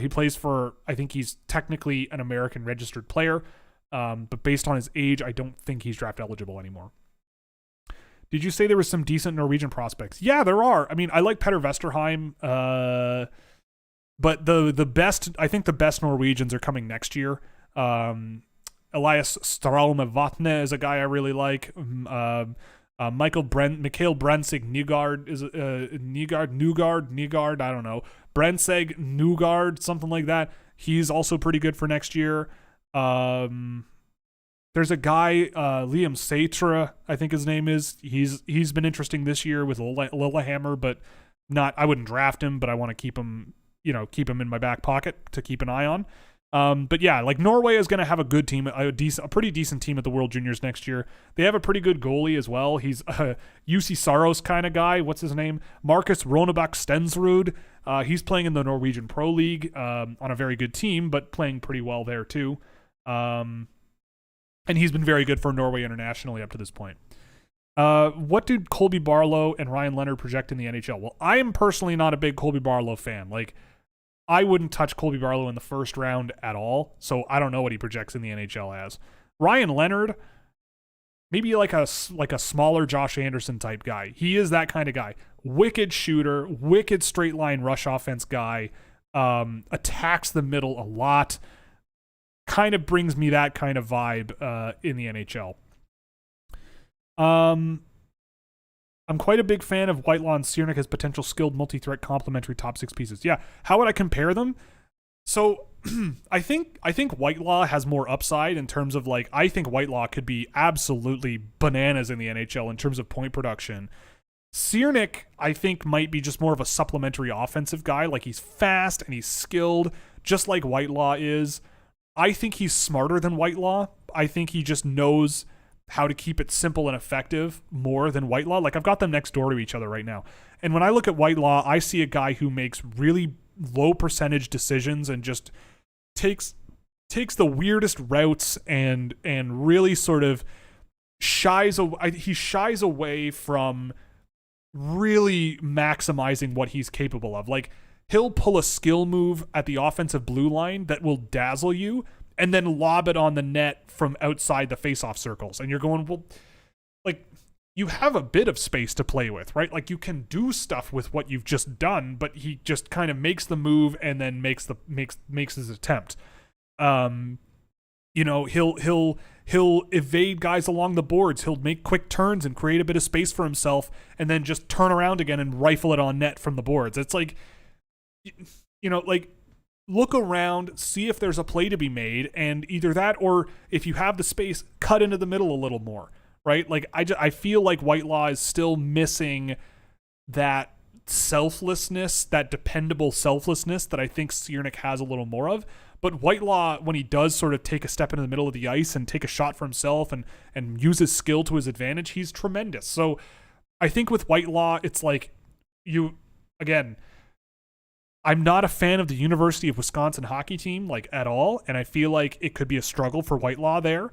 He plays for, I think he's technically an American registered player, but based on his age, I don't think he's draft eligible anymore. Did you say there was some decent Norwegian prospects? Yeah, there are. I mean, I like Petter Vesterheim, but the best, I think the best Norwegians are coming next year. Elias Stralme-Vatne is a guy I really like. Mikhail Brensig Nygaard is Nygaard, I don't know. Brenseg Nygaard, something like that. He's also pretty good for next year. There's a guy, Liam Satra, I think his name is. He's been interesting this year with Lillehammer, but I wouldn't draft him, but I want to keep him in my back pocket to keep an eye on. But yeah, like Norway is going to have a good team, a pretty decent team at the World Juniors next year. They have a pretty good goalie as well. He's a UC Saros kind of guy. What's his name? Marcus Ronebakk Stensrud. He's playing in the Norwegian Pro League on a very good team, but playing pretty well there too. And he's been very good for Norway internationally up to this point. What do Colby Barlow and Ryan Leonard project in the NHL? Well, I am personally not a big Colby Barlow fan. Like, I wouldn't touch Colby Barlow in the first round at all, so I don't know what he projects in the NHL as. Ryan Leonard, maybe like a smaller Josh Anderson type guy. He is that kind of guy. Wicked shooter, wicked straight line rush offense guy, attacks the middle a lot. Kind of brings me that kind of vibe in the NHL. I'm quite a big fan of Whitelaw and Ciernik as potential skilled multi-threat complementary top six pieces. Yeah, how would I compare them? So I think Whitelaw has more upside in terms of like, I think Whitelaw could be absolutely bananas in the NHL in terms of point production. Ciernik, I think, might be just more of a supplementary offensive guy. Like, he's fast and he's skilled, just like Whitelaw is. I think he's smarter than Whitelaw. I think he just knows how to keep it simple and effective more than Whitelaw. Like, I've got them next door to each other right now. And when I look at Whitelaw, I see a guy who makes really low percentage decisions and just takes the weirdest routes and really sort of shies away from really maximizing what he's capable of. Like, he'll pull a skill move at the offensive blue line that will dazzle you and then lob it on the net from outside the face-off circles. And you're going, well, like, you have a bit of space to play with, right? Like, you can do stuff with what you've just done, but he just kind of makes the move and then makes his attempt. He'll evade guys along the boards. He'll make quick turns and create a bit of space for himself and then just turn around again and rifle it on net from the boards. It's like, like, look around, see if there's a play to be made, and either that or if you have the space, cut into the middle a little more, right? Like, I feel like Whitelaw is still missing that selflessness, that dependable selflessness that I think Ciernik has a little more of. But Whitelaw, when he does sort of take a step into the middle of the ice and take a shot for himself and use his skill to his advantage, he's tremendous. So I think with Whitelaw, it's like, I'm not a fan of the University of Wisconsin hockey team, like, at all, and I feel like it could be a struggle for Whitelaw there.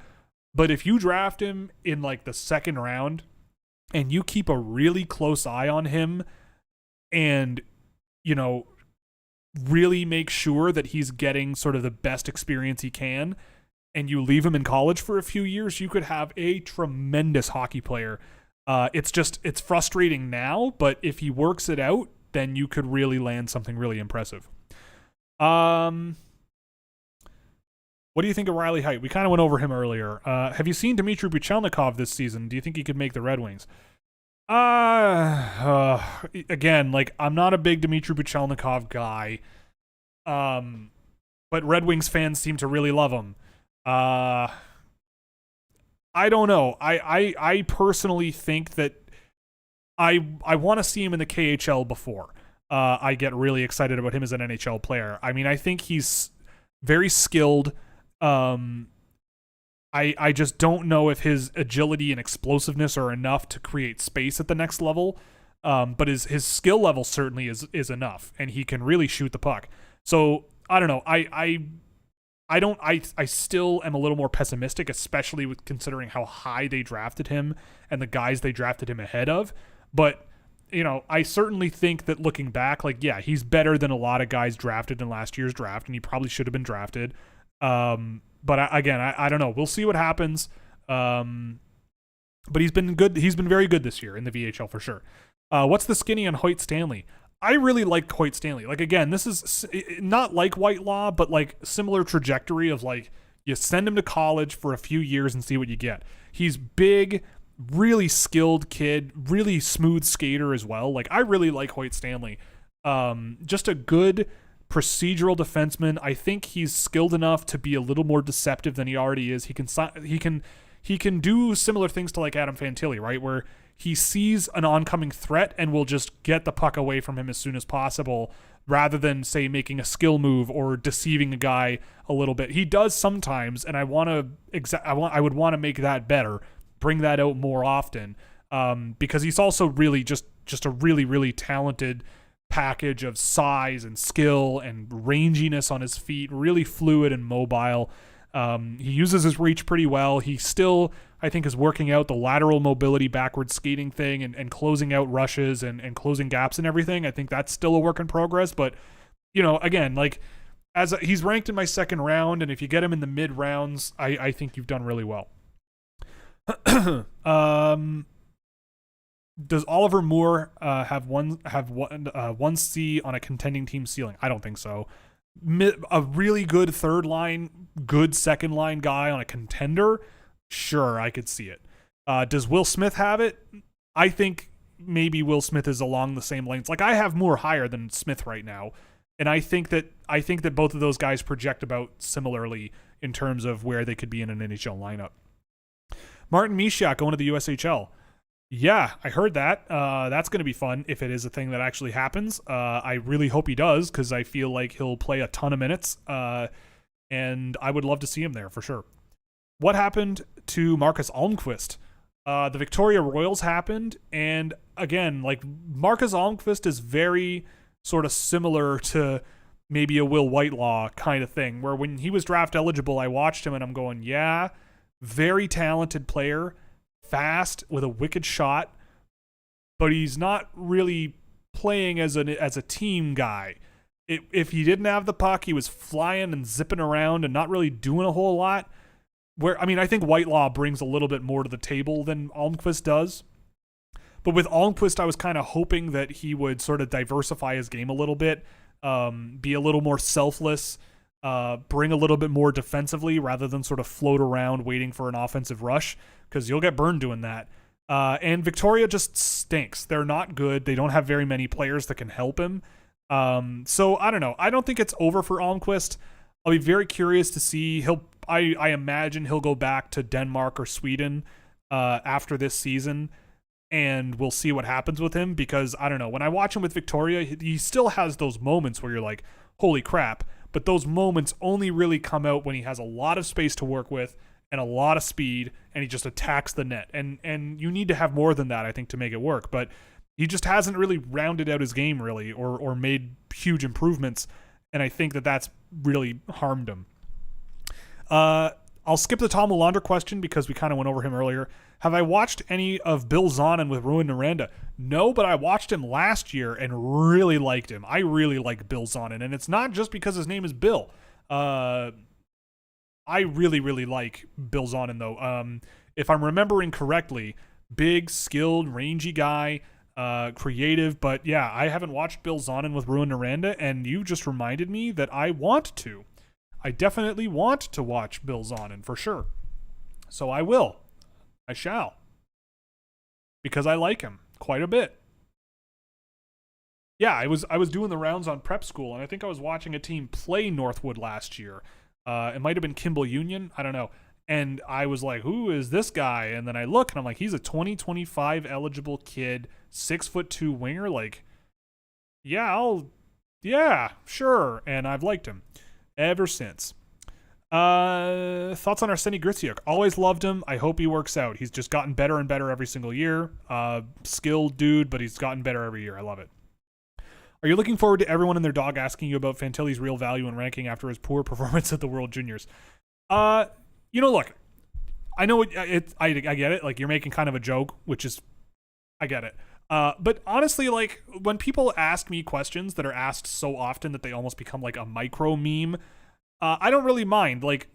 But if you draft him in, like, the second round and you keep a really close eye on him and, really make sure that he's getting sort of the best experience he can, and you leave him in college for a few years, you could have a tremendous hockey player. It's frustrating now, but if he works it out, then you could really land something really impressive. What do you think of Riley Heidt? We kind of went over him earlier. Have you seen Dmitry Buchelnikov this season? Do you think he could make the Red Wings? Again, like, I'm not a big Dmitry Buchelnikov guy, but Red Wings fans seem to really love him. I don't know. I personally think that I want to see him in the KHL before I get really excited about him as an NHL player. I mean, I think he's very skilled. I just don't know if his agility and explosiveness are enough to create space at the next level. But his skill level certainly is enough, and he can really shoot the puck. So I don't know. I still am a little more pessimistic, especially with considering how high they drafted him and the guys they drafted him ahead of. But I certainly think that looking back, like, yeah, he's better than a lot of guys drafted in last year's draft, and he probably should have been drafted. But I don't know. We'll see what happens. But he's been good. He's been very good this year in the VHL for sure. What's the skinny on Hoyt Stanley? I really like Hoyt Stanley. Like, again, this is not like Whitelaw, but like similar trajectory of like you send him to college for a few years and see what you get. He's big, really skilled kid, really smooth skater as well. Like, I really like Hoyt Stanley. Just a good procedural defenseman. I think he's skilled enough to be a little more deceptive than he already is. He can do similar things to like Adam Fantilli, right? Where he sees an oncoming threat and will just get the puck away from him as soon as possible, rather than, say, making a skill move or deceiving a guy a little bit. He does sometimes, and I would want to make that better, bring that out more often, because he's also really just a really, really talented package of size and skill and ranginess on his feet, really fluid and mobile. He uses his reach pretty well. He still, I think, is working out the lateral mobility, backward skating thing, and closing out rushes and closing gaps and everything. I think that's still a work in progress. But, again, like, he's ranked in my second round, and if you get him in the mid rounds, I think you've done really well. Does Oliver Moore have one C on a contending team ceiling? I don't think so. A really good third line, good second line guy on a contender, sure, I could see it. Does Will Smith have it? I think maybe Will Smith is along the same lanes. Like, I have Moore higher than Smith right now, and I think that both of those guys project about similarly in terms of where they could be in an NHL lineup. Martin Mishak going to the USHL. Yeah, I heard that. That's going to be fun if it is a thing that actually happens. I really hope he does, because I feel like he'll play a ton of minutes, and I would love to see him there for sure. What happened to Marcus Almquist? The Victoria Royals happened, and again, like, Marcus Almquist is very sort of similar to maybe a Will Whitelaw kind of thing, where when he was draft eligible, I watched him and I'm going, yeah, very talented player, fast with a wicked shot, but he's not really playing as a team guy. If he didn't have the puck, he was flying and zipping around and not really doing a whole lot. I think Whitelaw brings a little bit more to the table than Almquist does. But with Almquist, I was kind of hoping that he would sort of diversify his game a little bit, be a little more selfless, bring a little bit more defensively rather than sort of float around waiting for an offensive rush, because you'll get burned doing that. And Victoria just stinks. They're not good. They don't have very many players that can help him. So I don't know. I don't think it's over for Almquist. I'll be very curious to see. I imagine he'll go back to Denmark or Sweden after this season, and we'll see what happens with him, because I don't know. When I watch him with Victoria, he still has those moments where you're like, holy crap. But those moments only really come out when he has a lot of space to work with and a lot of speed, and he just attacks the net. And you need to have more than that, I think, to make it work. But he just hasn't really rounded out his game, really, or made huge improvements, and I think that that's really harmed him. I'll skip the Tom Willander question because we kind of went over him earlier. Have I watched any of Bill Zonin with Ruin Naranda? No, but I watched him last year and really liked him. I really like Bill Zonin, and it's not just because his name is Bill. I really, really like Bill Zonin, though. If I'm remembering correctly, big, skilled, rangy guy, creative. But yeah, I haven't watched Bill Zonin with Ruin Naranda, and you just reminded me that I want to. I definitely want to watch Bill Zonin for sure. So I will. I shall. Because I like him quite a bit. Yeah, I was doing the rounds on prep school, and I think I was watching a team play Northwood last year. It might have been Kimball Union. I don't know. And I was like, who is this guy? And then I look, and I'm like, he's a 2025 eligible kid, 6'2" winger. Like, yeah, sure. And I've liked him. Ever since. Thoughts on Arseny Griciuk? Always loved him. I hope he works out. He's just gotten better and better every single year. Skilled dude, but he's gotten better every year. I love it. Are you looking forward to everyone and their dog asking you about Fantilli's real value and ranking after his poor performance at the World Juniors? Look, I know I get it. Like, you're making kind of a joke, which is, I get it. But honestly, like, when people ask me questions that are asked so often that they almost become like a micro meme, I don't really mind. Like,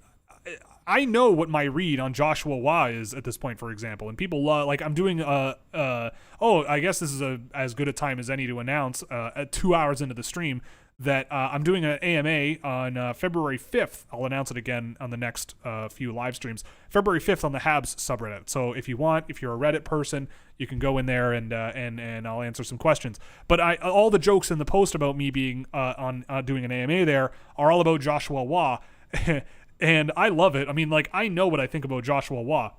I know what my read on Joshua Waugh is at this point, for example, and people love, like, I'm doing I guess this is as good a time as any to announce at 2 hours into the stream that I'm doing an AMA on February 5th. I'll announce it again on the next few live streams. February 5th on the Habs subreddit. So if you're a Reddit person, you can go in there and I'll answer some questions. But all the jokes in the post about me being on doing an AMA there are all about Joshua Waugh, and I love it. I mean, like, I know what I think about Joshua Waugh,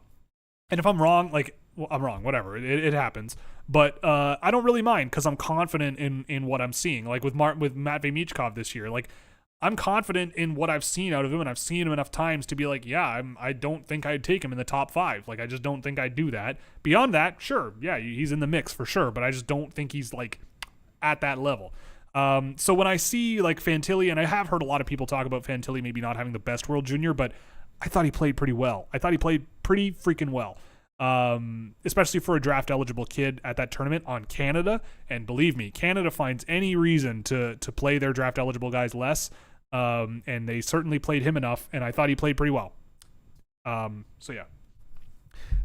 and if I'm wrong, like, well, I'm wrong. Whatever, it happens. But I don't really mind because I'm confident in what I'm seeing. Like with Matvei Michkov this year, like, I'm confident in what I've seen out of him, and I've seen him enough times to be like, yeah, I don't think I'd take him in the top 5. Like, I just don't think I'd do that. Beyond that, sure, yeah, he's in the mix for sure, but I just don't think he's like at that level. So when I see like Fantilli, and I have heard a lot of people talk about Fantilli maybe not having the best World Junior, but I thought he played pretty well. I thought he played pretty freaking well. Especially for a draft eligible kid at that tournament on Canada. And believe me, Canada finds any reason to play their draft eligible guys less. And they certainly played him enough, and I thought he played pretty well. So yeah.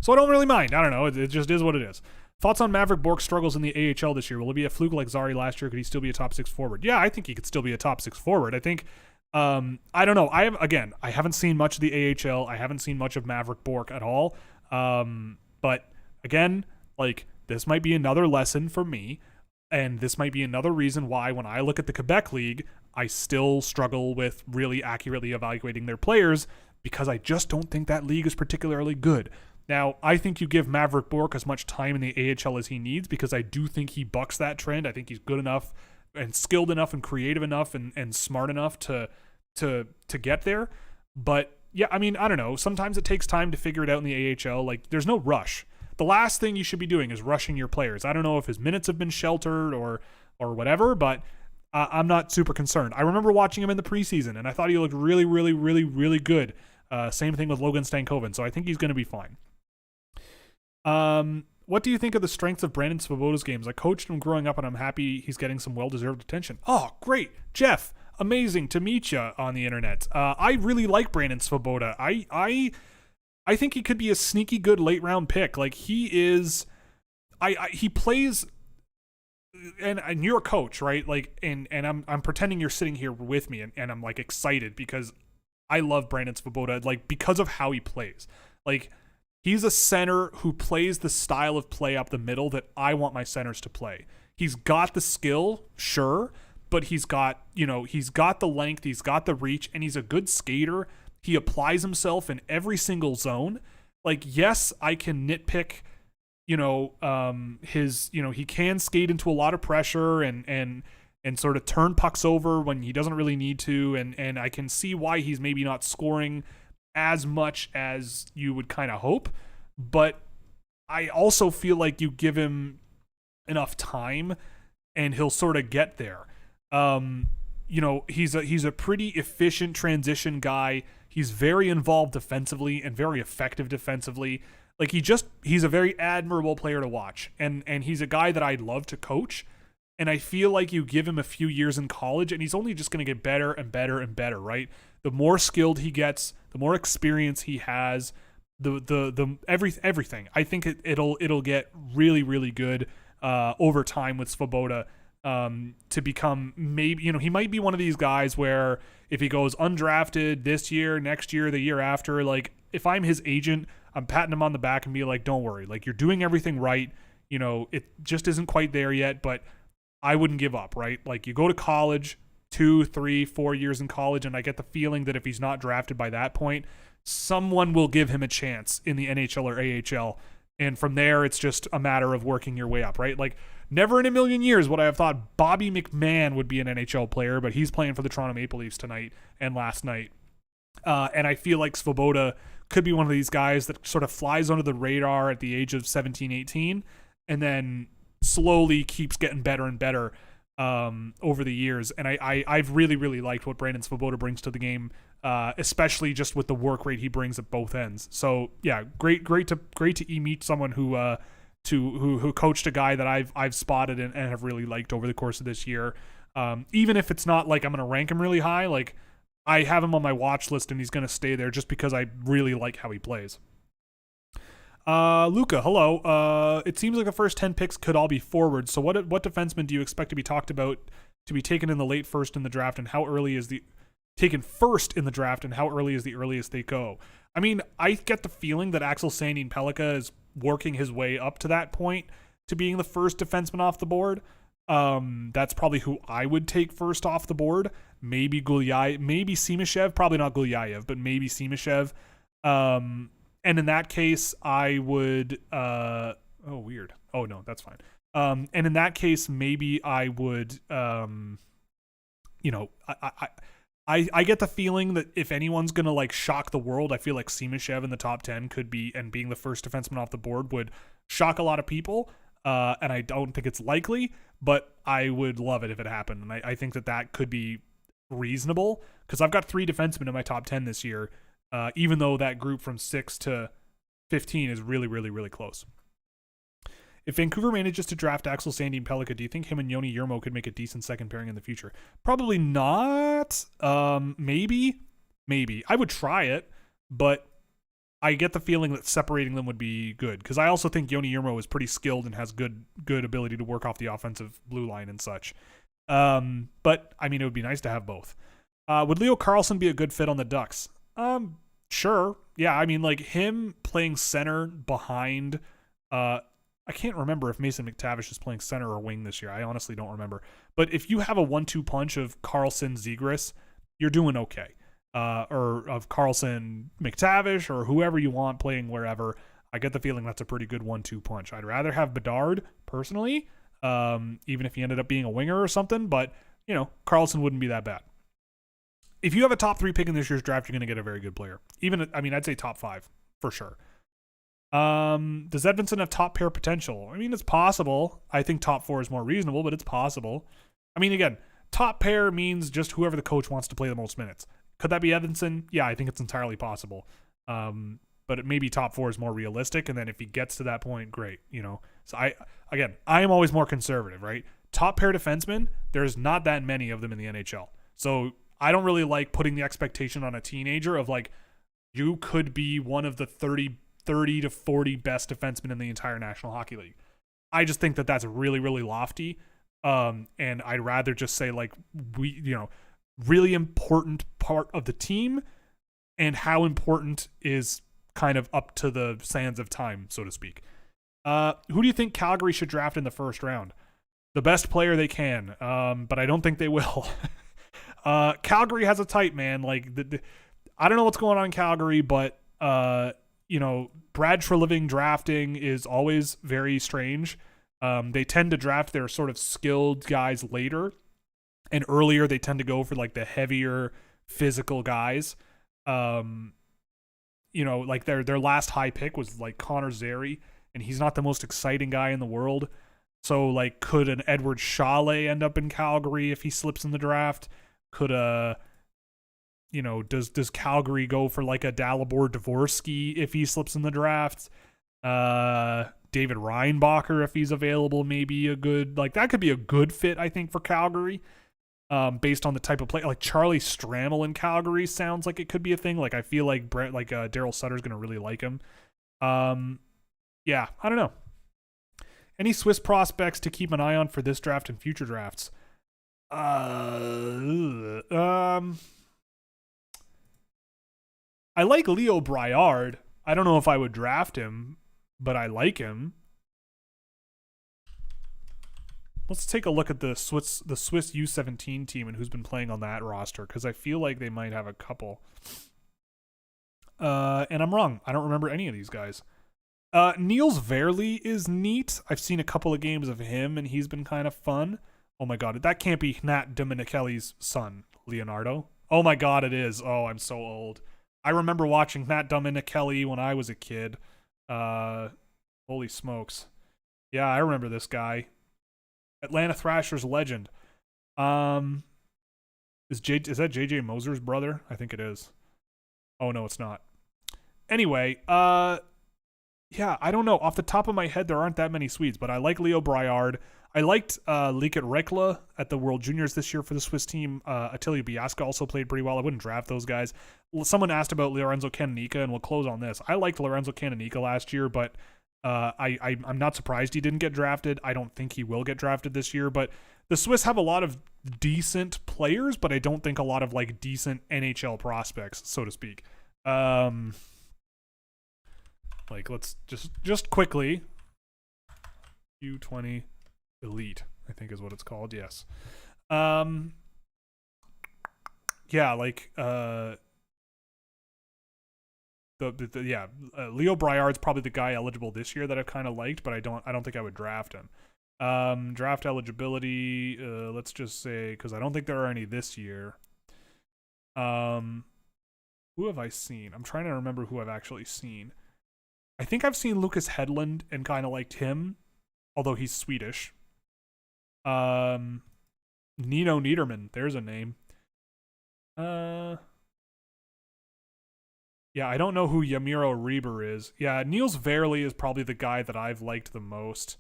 So I don't really mind. I don't know. It just is what it is. Thoughts on Maverick Bork's struggles in the AHL this year? Will it be a fluke like Zari last year? Could he still be a top 6 forward? Yeah, I think he could still be a top 6 forward. I think, I don't know. I haven't seen much of the AHL. I haven't seen much of Maverick Bork at all. But again, like, this might be another lesson for me, and this might be another reason why when I look at the Quebec League, I still struggle with really accurately evaluating their players, because I just don't think that league is particularly good. Now, I think you give Maverick Bork as much time in the AHL as he needs, because I do think he bucks that trend. I think he's good enough and skilled enough and creative enough and smart enough to get there. But yeah, I mean, I don't know. Sometimes it takes time to figure it out in the AHL. Like, there's no rush. The last thing you should be doing is rushing your players. I don't know if his minutes have been sheltered or whatever, but I'm not super concerned. I remember watching him in the preseason, and I thought he looked really, really, really, really good. Same thing with Logan Stankoven, so I think he's going to be fine. What do you think of the strengths of Brandon Svoboda's games? I coached him growing up, and I'm happy he's getting some well-deserved attention. Oh, great. Jeff, amazing to meet you on the internet. I really like Brandon Svoboda. I think he could be a sneaky good late-round pick. Like, he is... he plays... And you're a coach, right? Like, and I'm pretending you're sitting here with me, and I'm, like, excited because I love Brandon Svoboda, like, because of how he plays. Like, he's a center who plays the style of play up the middle that I want my centers to play. He's got the skill, sure, but he's got the length, he's got the reach, and he's a good skater. He applies himself in every single zone. Like, yes, I can nitpick, he can skate into a lot of pressure and sort of turn pucks over when he doesn't really need to, and I can see why he's maybe not scoring as much as you would kind of hope, but I also feel like you give him enough time and he'll sort of get there. He's a pretty efficient transition guy. He's very involved defensively and very effective defensively. Like, he's a very admirable player to watch, and he's a guy that I'd love to coach. And I feel like you give him a few years in college, and he's only just going to get better and better and better, right? The more skilled he gets, the more experience he has, everything. I think it'll get really, really good over time with Svoboda to become, maybe, he might be one of these guys where if he goes undrafted this year, next year, the year after, like, if I'm his agent, I'm patting him on the back and be like, don't worry, like, you're doing everything right. It just isn't quite there yet, but I wouldn't give up, right? Like, you go to college, 2, 3, 4 years in college, and I get the feeling that if he's not drafted by that point, someone will give him a chance in the NHL or AHL And from there, it's just a matter of working your way up, right? Like, never in a million years would I have thought Bobby McMahon would be an NHL player, but he's playing for the Toronto Maple Leafs tonight and last night. And I feel like Svoboda could be one of these guys that sort of flies under the radar at the age of 17, 18, and then slowly keeps getting better and better over the years. And I've really, really liked what Brandon Svoboda brings to the game, especially just with the work rate he brings at both ends. So yeah, great to meet someone who coached a guy that I've spotted and have really liked over the course of this year. Even if it's not like I'm gonna rank him really high, like I have him on my watch list and he's gonna stay there just because I really like how he plays. Luca, hello. It seems like the first 10 picks could all be forwards. So what defenseman do you expect to be talked about to be taken in the late first in the draft, and how early is the taken first in the draft, and how early is the earliest they go? I mean, I get the feeling that Axel Sandin-Pellikka is working his way up to that point to being the first defenseman off the board. That's probably who I would take first off the board. Maybe Gulyayev, maybe Simashev, probably not Gulyayev, but maybe Simashev. And in that case, I would. Oh, weird. Oh no, that's fine. And in that case, maybe I would. I get the feeling that if anyone's gonna like shock the world, I feel like Simashev in the top 10 could be, and being the first defenseman off the board would shock a lot of people. And I don't think it's likely, but I would love it if it happened. And I think that could be reasonable, because I've got 3 defensemen in my top 10 this year, even though that group from 6 to 15 is really, really, really close. If Vancouver manages to draft Axel Sandin-Pellikka, do you think him and Joni Jurmo could make a decent second pairing in the future? Probably not. Maybe. I would try it, but I get the feeling that separating them would be good, because I also think Joni Jurmo is pretty skilled and has good ability to work off the offensive blue line and such. But I mean, it would be nice to have both. Would Leo Carlsson be a good fit on the Ducks? Sure. Yeah, I mean, like him playing center behind. I can't remember if Mason McTavish is playing center or wing this year. I honestly don't remember. But if you have a 1-2 punch of Carlsson Zegras, you're doing okay. Or of Carlsson McTavish, or whoever you want playing wherever. I get the feeling that's a pretty good 1-2 punch. I'd rather have Bedard personally, even if he ended up being a winger or something. But Carlsson wouldn't be that bad. If you have a top 3 pick in this year's draft, you're going to get a very good player. I'd say top 5 for sure. Does Edvinsson have top pair potential? I mean, it's possible. I think top 4 is more reasonable, but it's possible. I mean, again, top pair means just whoever the coach wants to play the most minutes. Could that be Edvinsson? Yeah, I think it's entirely possible. But it maybe top 4 is more realistic, and then if he gets to that point, great. So I am always more conservative, right? Top pair defensemen, there's not that many of them in the NHL. So I don't really like putting the expectation on a teenager of like, you could be one of the 30 to 40 best defensemen in the entire National Hockey League. I just think that that's really, really lofty. And I'd rather just say like, really important part of the team, and how important is kind of up to the sands of time, so to speak. Who do you think Calgary should draft in the first round? The best player they can, but I don't think they will. Calgary has a type, man. Like, I don't know what's going on in Calgary, but Brad Treliving drafting is always very strange. They tend to draft their sort of skilled guys later, and earlier they tend to go for like the heavier physical guys. Like their last high pick was like Connor Zary, and he's not the most exciting guy in the world. So like, could an Edward Chalet end up in Calgary if he slips in the draft? Could does Calgary go for like a Dalibor Dvorsky if he slips in the draft? David Reinbacher, if he's available, maybe a good, like that could be a good fit, I think, for Calgary. Based on the type of play, like Charlie Stramel in Calgary sounds like it could be a thing. Like I feel like Daryl Sutter's gonna really like him. Yeah, I don't know. Any Swiss prospects to keep an eye on for this draft and future drafts? I like Leo Briard. I don't know if I would draft him, but I like him. Let's take a look at the Swiss U17 team and who's been playing on that roster, because I feel like they might have a couple. And I'm wrong. I don't remember any of these guys. Niels Verley is neat. I've seen a couple of games of him, and he's been kind of fun. Oh my god, that can't be Nat Dominichelli's son, Leonardo. Oh my god, it is. Oh, I'm so old. I remember watching Nat Dominichelli when I was a kid. Holy smokes. Yeah, I remember this guy. Atlanta Thrashers legend. Is that JJ Moser's brother? I think it is. Oh no, it's not. Anyway, yeah, I don't know. Off the top of my head, there aren't that many Swedes, but I like Leo Briard. I liked Liket Rekla at the World Juniors this year for the Swiss team. Attilio Biasca also played pretty well. I wouldn't draft those guys. Someone asked about Lorenzo Canonica, and we'll close on this. I liked Lorenzo Canonica last year, but I'm not surprised he didn't get drafted. I don't think he will get drafted this year, but the Swiss have a lot of decent players, but I don't think a lot of like decent NHL prospects, so to speak. Like let's just quickly U20 Elite, I think is what it's called. Yes. Yeah, like Leo Briard's probably the guy eligible this year that I've kind of liked, but I don't think I would draft him. Draft eligibility, let's just say, because I don't think there are any this year. Who have I seen? I'm trying to remember who I've actually seen. I think I've seen Lucas Hedlund and kind of liked him, although he's Swedish. Nino Niederman, there's a name. Yeah, I don't know who Yamiro Reber is. Yeah, Niels Verley is probably the guy that I've liked the most.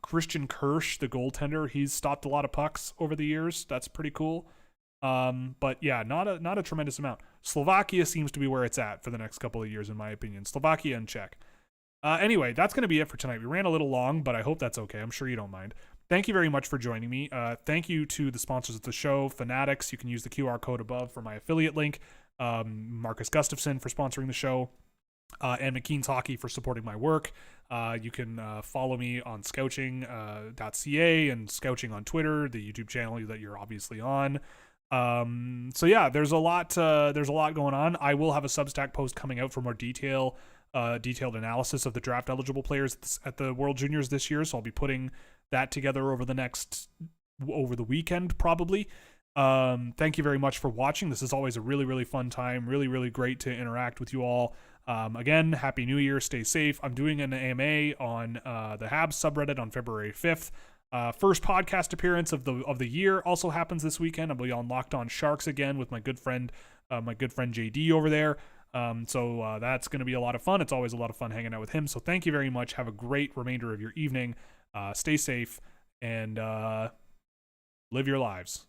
Christian Kirsch, the goaltender, he's stopped a lot of pucks over the years. That's pretty cool. But yeah, not a tremendous amount. Slovakia seems to be where it's at for the next couple of years, in my opinion. Slovakia and Czech. Anyway, that's going to be it for tonight. We ran a little long, but I hope that's okay. I'm sure you don't mind. Thank you very much for joining me. Thank you to the sponsors of the show, Fanatics. You can use the QR code above for my affiliate link. Marcus Gustafson for sponsoring the show. And McKean's Hockey for supporting my work. You can follow me on Scouching.ca and Scouching on Twitter, the YouTube channel that you're obviously on. So yeah, there's a lot going on. I will have a Substack post coming out for more detailed analysis of the draft eligible players at the World Juniors this year. So I'll be putting that together over the weekend probably. Thank you very much for watching. This is always a really, really fun time. Really, really great to interact with you all. Again, Happy New Year. Stay safe. I'm doing an AMA on the Habs subreddit on February 5th. First podcast appearance of the year also happens this weekend. I'll be on Locked On Sharks again with my good friend JD over there. So that's going to be a lot of fun. It's always a lot of fun hanging out with him. So thank you very much. Have a great remainder of your evening. Stay safe and live your lives.